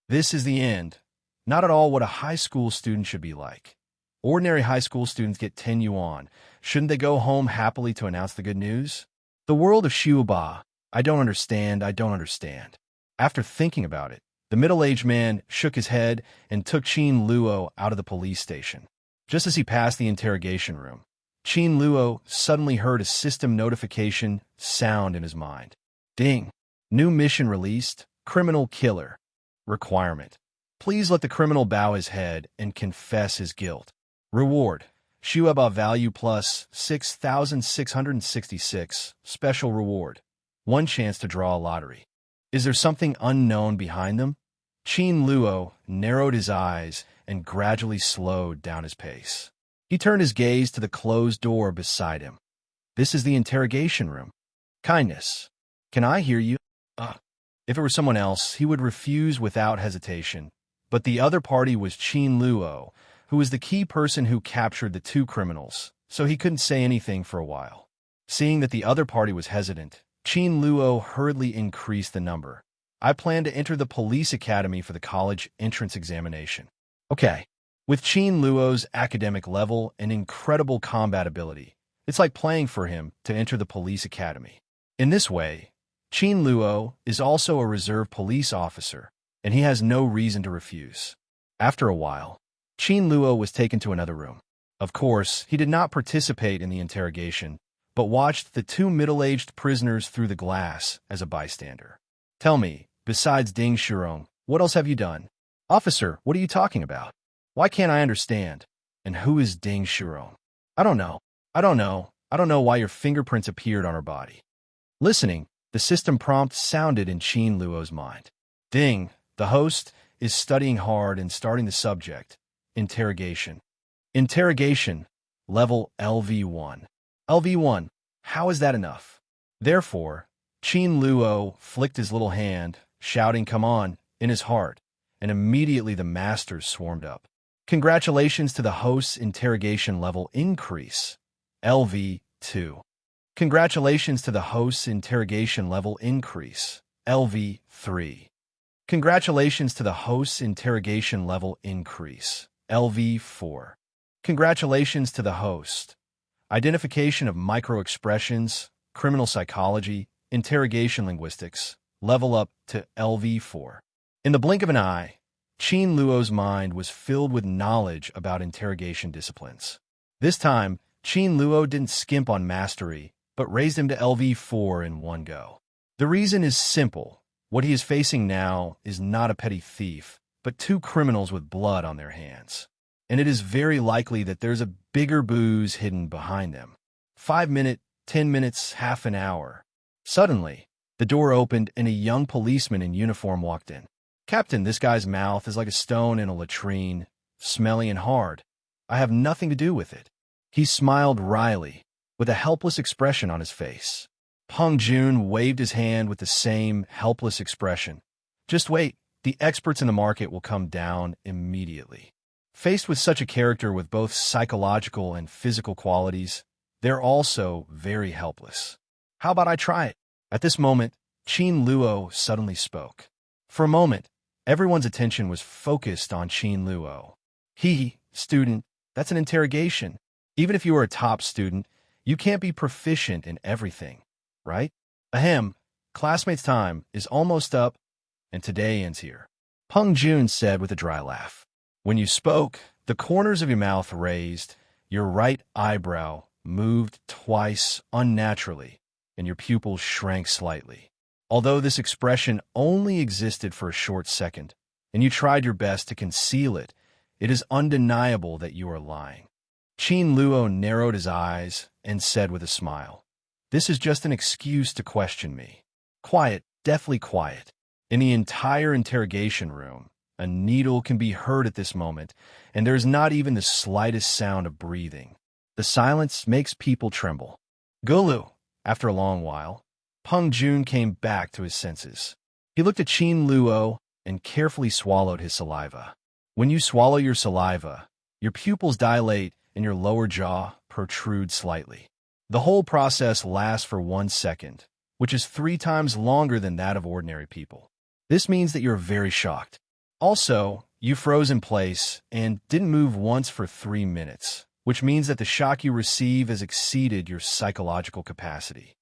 This is the end. Not at all what a high school student should be like. Ordinary high school students get 10 yuan. Shouldn't they go home happily to announce the good news? The world of Xueba. I don't understand. After thinking about it, the middle-aged man shook his head and took Qin Luo out of the police station. Just as he passed the interrogation room, Qin Luo suddenly heard a system notification sound in his mind. Ding! New mission released. Criminal killer. Requirement. Please let the criminal bow his head and confess his guilt. Reward. Xueba value plus 6,666. Special reward. One chance to draw a lottery. Is there something unknown behind them? Qin Luo narrowed his eyes and gradually slowed down his pace. He turned his gaze to the closed door beside him. This is the interrogation room. Kindness. Can I hear you? If it were someone else, he would refuse without hesitation. But the other party was Qin Luo, who was the key person who captured the two criminals, so he couldn't say anything for a while. Seeing that the other party was hesitant, Qin Luo hurriedly increased the number. I plan to enter the police academy for the college entrance examination. Okay. With Qin Luo's academic level and incredible combat ability, it's like playing for him to enter the police academy. In this way, Qin Luo is also a reserve police officer, and he has no reason to refuse. After a while, Qin Luo was taken to another room. Of course, he did not participate in the interrogation, but watched the two middle-aged prisoners through the glass as a bystander. Tell me, besides Ding Shurong, what else have you done? Officer, what are you talking about? Why can't I understand? And who is Ding Shurong? I don't know why your fingerprints appeared on her body. Listening, the system prompt sounded in Qin Luo's mind. Ding, the host, is studying hard and starting the subject. Interrogation. Interrogation. Level LV1. LV1. How is that enough? Therefore, Qin Luo flicked his little hand, shouting, "Come on," in his heart, and immediately the masters swarmed up. Congratulations to the host's interrogation level increase. LV2. Congratulations to the host's interrogation level increase. LV3. Congratulations to the host's interrogation level increase. LV4. Congratulations to the host. Identification of micro-expressions, criminal psychology, interrogation linguistics, level up to LV4. In the blink of an eye, Qin Luo's mind was filled with knowledge about interrogation disciplines. This time, Qin Luo didn't skimp on mastery, but raised him to LV4 in one go. The reason is simple. What he is facing now is not a petty thief, but two criminals with blood on their hands. And it is very likely that there's a bigger booze hidden behind them. 5 minutes, 10 minutes, half an hour. Suddenly, the door opened and a young policeman in uniform walked in. "Captain, this guy's mouth is like a stone in a latrine, smelly and hard. I have nothing to do with it." He smiled wryly, with a helpless expression on his face. Peng Jun waved his hand with the same helpless expression. "Just wait, the experts in the market will come down immediately." Faced with such a character with both psychological and physical qualities, they're also very helpless. "How about I try it?" At this moment, Qin Luo suddenly spoke. For a moment, everyone's attention was focused on Qin Luo. Student, that's an interrogation. Even if you are a top student, you can't be proficient in everything, right? Ahem, classmates' time is almost up, and today ends here. Peng Jun said with a dry laugh. When you spoke, the corners of your mouth raised, your right eyebrow moved twice unnaturally, and your pupils shrank slightly. Although this expression only existed for a short second, and you tried your best to conceal it, it is undeniable that you are lying. Qin Luo narrowed his eyes and said with a smile, "This is just an excuse to question me." Quiet, deathly quiet. In the entire interrogation room, a needle can be heard at this moment, and there is not even the slightest sound of breathing. The silence makes people tremble. Gulu, after a long while, Peng Jun came back to his senses. He looked at Qin Luo and carefully swallowed his saliva. When you swallow your saliva, your pupils dilate and your lower jaw protrudes slightly. The whole process lasts for 1 second, which is 3 times longer than that of ordinary people. This means that you're very shocked. Also, you froze in place and didn't move once for 3 minutes, which means that the shock you receive has exceeded your psychological capacity.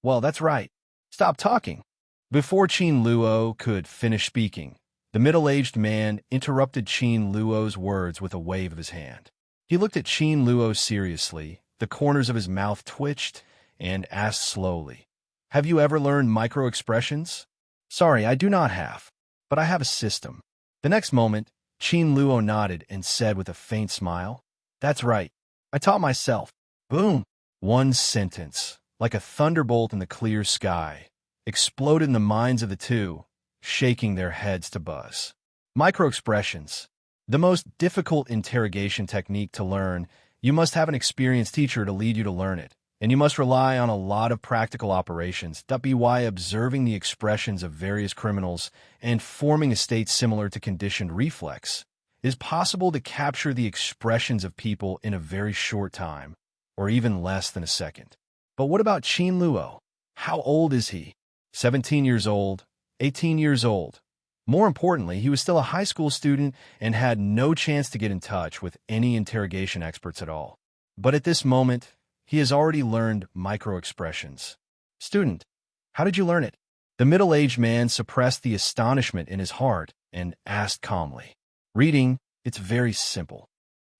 Well, that's right. Stop talking. Before Qin Luo could finish speaking, the middle-aged man interrupted Qin Luo's words with a wave of his hand. He looked at Qin Luo seriously, the corners of his mouth twitched, and asked slowly, "Have you ever learned micro-expressions?" "Sorry, I do not have, but I have a system." The next moment, Qin Luo nodded and said with a faint smile, "That's right. I taught myself." Boom! One sentence, like a thunderbolt in the clear sky, exploded in the minds of the two, shaking their heads to buzz. Microexpressions. The most difficult interrogation technique to learn. You must have an experienced teacher to lead you to learn it, and you must rely on a lot of practical operations. By observing the expressions of various criminals and forming a state similar to conditioned reflex, it is possible to capture the expressions of people in a very short time, or even less than a second. But what about Qin Luo? How old is he? 17 years old, 18 years old. More importantly, he was still a high school student and had no chance to get in touch with any interrogation experts at all. But at this moment, he has already learned micro-expressions. "Student, how did you learn it?" The middle-aged man suppressed the astonishment in his heart and asked calmly. "Reading, it's very simple."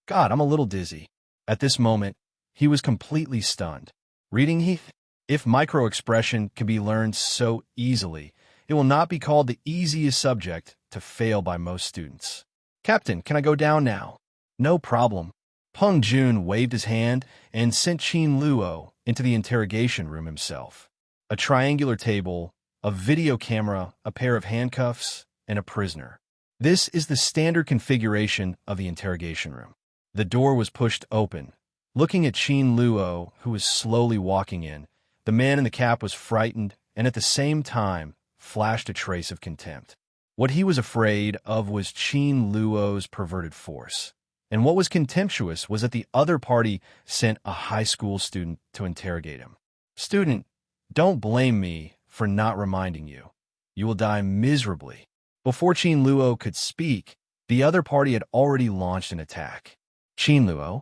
"God, I'm a little dizzy." At this moment, he was completely stunned. Reading, if micro-expression can be learned so easily, it will not be called the easiest subject to fail by most students. "Captain, can I go down now?" "No problem." Peng Jun waved his hand and sent Qin Luo into the interrogation room himself. A triangular table, a video camera, a pair of handcuffs, and a prisoner. This is the standard configuration of the interrogation room. The door was pushed open. Looking at Qin Luo, who was slowly walking in, the man in the cap was frightened and at the same time flashed a trace of contempt. What he was afraid of was Qin Luo's perverted force. And what was contemptuous was that the other party sent a high school student to interrogate him. "Student, don't blame me for not reminding you. You will die miserably." Before Qin Luo could speak, the other party had already launched an attack. Qin Luo,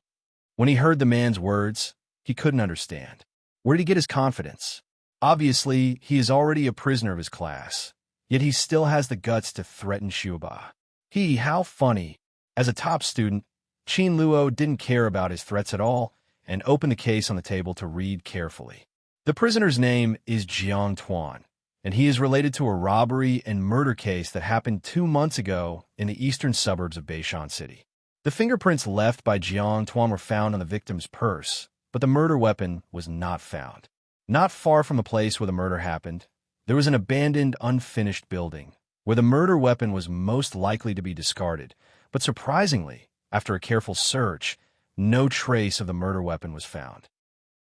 when he heard the man's words, he couldn't understand. Where did he get his confidence? Obviously, he is already a prisoner of his class, yet he still has the guts to threaten Xueba. How funny. As a top student, Qin Luo didn't care about his threats at all and opened the case on the table to read carefully. The prisoner's name is Jiang Tuan, and he is related to a robbery and murder case that happened 2 months ago in the eastern suburbs of Beishan City. The fingerprints left by Jiang Tuan were found on the victim's purse, but the murder weapon was not found. Not far from the place where the murder happened, there was an abandoned, unfinished building, where the murder weapon was most likely to be discarded, but surprisingly, after a careful search, no trace of the murder weapon was found.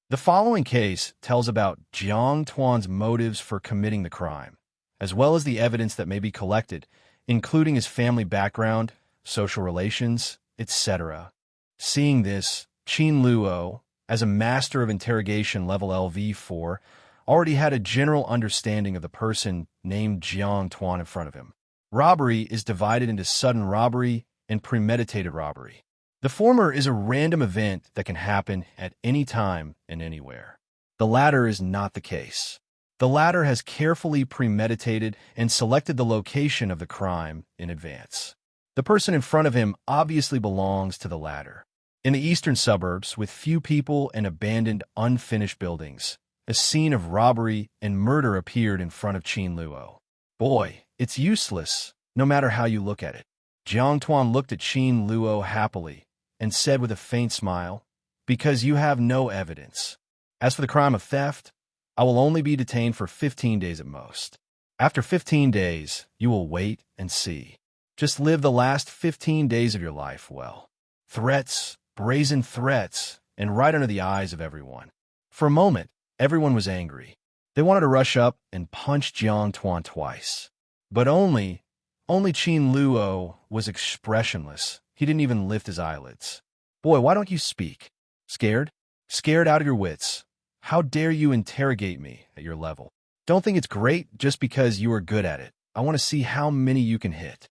The following case tells about Jiang Tuan's motives for committing the crime, as well as the evidence that may be collected, including his family background, social relations, etc. Seeing this, Qin Luo, as a master of interrogation level LV4, already had a general understanding of the person named Jiang Tuan in front of him. Robbery is divided into sudden robbery and premeditated robbery. The former is a random event that can happen at any time and anywhere. The latter is not the case. The latter has carefully premeditated and selected the location of the crime in advance. The person in front of him obviously belongs to the latter. In the eastern suburbs, with few people and abandoned, unfinished buildings, a scene of robbery and murder appeared in front of Qin Luo. Boy, it's useless, no matter how you look at it. Jiang Tuan looked at Qin Luo happily and said with a faint smile, "Because you have no evidence. As for the crime of theft, I will only be detained for 15 days at most." After 15 days, you will wait and see. Just live the last 15 days of your life well. Threats, brazen threats, and right under the eyes of everyone. For a moment, everyone was angry. They wanted to rush up and punch Jiang Tuan twice. But only Qin Luo was expressionless. He didn't even lift his eyelids. Boy, why don't you speak? Scared? Scared out of your wits. How dare you interrogate me at your level? Don't think it's great just because you are good at it. I want to see how many you can hit.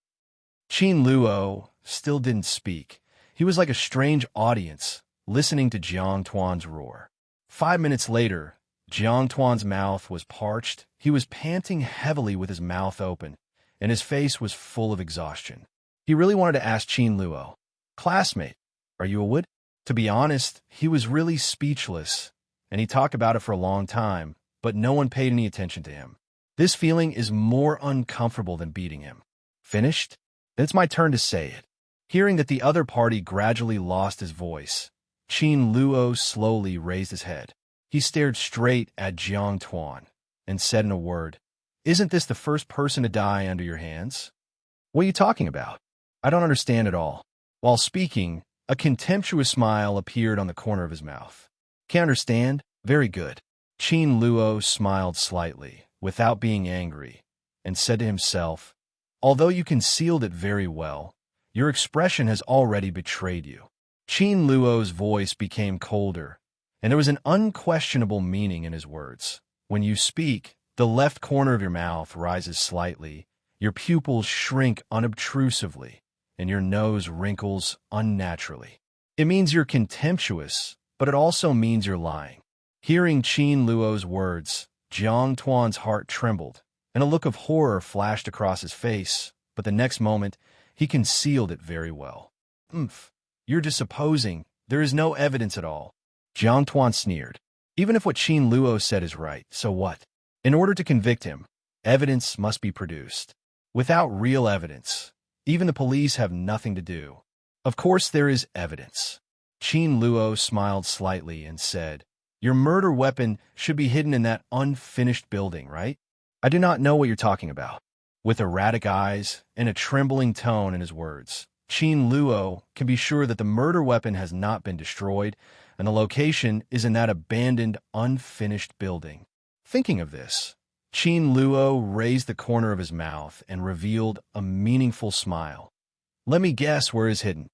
Qin Luo still didn't speak. He was like a strange audience, listening to Jiang Tuan's roar. 5 minutes later, Jiang Tuan's mouth was parched. He was panting heavily with his mouth open, and his face was full of exhaustion. He really wanted to ask Qin Luo, "Classmate, are you a wood?" To be honest, he was really speechless, and he talked about it for a long time, but no one paid any attention to him. This feeling is more uncomfortable than beating him. Finished? Then it's my turn to say it. Hearing that the other party gradually lost his voice, Qin Luo slowly raised his head. He stared straight at Jiang Tuan and said in a word, "Isn't this the first person to die under your hands?" "What are you talking about? I don't understand at all." While speaking, a contemptuous smile appeared on the corner of his mouth. "Can't understand? Very good." Qin Luo smiled slightly, without being angry, and said to himself, "Although you concealed it very well, your expression has already betrayed you." Qin Luo's voice became colder, and there was an unquestionable meaning in his words. When you speak, the left corner of your mouth rises slightly, your pupils shrink unobtrusively, and your nose wrinkles unnaturally. It means you're contemptuous, but it also means you're lying. Hearing Qin Luo's words, Jiang Tuan's heart trembled, and a look of horror flashed across his face, but the next moment, he concealed it very well. You're just supposing. There is no evidence at all." Jiang Tuan sneered. "Even if what Qin Luo said is right, so what? In order to convict him, evidence must be produced. Without real evidence, even the police have nothing to do. Of course there is evidence." Qin Luo smiled slightly and said, "Your murder weapon should be hidden in that unfinished building, right?" "I do not know what you're talking about." With erratic eyes and a trembling tone in his words, Qin Luo can be sure that the murder weapon has not been destroyed, and the location is in that abandoned, unfinished building. Thinking of this, Qin Luo raised the corner of his mouth and revealed a meaningful smile. "Let me guess where it is hidden.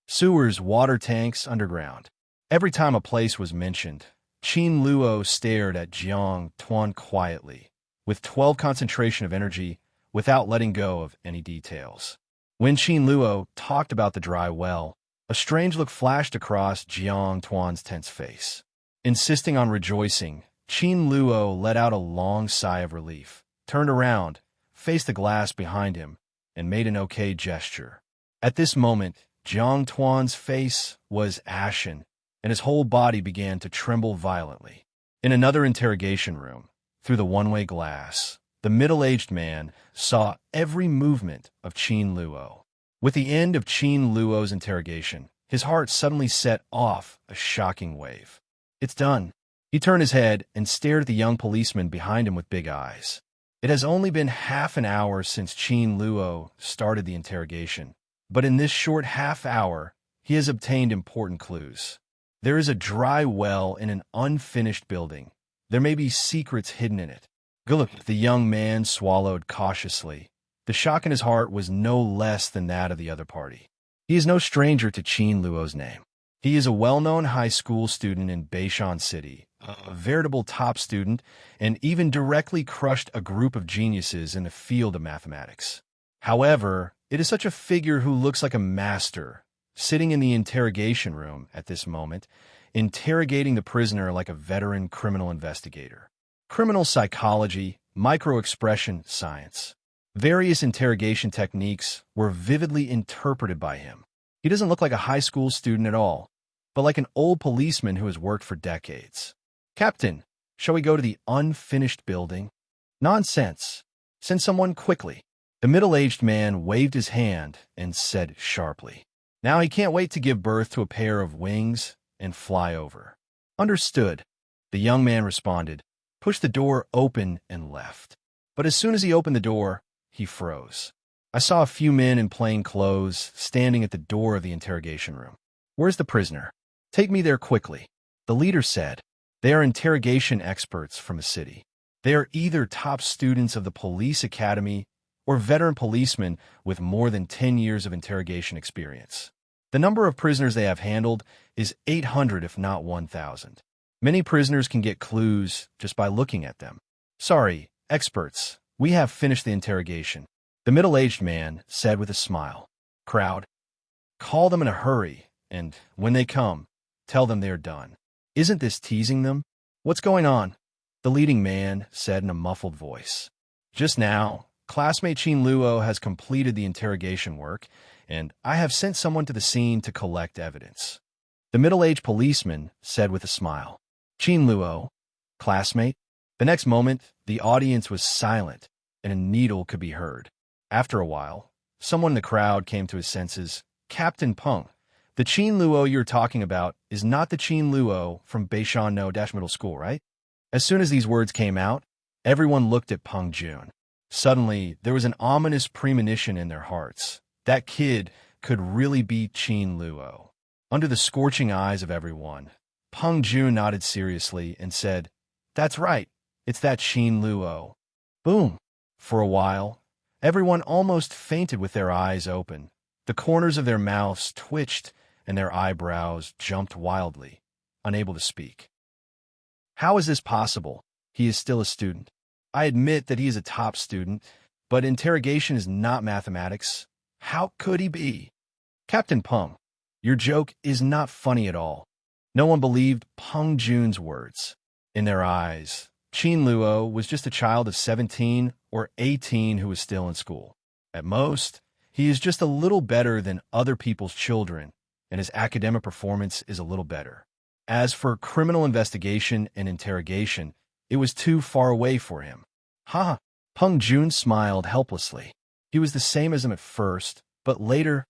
Sewers, water tanks, underground." Every time a place was mentioned, Qin Luo stared at Jiang Tuan quietly, with 12 concentration of energy, without letting go of any details. When Qin Luo talked about the dry well, a strange look flashed across Jiang Tuan's tense face. Insisting on rejoicing, Qin Luo let out a long sigh of relief, turned around, faced the glass behind him, and made an okay gesture. At this moment, Jiang Tuan's face was ashen, and his whole body began to tremble violently. In another interrogation room, through the one-way glass, the middle-aged man saw every movement of Qin Luo. With the end of Qin Luo's interrogation, his heart suddenly set off a shocking wave. "It's done." He turned his head and stared at the young policeman behind him with big eyes. It has only been half an hour since Qin Luo started the interrogation, but in this short half hour, he has obtained important clues. There is a dry well in an unfinished building. There may be secrets hidden in it. Gulp, the young man swallowed cautiously. The shock in his heart was no less than that of the other party. He is no stranger to Qin Luo's name. He is a well-known high school student in Beishan City, a veritable top student, and even directly crushed a group of geniuses in the field of mathematics. However, it is such a figure who looks like a master, sitting in the interrogation room at this moment, interrogating the prisoner like a veteran criminal investigator. Criminal psychology, micro-expression science. Various interrogation techniques were vividly interpreted by him. He doesn't look like a high school student at all, but like an old policeman who has worked for decades. "Captain, shall we go to the unfinished building?" "Nonsense. Send someone quickly." The middle-aged man waved his hand and said sharply, "Now he can't wait to give birth to a pair of wings and fly over." "Understood," the young man responded, pushed the door open and left. But as soon as he opened the door, he froze. I saw a few men in plain clothes standing at the door of the interrogation room. "Where's the prisoner? Take me there quickly," the leader said. "They are interrogation experts from the city. They are either top students of the police academy or veteran policemen with more than 10 years of interrogation experience. The number of prisoners they have handled is 800 if not 1,000. Many prisoners can get clues just by looking at them. Sorry, experts, we have finished the interrogation," the middle-aged man said with a smile. "Crowd, call them in a hurry, and when they come, tell them they are done." "Isn't this teasing them? What's going on?" the leading man said in a muffled voice. "Just now, classmate Qin Luo has completed the interrogation work, and I have sent someone to the scene to collect evidence," the middle-aged policeman said with a smile. "Qin Luo, classmate?" The next moment, the audience was silent, and a needle could be heard. After a while, someone in the crowd came to his senses. "Captain Peng, the Qin Luo you're talking about is not the Qin Luo from Beishan No Middle School, right?" As soon as these words came out, everyone looked at Peng Jun. Suddenly, there was an ominous premonition in their hearts. That kid could really be Qin Luo. Under the scorching eyes of everyone, Peng Jun nodded seriously and said, "That's right, it's that Qin Luo." Boom! For a while, everyone almost fainted with their eyes open. The corners of their mouths twitched and their eyebrows jumped wildly, unable to speak. How is this possible? He is still a student. I admit that he is a top student, but interrogation is not mathematics. How could he be? Captain Peng, your joke is not funny at all. No one believed Peng Jun's words. In their eyes, Qin Luo was just a child of 17 or 18 who was still in school. At most, he is just a little better than other people's children, and his academic performance is a little better. As for criminal investigation and interrogation, it was too far away for him. Ha! Peng Jun smiled helplessly. He was the same as him at first, but later,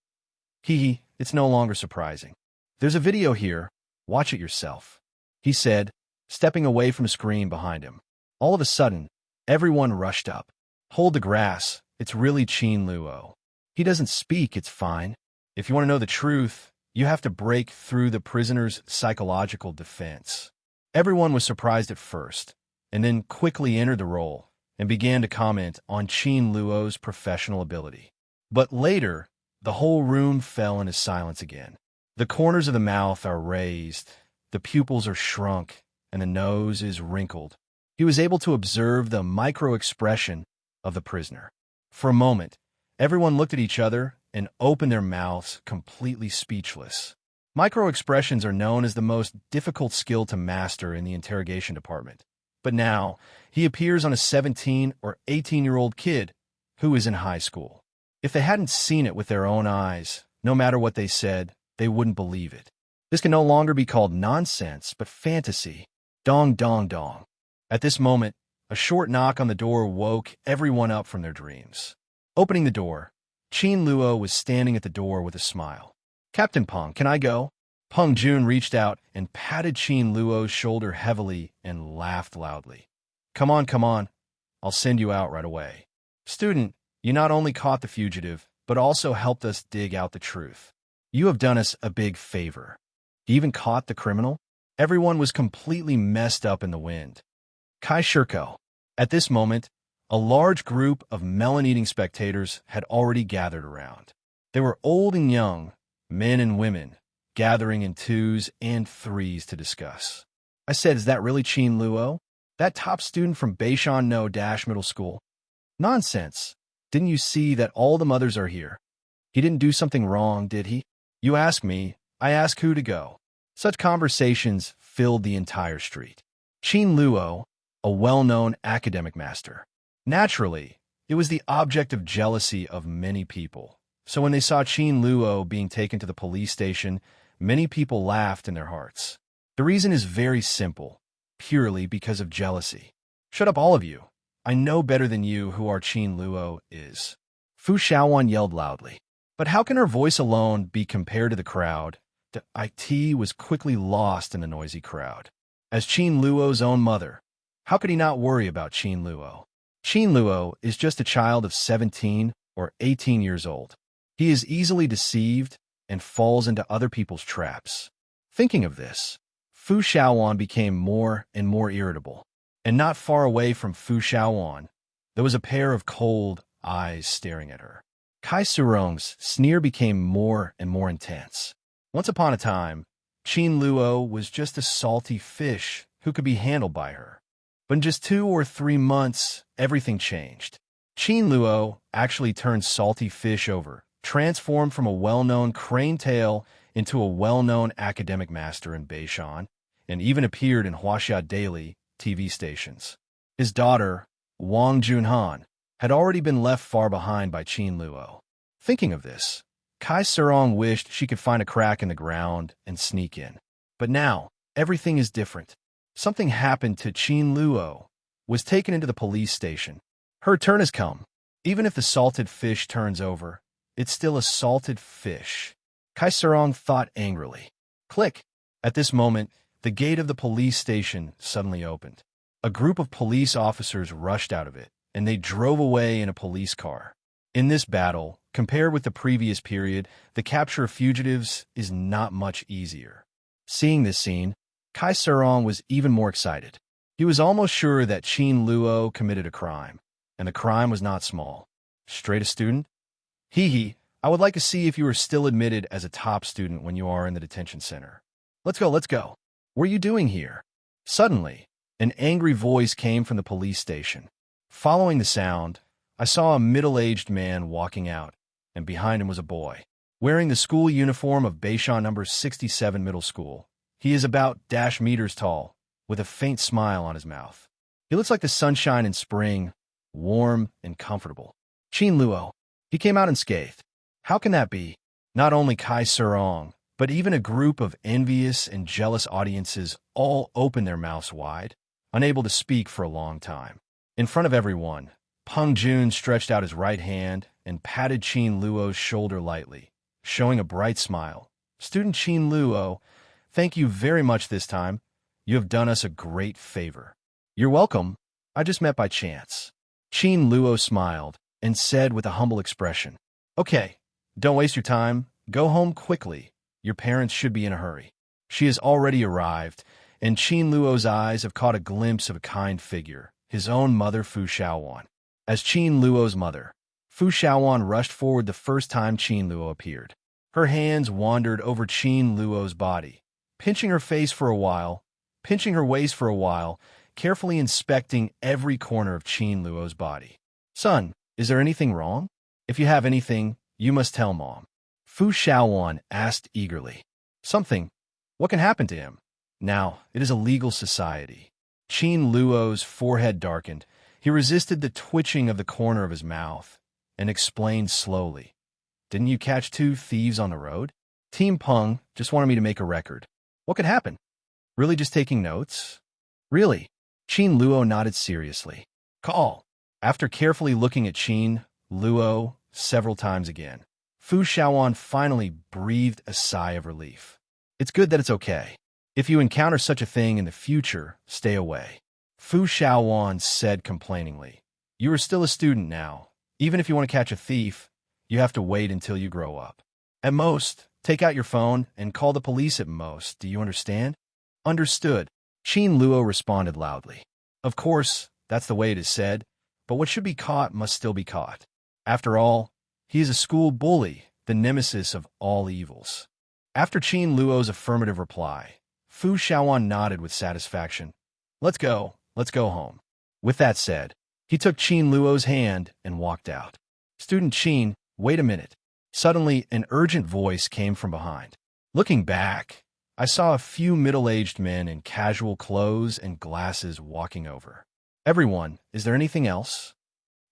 it's no longer surprising. "There's a video here. Watch it yourself," he said, stepping away from a screen behind him. All of a sudden, everyone rushed up. "Hold the grass. It's really Qin Luo. He doesn't speak, it's fine. If you want to know the truth, you have to break through the prisoner's psychological defense." Everyone was surprised at first, and then quickly entered the role and began to comment on Qin Luo's professional ability. But later, the whole room fell into silence again. The corners of the mouth are raised, the pupils are shrunk, and the nose is wrinkled. He was able to observe the micro-expression of the prisoner. For a moment, everyone looked at each other and opened their mouths, completely speechless. Micro-expressions are known as the most difficult skill to master in the interrogation department. But now, he appears on a 17 or 18-year-old kid who is in high school. If they hadn't seen it with their own eyes, no matter what they said, they wouldn't believe it. This can no longer be called nonsense, but fantasy. Dong, dong, dong. At this moment, a short knock on the door woke everyone up from their dreams. Opening the door, Qin Luo was standing at the door with a smile. "Captain Peng, can I go?" Peng Jun reached out and patted Qin Luo's shoulder heavily and laughed loudly. Come on, I'll send you out right away. Student, you not only caught the fugitive, but also helped us dig out the truth. You have done us a big favor. You even caught the criminal?" Everyone was completely messed up in the wind. Kai Shirko. At this moment, a large group of melon-eating spectators had already gathered around. They were old and young, men and women, gathering in twos and threes to discuss. I said, "Is that really Qin Luo? That top student from Beishan No Middle School?" "Nonsense. Didn't you see that all the mothers are here? He didn't do something wrong, did he? You ask me, I ask who to go." Such conversations filled the entire street. Qin Luo, a well-known academic master. Naturally, it was the object of jealousy of many people. So when they saw Qin Luo being taken to the police station, many people laughed in their hearts. The reason is very simple, purely because of jealousy. Shut up, all of you. I know better than you who our Qin Luo is. Fu Xiaowan yelled loudly. But how can her voice alone be compared to the crowd? The IT was quickly lost in the noisy crowd. As Qin Luo's own mother, how could he not worry about Qin Luo? Qin Luo is just a child of 17 or 18 years old. He is easily deceived and falls into other people's traps. Thinking of this, Fu Xiaoan became more and more irritable. And not far away from Fu Xiaoan, there was a pair of cold eyes staring at her. Kai Surong's sneer became more and more intense. Once upon a time, Qin Luo was just a salty fish who could be handled by her. But in just 2 or 3 months, everything changed. Qin Luo actually turned salty fish over, transformed from a well-known crane tail into a well-known academic master in Beishan, and even appeared in Huaxia Daily TV stations. His daughter, Wang Junhan, had already been left far behind by Qin Luo. Thinking of this, Kai Surong wished she could find a crack in the ground and sneak in. But now, everything is different. Something happened to Qin Luo, was taken into the police station. Her turn has come. Even if the salted fish turns over, it's still a salted fish. Kai Surong thought angrily. Click! At this moment, the gate of the police station suddenly opened. A group of police officers rushed out of it, and they drove away in a police car. In this battle, compared with the previous period, the capture of fugitives is not much easier. Seeing this scene, Kai Surong was even more excited. He was almost sure that Qin Luo committed a crime, and the crime was not small. Straight a student? Hee, I would like to see if you are still admitted as a top student when you are in the detention center. Let's go, let's go. What are you doing here? Suddenly, an angry voice came from the police station. Following the sound, I saw a middle-aged man walking out, and behind him was a boy, wearing the school uniform of Beishan number 67 Middle School. He is about -meters tall, with a faint smile on his mouth. He looks like the sunshine in spring, warm and comfortable. Qin Luo. He came out unscathed. How can that be? Not only Kai Surong, but even a group of envious and jealous audiences all opened their mouths wide, unable to speak for a long time. In front of everyone, Peng Jun stretched out his right hand and patted Qin Luo's shoulder lightly, showing a bright smile. Student Qin Luo, thank you very much this time. You have done us a great favor. You're welcome. I just met by chance. Qin Luo smiled and said with a humble expression, Okay, don't waste your time. Go home quickly. Your parents should be in a hurry. She has already arrived, and Qin Luo's eyes have caught a glimpse of a kind figure, his own mother Fu Xiaoan. As Qin Luo's mother, Fu Xiaoan rushed forward the first time Qin Luo appeared. Her hands wandered over Qin Luo's body, pinching her face for a while, pinching her waist for a while, carefully inspecting every corner of Qin Luo's body. Son, is there anything wrong? If you have anything, you must tell Mom. Fu Xiaoan asked eagerly. Something. What can happen to him? Now, it is a legal society. Qin Luo's forehead darkened. He resisted the twitching of the corner of his mouth and explained slowly. Didn't you catch 2 thieves on the road? Team Peng just wanted me to make a record. What could happen? Really just taking notes? Really? Qin Luo nodded seriously. Call. After carefully looking at Qin Luo several times again, Fu Xiaoan finally breathed a sigh of relief. It's good that it's okay. If you encounter such a thing in the future, stay away. Fu Xiaoan said complainingly. You are still a student now. Even if you want to catch a thief, you have to wait until you grow up. At most, take out your phone and call the police at most. Do you understand? Understood. Qin Luo responded loudly. Of course, that's the way it is said, but what should be caught must still be caught. After all, he is a school bully, the nemesis of all evils. After Qin Luo's affirmative reply, Fu Xiaoan nodded with satisfaction. Let's go home. With that said, he took Qin Luo's hand and walked out. Student Qin, wait a minute. Suddenly, an urgent voice came from behind. Looking back, I saw a few middle-aged men in casual clothes and glasses walking over. Everyone, is there anything else?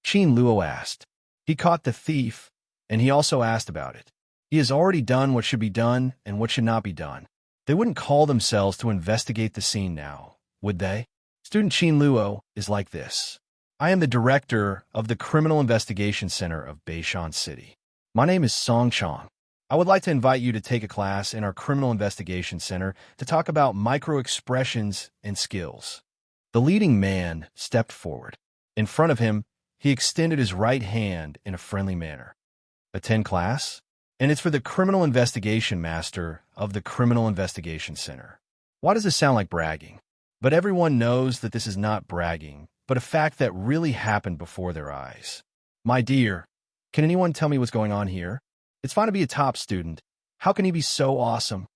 Qin Luo asked. He caught the thief, and he also asked about it. He has already done what should be done and what should not be done. They wouldn't call themselves to investigate the scene now, would they? Student Qin Luo is like this. I am the director of the Criminal Investigation Center of Beishan City. My name is Song Chong. I would like to invite you to take a class in our Criminal Investigation Center to talk about micro-expressions and skills. The leading man stepped forward. In front of him, he extended his right hand in a friendly manner. Attend class? And it's for the Criminal Investigation Master of the Criminal Investigation Center. Why does this sound like bragging? But everyone knows that this is not bragging, but a fact that really happened before their eyes. My dear, can anyone tell me what's going on here? It's fine to be a top student. How can he be so awesome?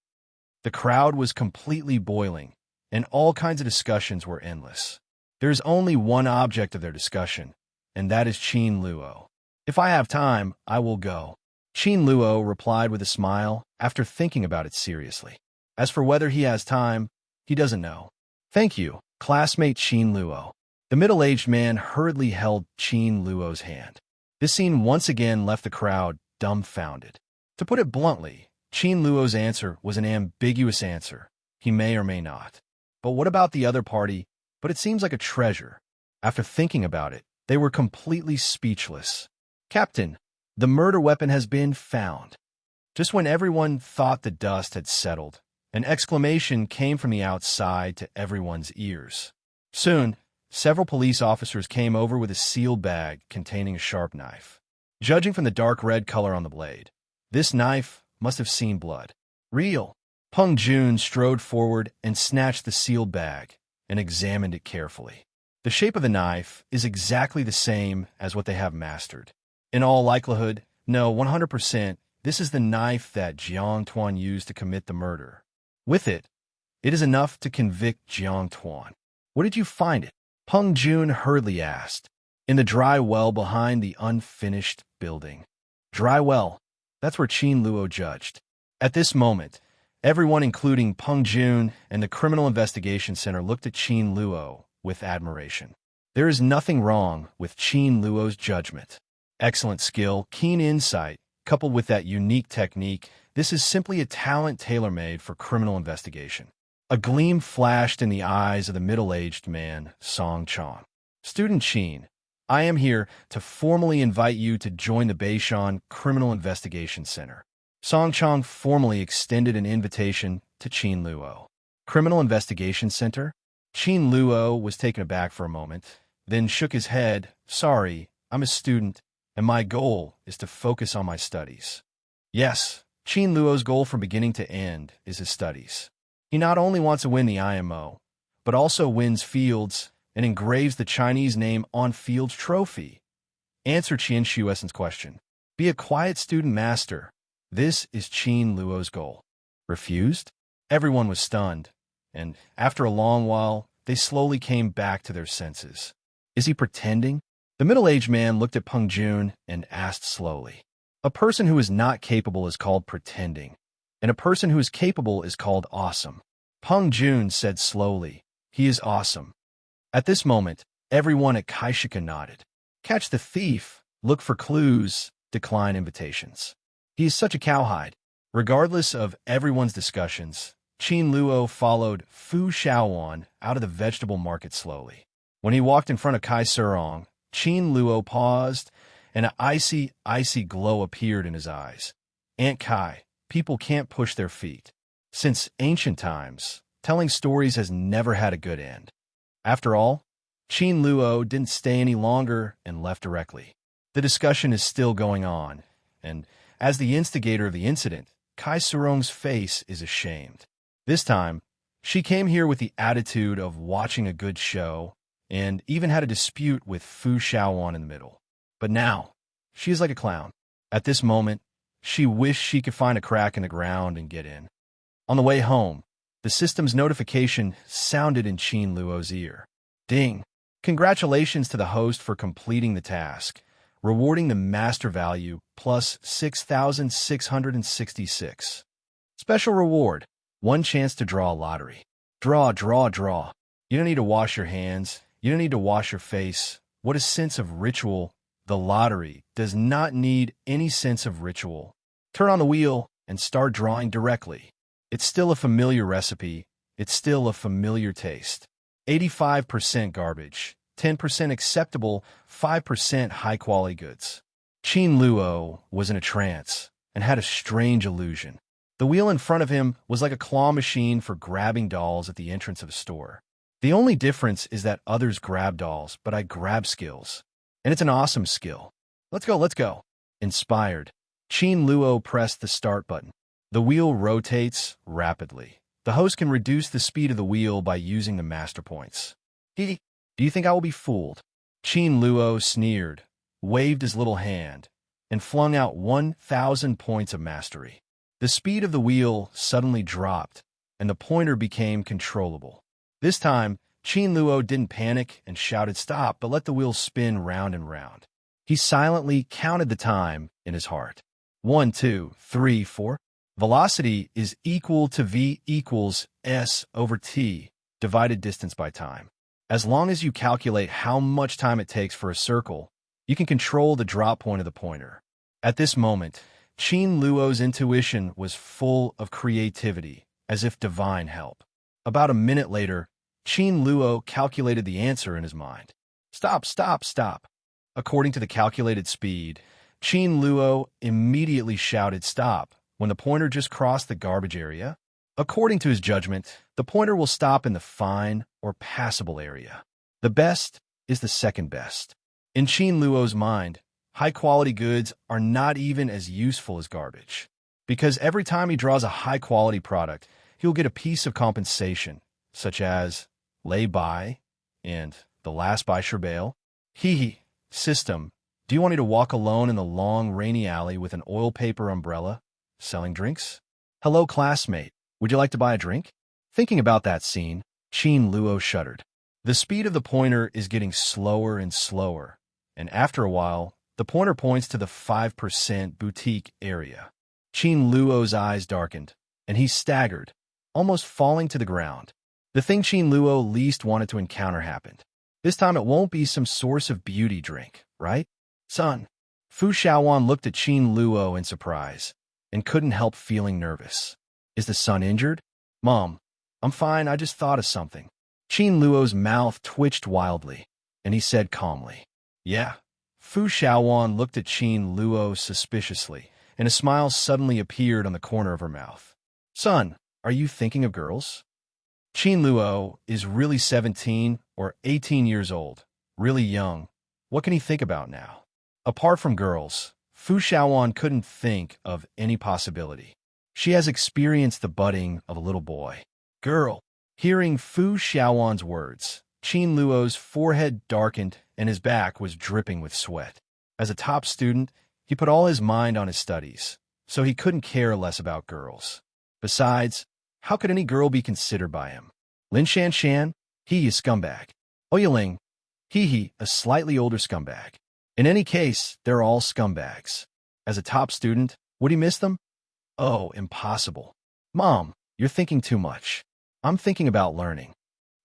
The crowd was completely boiling, and all kinds of discussions were endless. There is only one object of their discussion, and that is Qin Luo. If I have time, I will go. Qin Luo replied with a smile after thinking about it seriously. As for whether he has time, he doesn't know. Thank you, classmate Qin Luo. The middle-aged man hurriedly held Qin Luo's hand. This scene once again left the crowd dumbfounded. To put it bluntly, Qin Luo's answer was an ambiguous answer. He may or may not. But what about the other party? But it seems like a treasure. After thinking about it, they were completely speechless. Captain, the murder weapon has been found. Just when everyone thought the dust had settled, an exclamation came from the outside to everyone's ears. Soon, several police officers came over with a sealed bag containing a sharp knife. Judging from the dark red color on the blade, this knife must have seen blood. Real. Peng Jun strode forward and snatched the sealed bag and examined it carefully. The shape of the knife is exactly the same as what they have mastered. In all likelihood, no, 100%, this is the knife that Jiang Tuan used to commit the murder. With it, it is enough to convict Jiang Tuan. Where did you find it? Peng Jun hurriedly asked. In the dry well behind the unfinished building. Dry well, that's where Qin Luo judged. At this moment, everyone including Peng Jun and the Criminal Investigation Center looked at Qin Luo with admiration. There is nothing wrong with Qin Luo's judgment. Excellent skill, keen insight, coupled with that unique technique, this is simply a talent tailor-made for criminal investigation. A gleam flashed in the eyes of the middle-aged man, Song Chong. Student Qin, I am here to formally invite you to join the Beishan Criminal Investigation Center. Song Chong formally extended an invitation to Qin Luo. Criminal Investigation Center? Qin Luo was taken aback for a moment, then shook his head. Sorry, I'm a student, and my goal is to focus on my studies. Yes, Qin Luo's goal from beginning to end is his studies. He not only wants to win the IMO, but also wins fields and engraves the Chinese name on Fields trophy. Answer Qian Shuesen's question. Be a quiet student master. This is Qin Luo's goal. Refused? Everyone was stunned, and after a long while, they slowly came back to their senses. Is he pretending? The middle-aged man looked at Peng Jun and asked slowly. A person who is not capable is called pretending, and a person who is capable is called awesome. Peng Jun said slowly, he is awesome. At this moment, everyone at Kaishika nodded. Catch the thief, look for clues, decline invitations. He is such a cowhide. Regardless of everyone's discussions, Qin Luo followed Fu Xiaowan out of the vegetable market slowly. When he walked in front of Kai Surong, Qin Luo paused, and an icy glow appeared in his eyes. Aunt Kai, people can't push their feet. Since ancient times, telling stories has never had a good end. After all, Qin Luo didn't stay any longer and left directly. The discussion is still going on, and as the instigator of the incident, Kai Surong's face is ashamed. This time, she came here with the attitude of watching a good show and even had a dispute with Fu Xiaowan in the middle. But now, she is like a clown. At this moment, she wished she could find a crack in the ground and get in. On the way home, the system's notification sounded in Qin Luo's ear. Ding! Congratulations to the host for completing the task, rewarding the master value plus 6,666. Special reward, one chance to draw a lottery. Draw, draw, draw. You don't need to wash your hands. You don't need to wash your face. What a sense of ritual. The lottery does not need any sense of ritual. Turn on the wheel and start drawing directly. It's still a familiar recipe. It's still a familiar taste. 85% garbage, 10% acceptable, 5% high-quality goods. Qin Luo was in a trance and had a strange illusion. The wheel in front of him was like a claw machine for grabbing dolls at the entrance of a store. The only difference is that others grab dolls, but I grab skills. And it's an awesome skill. Let's go, let's go. Inspired, Qin Luo pressed the start button. The wheel rotates rapidly. The host can reduce the speed of the wheel by using the master points. Do you think I will be fooled? Qin Luo sneered, waved his little hand, and flung out 1,000 points of mastery. The speed of the wheel suddenly dropped, and the pointer became controllable. This time, Qin Luo didn't panic and shouted stop, but let the wheel spin round and round. He silently counted the time in his heart. 1, 2, 3, 4. Velocity is equal to V equals S over T, divided distance by time. As long as you calculate how much time it takes for a circle, you can control the drop point of the pointer. At this moment, Qin Luo's intuition was full of creativity, as if divine help. About a minute later, Qin Luo calculated the answer in his mind. Stop, stop, stop. According to the calculated speed, Qin Luo immediately shouted stop when the pointer just crossed the garbage area. According to his judgment, the pointer will stop in the fine or passable area. The best is the second best. In Qin Luo's mind, high-quality goods are not even as useful as garbage, because every time he draws a high-quality product, he'll get a piece of compensation, such as lay by and the last by Sherbale. System, do you want me to walk alone in the long, rainy alley with an oil paper umbrella, selling drinks? Hello, classmate. Would you like to buy a drink? Thinking about that scene, Qin Luo shuddered. The speed of the pointer is getting slower and slower, and after a while, the pointer points to the 5% boutique area. Qin Luo's eyes darkened, and he staggered, almost falling to the ground. The thing Qin Luo least wanted to encounter happened. This time it won't be some source of beauty drink, right? Son. Fu Xiaowan looked at Qin Luo in surprise and couldn't help feeling nervous. Is the son injured? Mom, I'm fine, I just thought of something. Qin Luo's mouth twitched wildly, and he said calmly, yeah. Fu Xiaowan looked at Qin Luo suspiciously, and a smile suddenly appeared on the corner of her mouth. Son, are you thinking of girls? Qin Luo is really 17 or 18 years old, really young. What can he think about now? Apart from girls, Fu Xiaowan couldn't think of any possibility. She has experienced the budding of a little boy. Girl. Hearing Fu Xiaowan's words, Qin Luo's forehead darkened and his back was dripping with sweat. As a top student, he put all his mind on his studies, so he couldn't care less about girls. Besides, how could any girl be considered by him? Lin Shanshan, he is scumbag. Oyaling, he a slightly older scumbag. In any case, they're all scumbags. As a top student, would he miss them? Oh, impossible. Mom, you're thinking too much. I'm thinking about learning.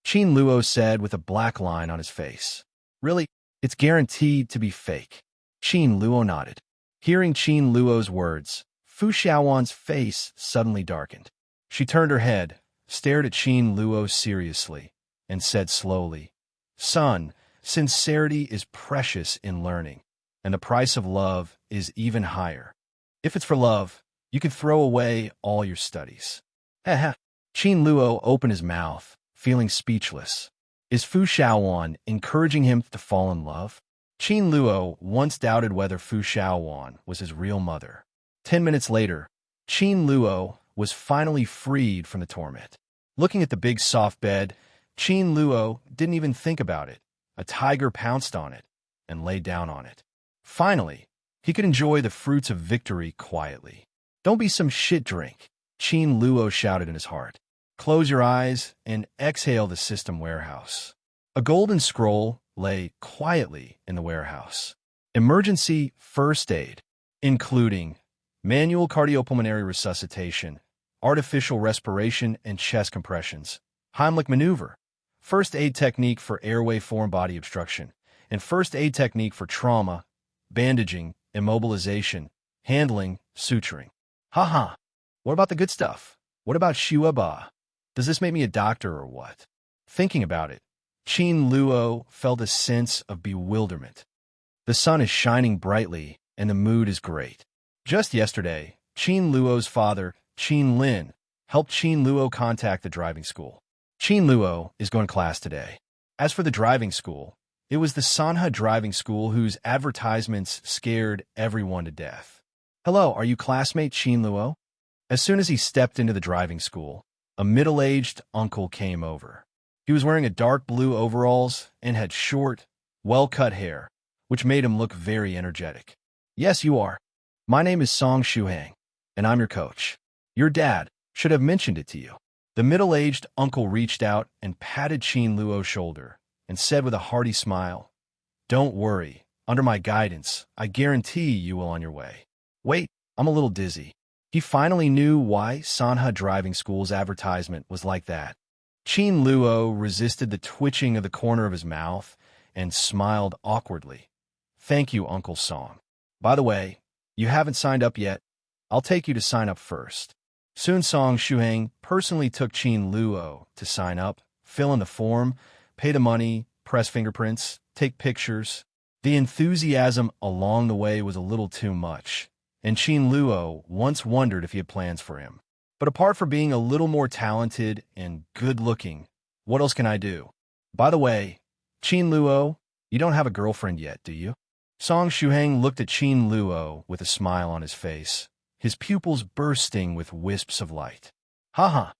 Qin Luo said with a black line on his face. Really? It's guaranteed to be fake. Qin Luo nodded. Hearing Qin Luo's words, Fu Xiaowan's face suddenly darkened. She turned her head, stared at Qin Luo seriously, and said slowly, Son, sincerity is precious in learning, and the price of love is even higher. If it's for love, you can throw away all your studies. Qin Luo opened his mouth, feeling speechless. Is Fu Xiaowan encouraging him to fall in love? Qin Luo once doubted whether Fu Xiaowan was his real mother. 10 minutes later, Qin Luo was finally freed from the torment. Looking at the big soft bed, Qin Luo didn't even think about it. A tiger pounced on it and lay down on it. Finally, he could enjoy the fruits of victory quietly. Don't be some shit drink, Qin Luo shouted in his heart. Close your eyes and exhale the system warehouse. A golden scroll lay quietly in the warehouse. Emergency first aid, including manual cardiopulmonary resuscitation, artificial respiration and chest compressions, Heimlich maneuver, first aid technique for airway foreign body obstruction, and first aid technique for trauma, bandaging, immobilization, handling, suturing. Haha. What about the good stuff? What about Xueba? Does this make me a doctor or what? Thinking about it, Qin Luo felt a sense of bewilderment. The sun is shining brightly and the mood is great. Just yesterday, Qin Luo's father, Qin Lin, helped Qin Luo contact the driving school. Qin Luo is going to class today. As for the driving school, it was the Sanha driving school whose advertisements scared everyone to death. Hello, are you classmate Qin Luo? As soon as he stepped into the driving school, a middle-aged uncle came over. He was wearing a dark blue overalls and had short, well-cut hair, which made him look very energetic. Yes, you are. My name is Song Shuhang, and I'm your coach. Your dad should have mentioned it to you. The middle-aged uncle reached out and patted Qin Luo's shoulder and said with a hearty smile, "Don't worry. Under my guidance, I guarantee you will on your way." Wait, I'm a little dizzy. He finally knew why Sanha Driving School's advertisement was like that. Qin Luo resisted the twitching of the corner of his mouth and smiled awkwardly. Thank you, Uncle Song. By the way, you haven't signed up yet. I'll take you to sign up first. Soon Song Shuhang personally took Qin Luo to sign up, fill in the form, pay the money, press fingerprints, take pictures. The enthusiasm along the way was a little too much, and Qin Luo once wondered if he had plans for him. But apart from being a little more talented and good-looking, what else can I do? By the way, Qin Luo, you don't have a girlfriend yet, do you? Song Shuhang looked at Qin Luo with a smile on his face, his pupils bursting with wisps of light. Haha,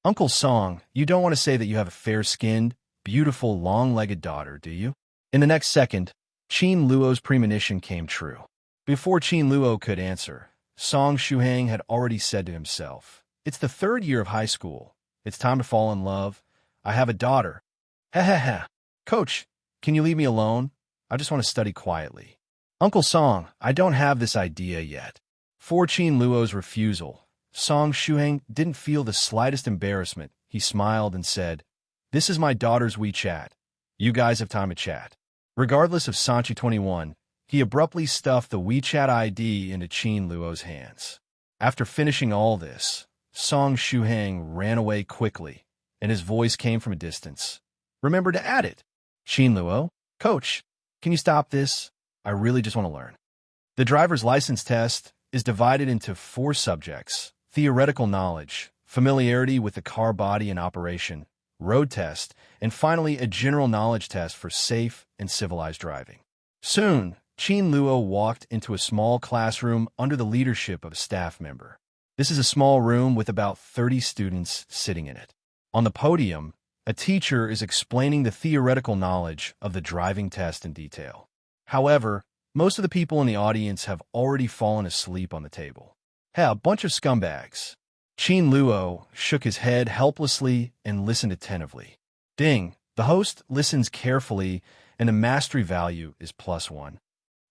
Uncle Song, you don't want to say that you have a fair-skinned, beautiful, long-legged daughter, do you? In the next second, Qin Luo's premonition came true. Before Qin Luo could answer, Song Shuhang had already said to himself, "It's the third year of high school. It's time to fall in love. I have a daughter. Ha ha ha. Coach, can you leave me alone? I just want to study quietly." Uncle Song, I don't have this idea yet. For Qin Luo's refusal, Song Shuhang didn't feel the slightest embarrassment. He smiled and said, "This is my daughter's WeChat. You guys have time to chat." Regardless of Sanchi 21, he abruptly stuffed the WeChat ID into Qin Luo's hands. After finishing all this, Song Shuhang ran away quickly, and his voice came from a distance. "Remember to add it." Qin Luo, "Coach, can you stop this? I really just want to learn." The driver's license test is divided into 4 subjects: theoretical knowledge, familiarity with the car body and operation, road test, and finally a general knowledge test for safe and civilized driving. Soon, Qin Luo walked into a small classroom under the leadership of a staff member. This is a small room with about 30 students sitting in it. On the podium, a teacher is explaining the theoretical knowledge of the driving test in detail. However, most of the people in the audience have already fallen asleep on the table. Hey, a bunch of scumbags. Qin Luo shook his head helplessly and listened attentively. Ding, the host listens carefully and the mastery value is +1.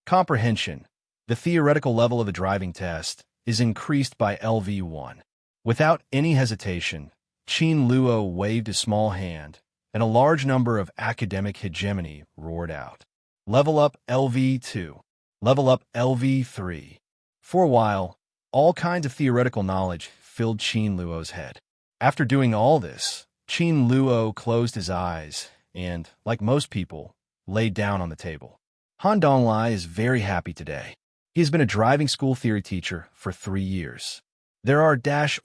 Comprehension. The theoretical level of the driving test is increased by LV1. Without any hesitation, Qin Luo waved a small hand, and a large number of academic hegemony roared out. Level up LV2. Level up LV3. For a while, all kinds of theoretical knowledge filled Qin Luo's head. After doing all this, Qin Luo closed his eyes and, like most people, laid down on the table. Han Donglai is very happy today. He has been a driving school theory teacher for 3 years. There are dash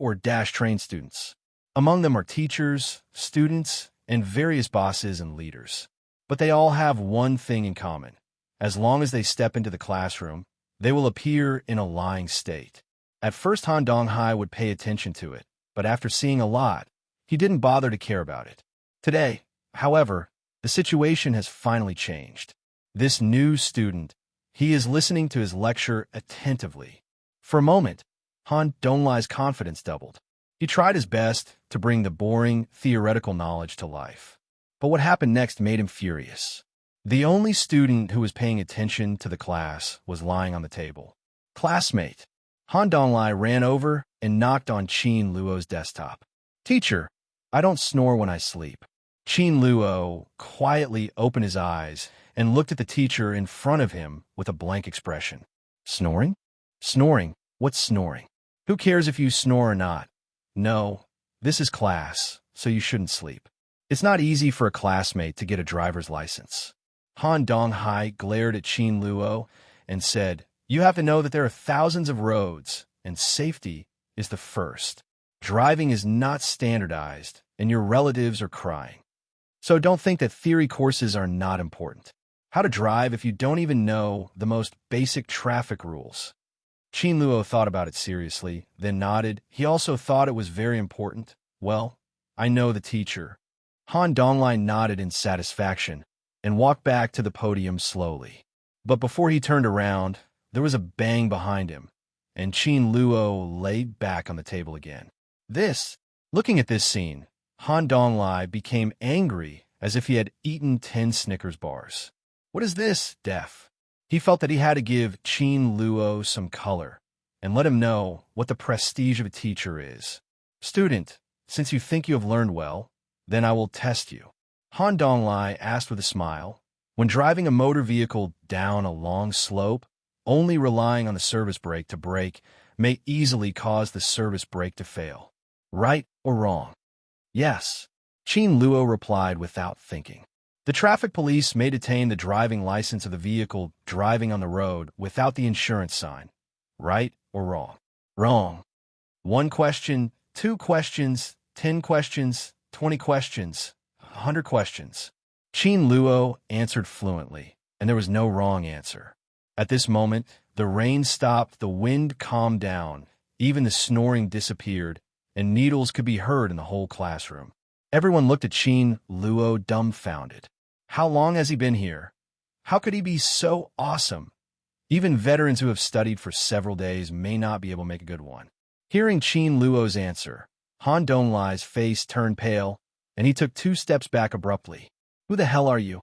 trained students. Among them are teachers, students, and various bosses and leaders. But they all have one thing in common. As long as they step into the classroom, they will appear in a lying state. At first, Han Donghai would pay attention to it, but after seeing a lot, he didn't bother to care about it. Today, however, the situation has finally changed. This new student, he is listening to his lecture attentively. For a moment, Han Donglai's confidence doubled. He tried his best to bring the boring, theoretical knowledge to life. But what happened next made him furious. The only student who was paying attention to the class was lying on the table. "Classmate." Han Donglai ran over and knocked on Qin Luo's desktop. "Teacher, I don't snore when I sleep." Qin Luo quietly opened his eyes and looked at the teacher in front of him with a blank expression. "Snoring? Snoring? What's snoring? Who cares if you snore or not? No, this is class, so you shouldn't sleep." It's not easy for a classmate to get a driver's license. Han Donghai glared at Qin Luo and said, "You have to know that there are thousands of roads, and safety is the first. Driving is not standardized, and your relatives are crying. So don't think that theory courses are not important. How to drive if you don't even know the most basic traffic rules? Qin Luo thought about it seriously, then nodded. He also thought it was very important. Well, I know the teacher. Han Donglai nodded in satisfaction and walked back to the podium slowly. But before he turned around, there was a bang behind him, and Qin Luo lay back on the table again. Looking at this scene, Han Donglai became angry as if he had eaten 10 Snickers bars. What is this, Def? He felt that he had to give Qin Luo some color and let him know what the prestige of a teacher is. Student, since you think you have learned well, then I will test you. Han Donglai asked with a smile. When driving a motor vehicle down a long slope, only relying on the service brake to brake may easily cause the service brake to fail. Right or wrong? Yes, Qin Luo replied without thinking. The traffic police may detain the driving license of the vehicle driving on the road without the insurance sign. Right or wrong? Wrong. 1 question, 2 questions, 10 questions, 20 questions, 100 questions. Qin Luo answered fluently, and there was no wrong answer. At this moment, the rain stopped, the wind calmed down, even the snoring disappeared, and needles could be heard in the whole classroom. Everyone looked at Qin Luo dumbfounded. How long has he been here? How could he be so awesome? Even veterans who have studied for several days may not be able to make a good one. Hearing Qin Luo's answer, Han Donglai's face turned pale, and he took 2 steps back abruptly. Who the hell are you?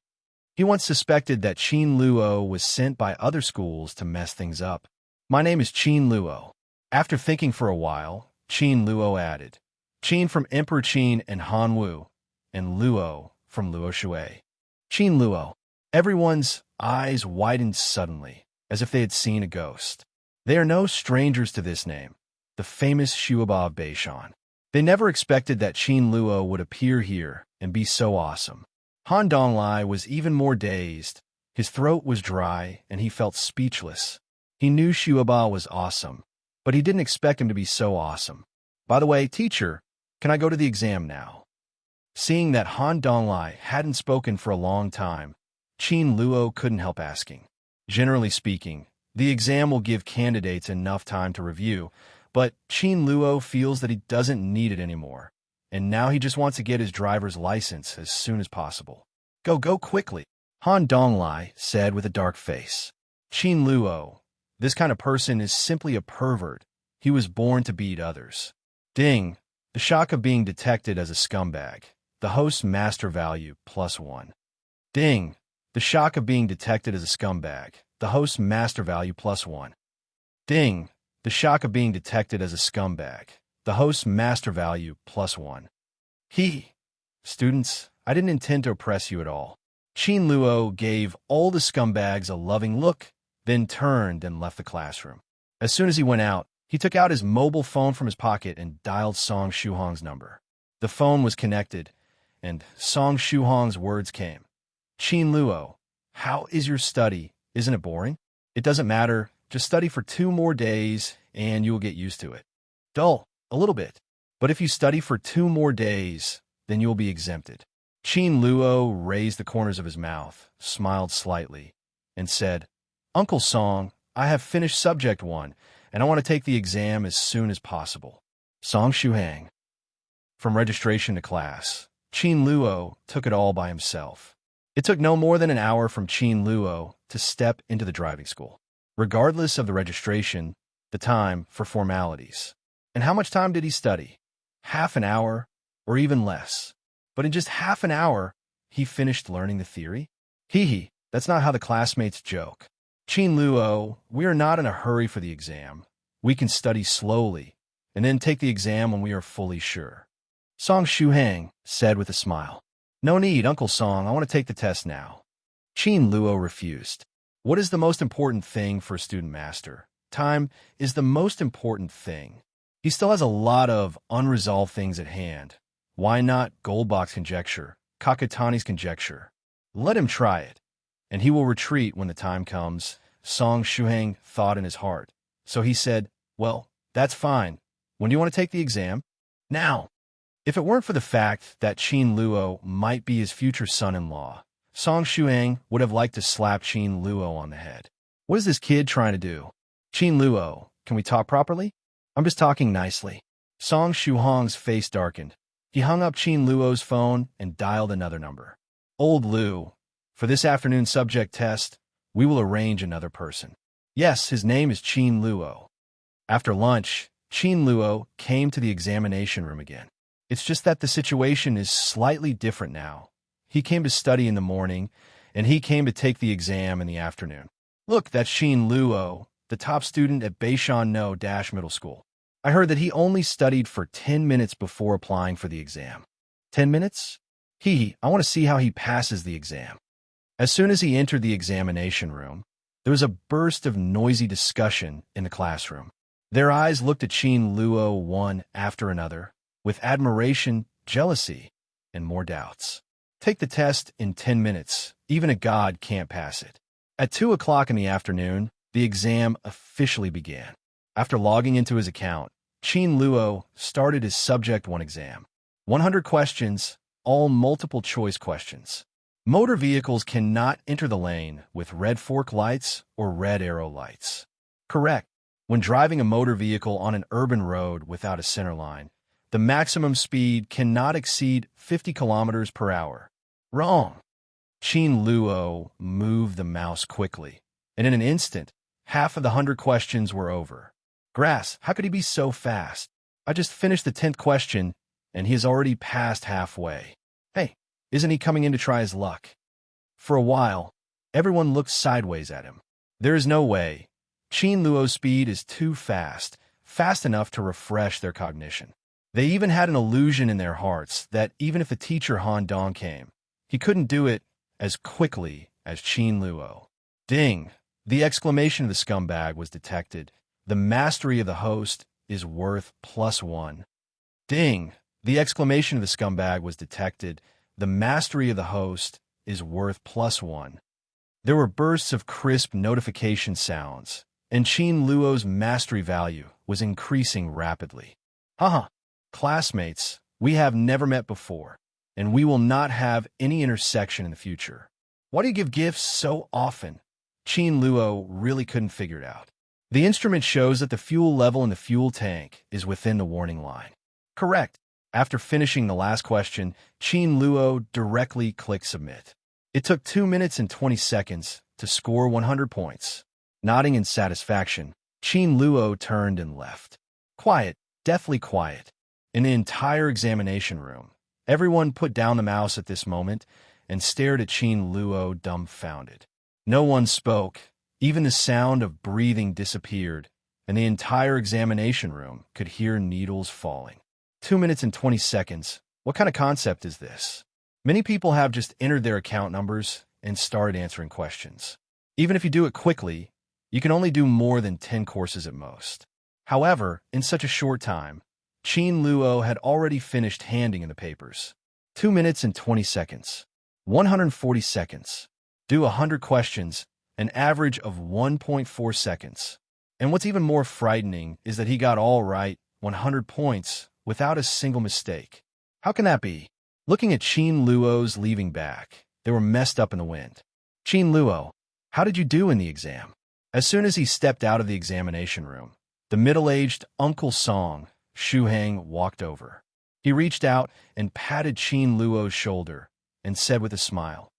He once suspected that Qin Luo was sent by other schools to mess things up. My name is Qin Luo. After thinking for a while, Qin Luo added, Qin from Emperor Qin and Han Wu, and Luo from Luo Shui. Qin Luo. Everyone's eyes widened suddenly, as if they had seen a ghost. They are no strangers to this name, the famous Xueba of Beishan. They never expected that Qin Luo would appear here and be so awesome. Han Donglai was even more dazed. His throat was dry, and he felt speechless. He knew Xueba was awesome, but he didn't expect him to be so awesome. By the way, teacher, can I go to the exam now? Seeing that Han Donglai hadn't spoken for a long time, Qin Luo couldn't help asking. Generally speaking, the exam will give candidates enough time to review, but Qin Luo feels that he doesn't need it anymore, and now he just wants to get his driver's license as soon as possible. Go quickly, Han Donglai said with a dark face. Qin Luo, this kind of person is simply a pervert. He was born to beat others. Ding, the shock of being detected as a scumbag. The host's master value +1. Ding, the shock of being detected as a scumbag. The host's master value +1. Ding, the shock of being detected as a scumbag. The host's master value +1. Students, I didn't intend to oppress you at all. Qin Luo gave all the scumbags a loving look, then turned and left the classroom. As soon as he went out, he took out his mobile phone from his pocket and dialed Song Shuhong's number. The phone was connected, and Song Shuhong's words came. Qin Luo, how is your study? Isn't it boring? It doesn't matter. Just study for 2 more days, and you will get used to it. Dull, a little bit. But if you study for 2 more days, then you will be exempted. Qin Luo raised the corners of his mouth, smiled slightly, and said, Uncle Song, I have finished Subject 1, and I want to take the exam as soon as possible. Song Shuhang. From registration to class, Qin Luo took it all by himself. It took no more than an hour from Qin Luo to step into the driving school, regardless of the registration, the time for formalities. And how much time did he study? Half an hour, or even less. But in just half an hour, he finished learning the theory? That's not how the classmates joke. Qin Luo, we are not in a hurry for the exam. We can study slowly, and then take the exam when we are fully sure. Song Shuhang said with a smile. No need, Uncle Song, I want to take the test now. Qin Luo refused. What is the most important thing for a student master? Time is the most important thing. He still has a lot of unresolved things at hand. Why not Goldbach's conjecture, Kakutani's conjecture? Let him try it, and he will retreat when the time comes, Song Shuhang thought in his heart. So he said, well, that's fine. When do you want to take the exam? Now. If it weren't for the fact that Qin Luo might be his future son-in-law, Song Shuang would have liked to slap Qin Luo on the head. What is this kid trying to do? Qin Luo, can we talk properly? I'm just talking nicely. Song Shuhong's face darkened. He hung up Qin Luo's phone and dialed another number. Old Lu, for this afternoon's subject test, we will arrange another person. Yes, his name is Qin Luo. After lunch, Qin Luo came to the examination room again. It's just that the situation is slightly different now. He came to study in the morning, and he came to take the exam in the afternoon. Look, that's Qin Luo, the top student at Beishan No Middle School. I heard that he only studied for 10 minutes before applying for the exam. 10 minutes? I want to see how he passes the exam. As soon as he entered the examination room, there was a burst of noisy discussion in the classroom. Their eyes looked at Qin Luo one after another, with admiration, jealousy, and more doubts. Take the test in 10 minutes. Even a god can't pass it. At 2 o'clock in the afternoon, the exam officially began. After logging into his account, Qin Luo started his Subject 1 exam. 100 questions, all multiple-choice questions. Motor vehicles cannot enter the lane with red fork lights or red arrow lights. Correct. When driving a motor vehicle on an urban road without a center line, the maximum speed cannot exceed 50 kilometers per hour. Wrong. Qin Luo moved the mouse quickly, and in an instant, half of the 100 questions were over. Grass, how could he be so fast? I just finished the 10th question, and he has already passed halfway. Hey, isn't he coming in to try his luck? For a while, everyone looked sideways at him. There is no way. Qin Luo's speed is too fast, fast enough to refresh their cognition. They even had an illusion in their hearts that even if the teacher Han Dong came, he couldn't do it as quickly as Qin Luo. Ding! The exclamation of the scumbag was detected. The mastery of the host is worth +1. Ding! The exclamation of the scumbag was detected. The mastery of the host is worth +1. There were bursts of crisp notification sounds, and Qin Luo's mastery value was increasing rapidly. Haha, classmates, we have never met before, and we will not have any intersection in the future. Why do you give gifts so often? Qin Luo really couldn't figure it out. The instrument shows that the fuel level in the fuel tank is within the warning line. Correct. After finishing the last question, Qin Luo directly clicked Submit. It took 2 minutes and 20 seconds to score 100 points. Nodding in satisfaction, Qin Luo turned and left. Quiet, deathly quiet. In the entire examination room, everyone put down the mouse at this moment and stared at Qin Luo dumbfounded. No one spoke. Even the sound of breathing disappeared, and the entire examination room could hear needles falling. 2 minutes and 20 seconds. What kind of concept is this? Many people have just entered their account numbers and started answering questions. Even if you do it quickly, you can only do more than 10 courses at most. However, in such a short time, Qin Luo had already finished handing in the papers. 2 minutes and 20 seconds. 140 seconds. Do 100 questions, an average of 1.4 seconds. And what's even more frightening is that he got all right, 100 points, without a single mistake. How can that be? Looking at Qin Luo's leaving back, they were messed up in the wind. Qin Luo, how did you do in the exam? As soon as he stepped out of the examination room, the middle-aged Uncle Song, Shuhang, walked over. He reached out and patted Qin Luo's shoulder and said with a smile,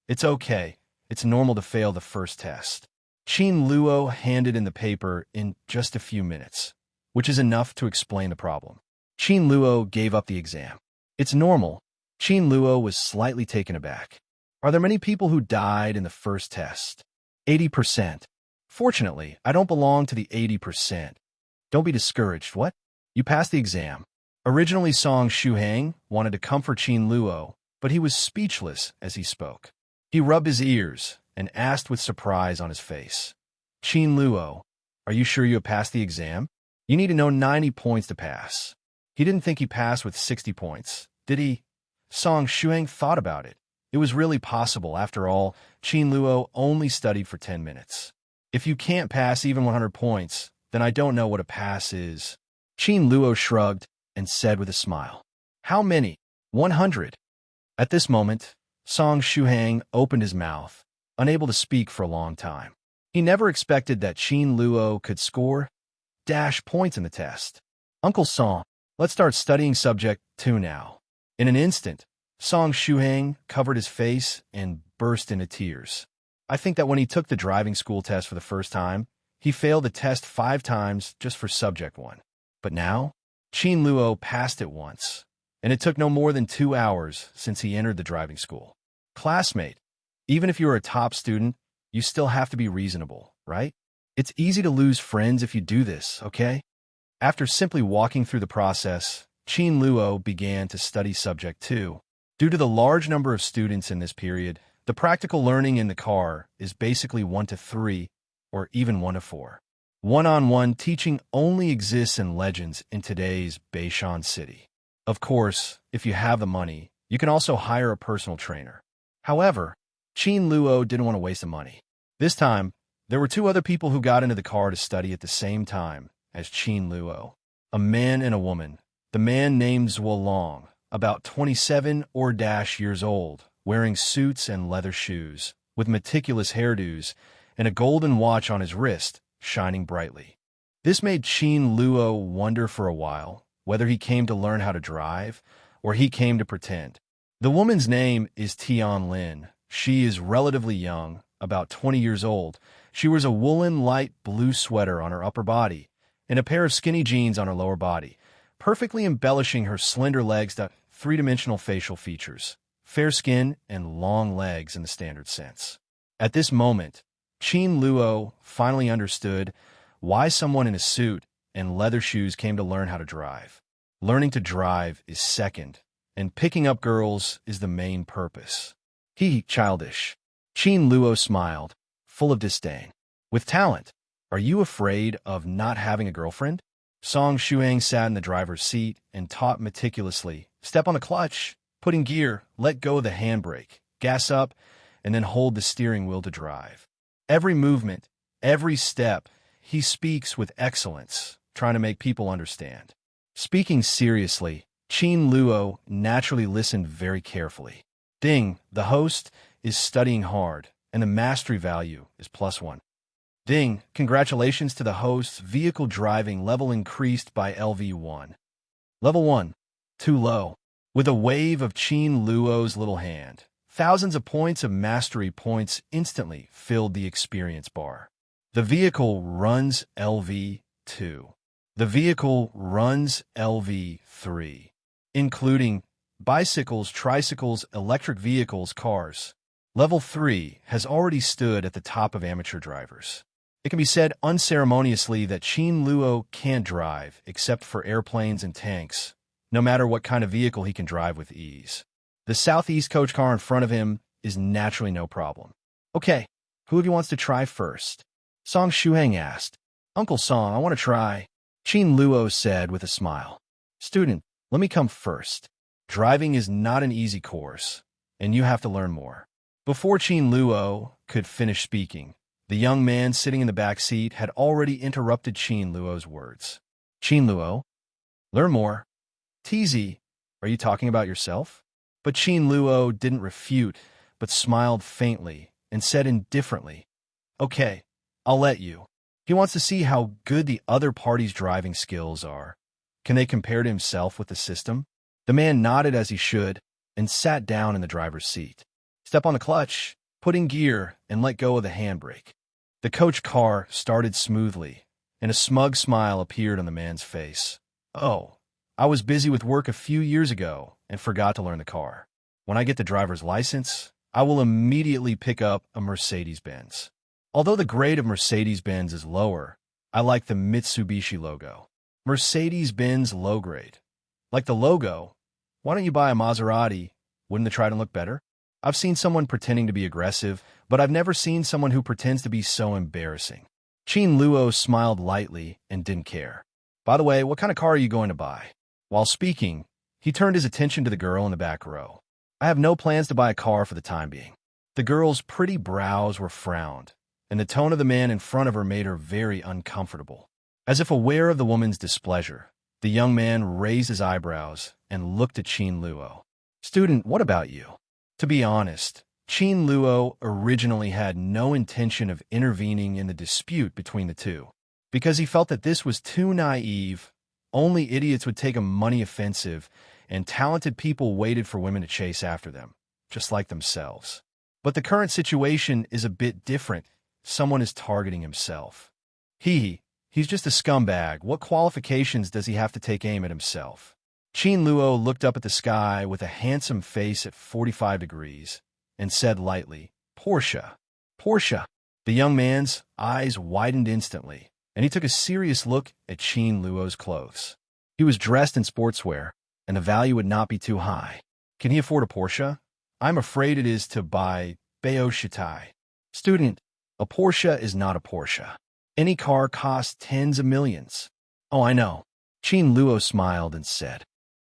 "It's okay. It's normal to fail the first test." Qin Luo handed in the paper in just a few minutes, which is enough to explain the problem. Qin Luo gave up the exam. It's normal. Qin Luo was slightly taken aback. Are there many people who died in the first test? 80%. Fortunately, I don't belong to the 80%. Don't be discouraged. What? You passed the exam. Originally, Song Shuhang wanted to comfort Qin Luo, but he was speechless as he spoke. He rubbed his ears and asked with surprise on his face, "Qin Luo, are you sure you have passed the exam? You need to know 90 points to pass." He didn't think he passed with 60 points, did he? Song Shuhang thought about it. It was really possible. After all, Qin Luo only studied for 10 minutes. If you can't pass even 100 points, then I don't know what a pass is. Qin Luo shrugged and said with a smile, How many? 100. At this moment, Song Shuhang opened his mouth, unable to speak for a long time. He never expected that Qin Luo could score points in the test. Uncle Song, let's start studying subject 2 now. In an instant, Song Shuhang covered his face and burst into tears. I think that when he took the driving school test for the first time, he failed the test 5 times just for subject 1. But now, Qin Luo passed it once, and it took no more than 2 hours since he entered the driving school. Classmate, even if you're a top student, you still have to be reasonable, right? It's easy to lose friends if you do this, okay? After simply walking through the process, Qin Luo began to study subject 2. Due to the large number of students in this period, the practical learning in the car is basically 1 to 3, or even 1 to 4. One-on-one teaching only exists in legends in today's Beishan city. Of course, if you have the money, you can also hire a personal trainer. However, Qin Luo didn't want to waste the money. This time, there were 2 other people who got into the car to study at the same time as Qin Luo. A man and a woman. The man named Zuolong, about 27 or years old, wearing suits and leather shoes, with meticulous hairdos, and a golden watch on his wrist, shining brightly. This made Qin Luo wonder for a while whether he came to learn how to drive or he came to pretend. The woman's name is Tian Lin. She is relatively young, about 20 years old. She wears a woolen light blue sweater on her upper body and a pair of skinny jeans on her lower body, perfectly embellishing her slender legs to 3-dimensional facial features, fair skin, and long legs in the standard sense. At this moment, Qin Luo finally understood why someone in a suit and leather shoes came to learn how to drive. Learning to drive is second, and picking up girls is the main purpose. Childish. Qin Luo smiled, full of disdain. With talent, are you afraid of not having a girlfriend? Song Shuang sat in the driver's seat and taught meticulously. Step on the clutch, put in gear, let go of the handbrake, gas up, and then hold the steering wheel to drive. Every movement, every step, he speaks with excellence, trying to make people understand. Speaking seriously, Qin Luo naturally listened very carefully. Ding, the host, is studying hard, and the mastery value is +1. Ding, congratulations to the host's vehicle driving level increased by LV1. Level 1, too low. With a wave of Qin Luo's little hand, thousands of points of mastery points instantly filled the experience bar. The vehicle runs LV2. The vehicle runs LV3, including bicycles, tricycles, electric vehicles, cars. Level 3 has already stood at the top of amateur drivers. It can be said unceremoniously that Qin Luo can't drive except for airplanes and tanks. No matter what kind of vehicle, he can drive with ease. The Southeast coach car in front of him is naturally no problem. Okay, who of you wants to try first? Song Shuhang asked. Uncle Song, I want to try. Qin Luo said with a smile. Student, let me come first. Driving is not an easy course, and you have to learn more. Before Qin Luo could finish speaking, the young man sitting in the back seat had already interrupted Qin Luo's words. Qin Luo, learn more. TZ, are you talking about yourself? But Qin Luo didn't refute, but smiled faintly and said indifferently, Okay, I'll let you. He wants to see how good the other party's driving skills are. Can they compare to himself with the system? The man nodded as he should and sat down in the driver's seat. Step on the clutch, put in gear, and let go of the handbrake. The coach car started smoothly, and a smug smile appeared on the man's face. Oh, I was busy with work a few years ago and forgot to learn the car. When I get the driver's license, I will immediately pick up a Mercedes-Benz. Although the grade of Mercedes-Benz is lower, I like the Mitsubishi logo. Mercedes-Benz low grade. Like the logo, why don't you buy a Maserati? Wouldn't the Triton look better? I've seen someone pretending to be aggressive, but I've never seen someone who pretends to be so embarrassing. Qin Luo smiled lightly and didn't care. By the way, what kind of car are you going to buy? While speaking, he turned his attention to the girl in the back row. I have no plans to buy a car for the time being. The girl's pretty brows were frowned, and the tone of the man in front of her made her very uncomfortable. As if aware of the woman's displeasure, The young man raised his eyebrows and looked at Qin Luo. Student, what about you? To be honest, Qin Luo originally had no intention of intervening in the dispute between the two, because he felt that this was too naive. Only idiots would take a money offensive, and talented people waited for women to chase after them, just like themselves. But the current situation is a bit different. Someone is targeting himself. He's just a scumbag. What qualifications does he have to take aim at himself? Qin Luo looked up at the sky with a handsome face at 45 degrees and said lightly, Portia. Portia. The young man's eyes widened instantly, and he took a serious look at Qin Luo's clothes. He was dressed in sportswear, and the value would not be too high. Can he afford a Porsche? I'm afraid it is to buy Bao Shitai. Student, a Porsche is not a Porsche. Any car costs tens of millions. Oh, I know. Qin Luo smiled and said.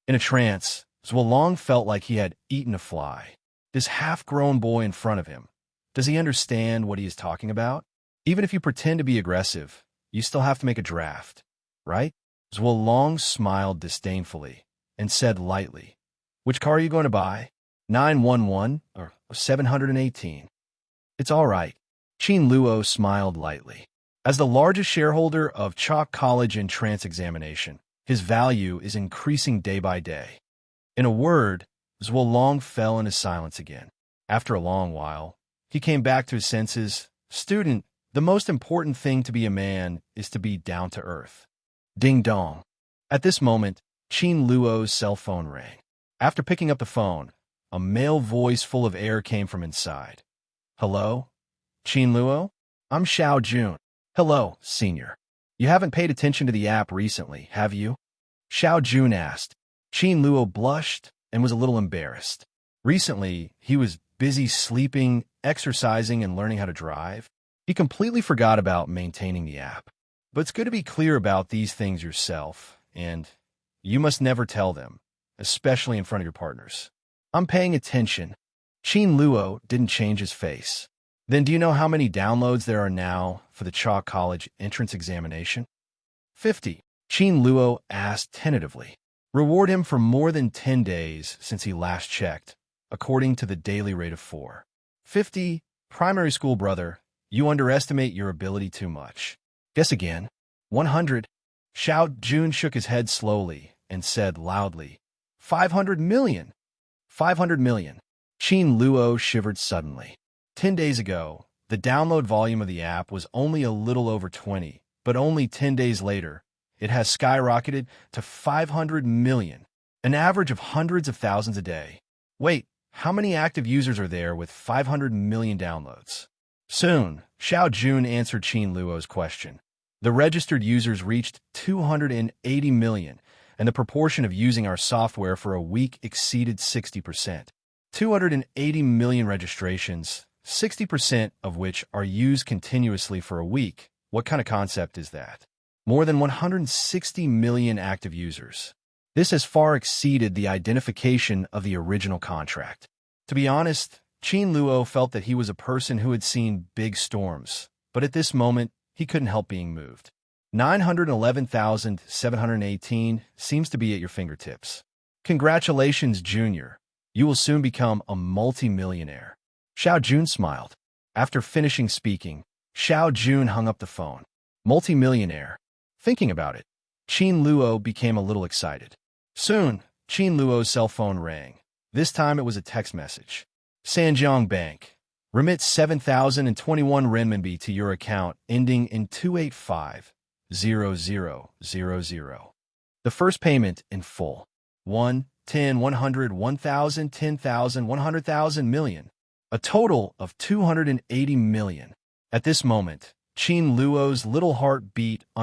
In a trance, Zhuolong felt like he had eaten a fly. This half-grown boy in front of him. Does he understand what he is talking about? Even if you pretend to be aggressive, you still have to make a draft, right? Zhuolong smiled disdainfully and said lightly, Which car are you going to buy? 911 or 718? It's all right. Qin Luo smiled lightly. As the largest shareholder of Chalk College entrance examination, his value is increasing day by day. In a word, Zhuolong fell into silence again. After a long while, he came back to his senses. Student, the most important thing to be a man is to be down to earth. Ding dong. At this moment, Qin Luo's cell phone rang. After picking up the phone, a male voice full of air came from inside. Hello? Qin Luo? I'm Xiao Jun. Hello, senior. You haven't paid attention to the app recently, have you? Xiao Jun asked. Qin Luo blushed and was a little embarrassed. Recently, he was busy sleeping, exercising, and learning how to drive. He completely forgot about maintaining the app. But it's good to be clear about these things yourself, and you must never tell them, especially in front of your partners. I'm paying attention. Qin Luo didn't change his face. Then do you know how many downloads there are now for the Chalk College entrance examination? 50. Qin Luo asked tentatively. Reward him for more than 10 days since he last checked, according to the daily rate of 4. 50. Primary school brother, you underestimate your ability too much. Guess again. 100. Xiao Jun shook his head slowly and said loudly, 500 million. 500 million. Qin Luo shivered suddenly. 10 days ago, the download volume of the app was only a little over 20, but only 10 days later, it has skyrocketed to 500 million, an average of hundreds of thousands a day. Wait, how many active users are there with 500 million downloads? Soon, Xiao Jun answered Qin Luo's question. The registered users reached 280 million, and the proportion of using our software for a week exceeded 60%. 280 million registrations, 60% of which are used continuously for a week. What kind of concept is that? More than 160 million active users. This has far exceeded the identification of the original contract. To be honest, Qin Luo felt that he was a person who had seen big storms, but at this moment, he couldn't help being moved. 911,718 seems to be at your fingertips. Congratulations, Junior. You will soon become a multi-millionaire. Xiao Jun smiled. After finishing speaking, Xiao Jun hung up the phone. Multi-millionaire. Thinking about it, Qin Luo became a little excited. Soon, Qin Luo's cell phone rang. This time it was a text message. Sanjiang Bank. Remit 7,021 renminbi to your account ending in 2850000. The first payment in full. 1, 10, 100, 1,000, 10,000, 100,000 million. A total of 280 million. At this moment, Qin Luo's little heart beat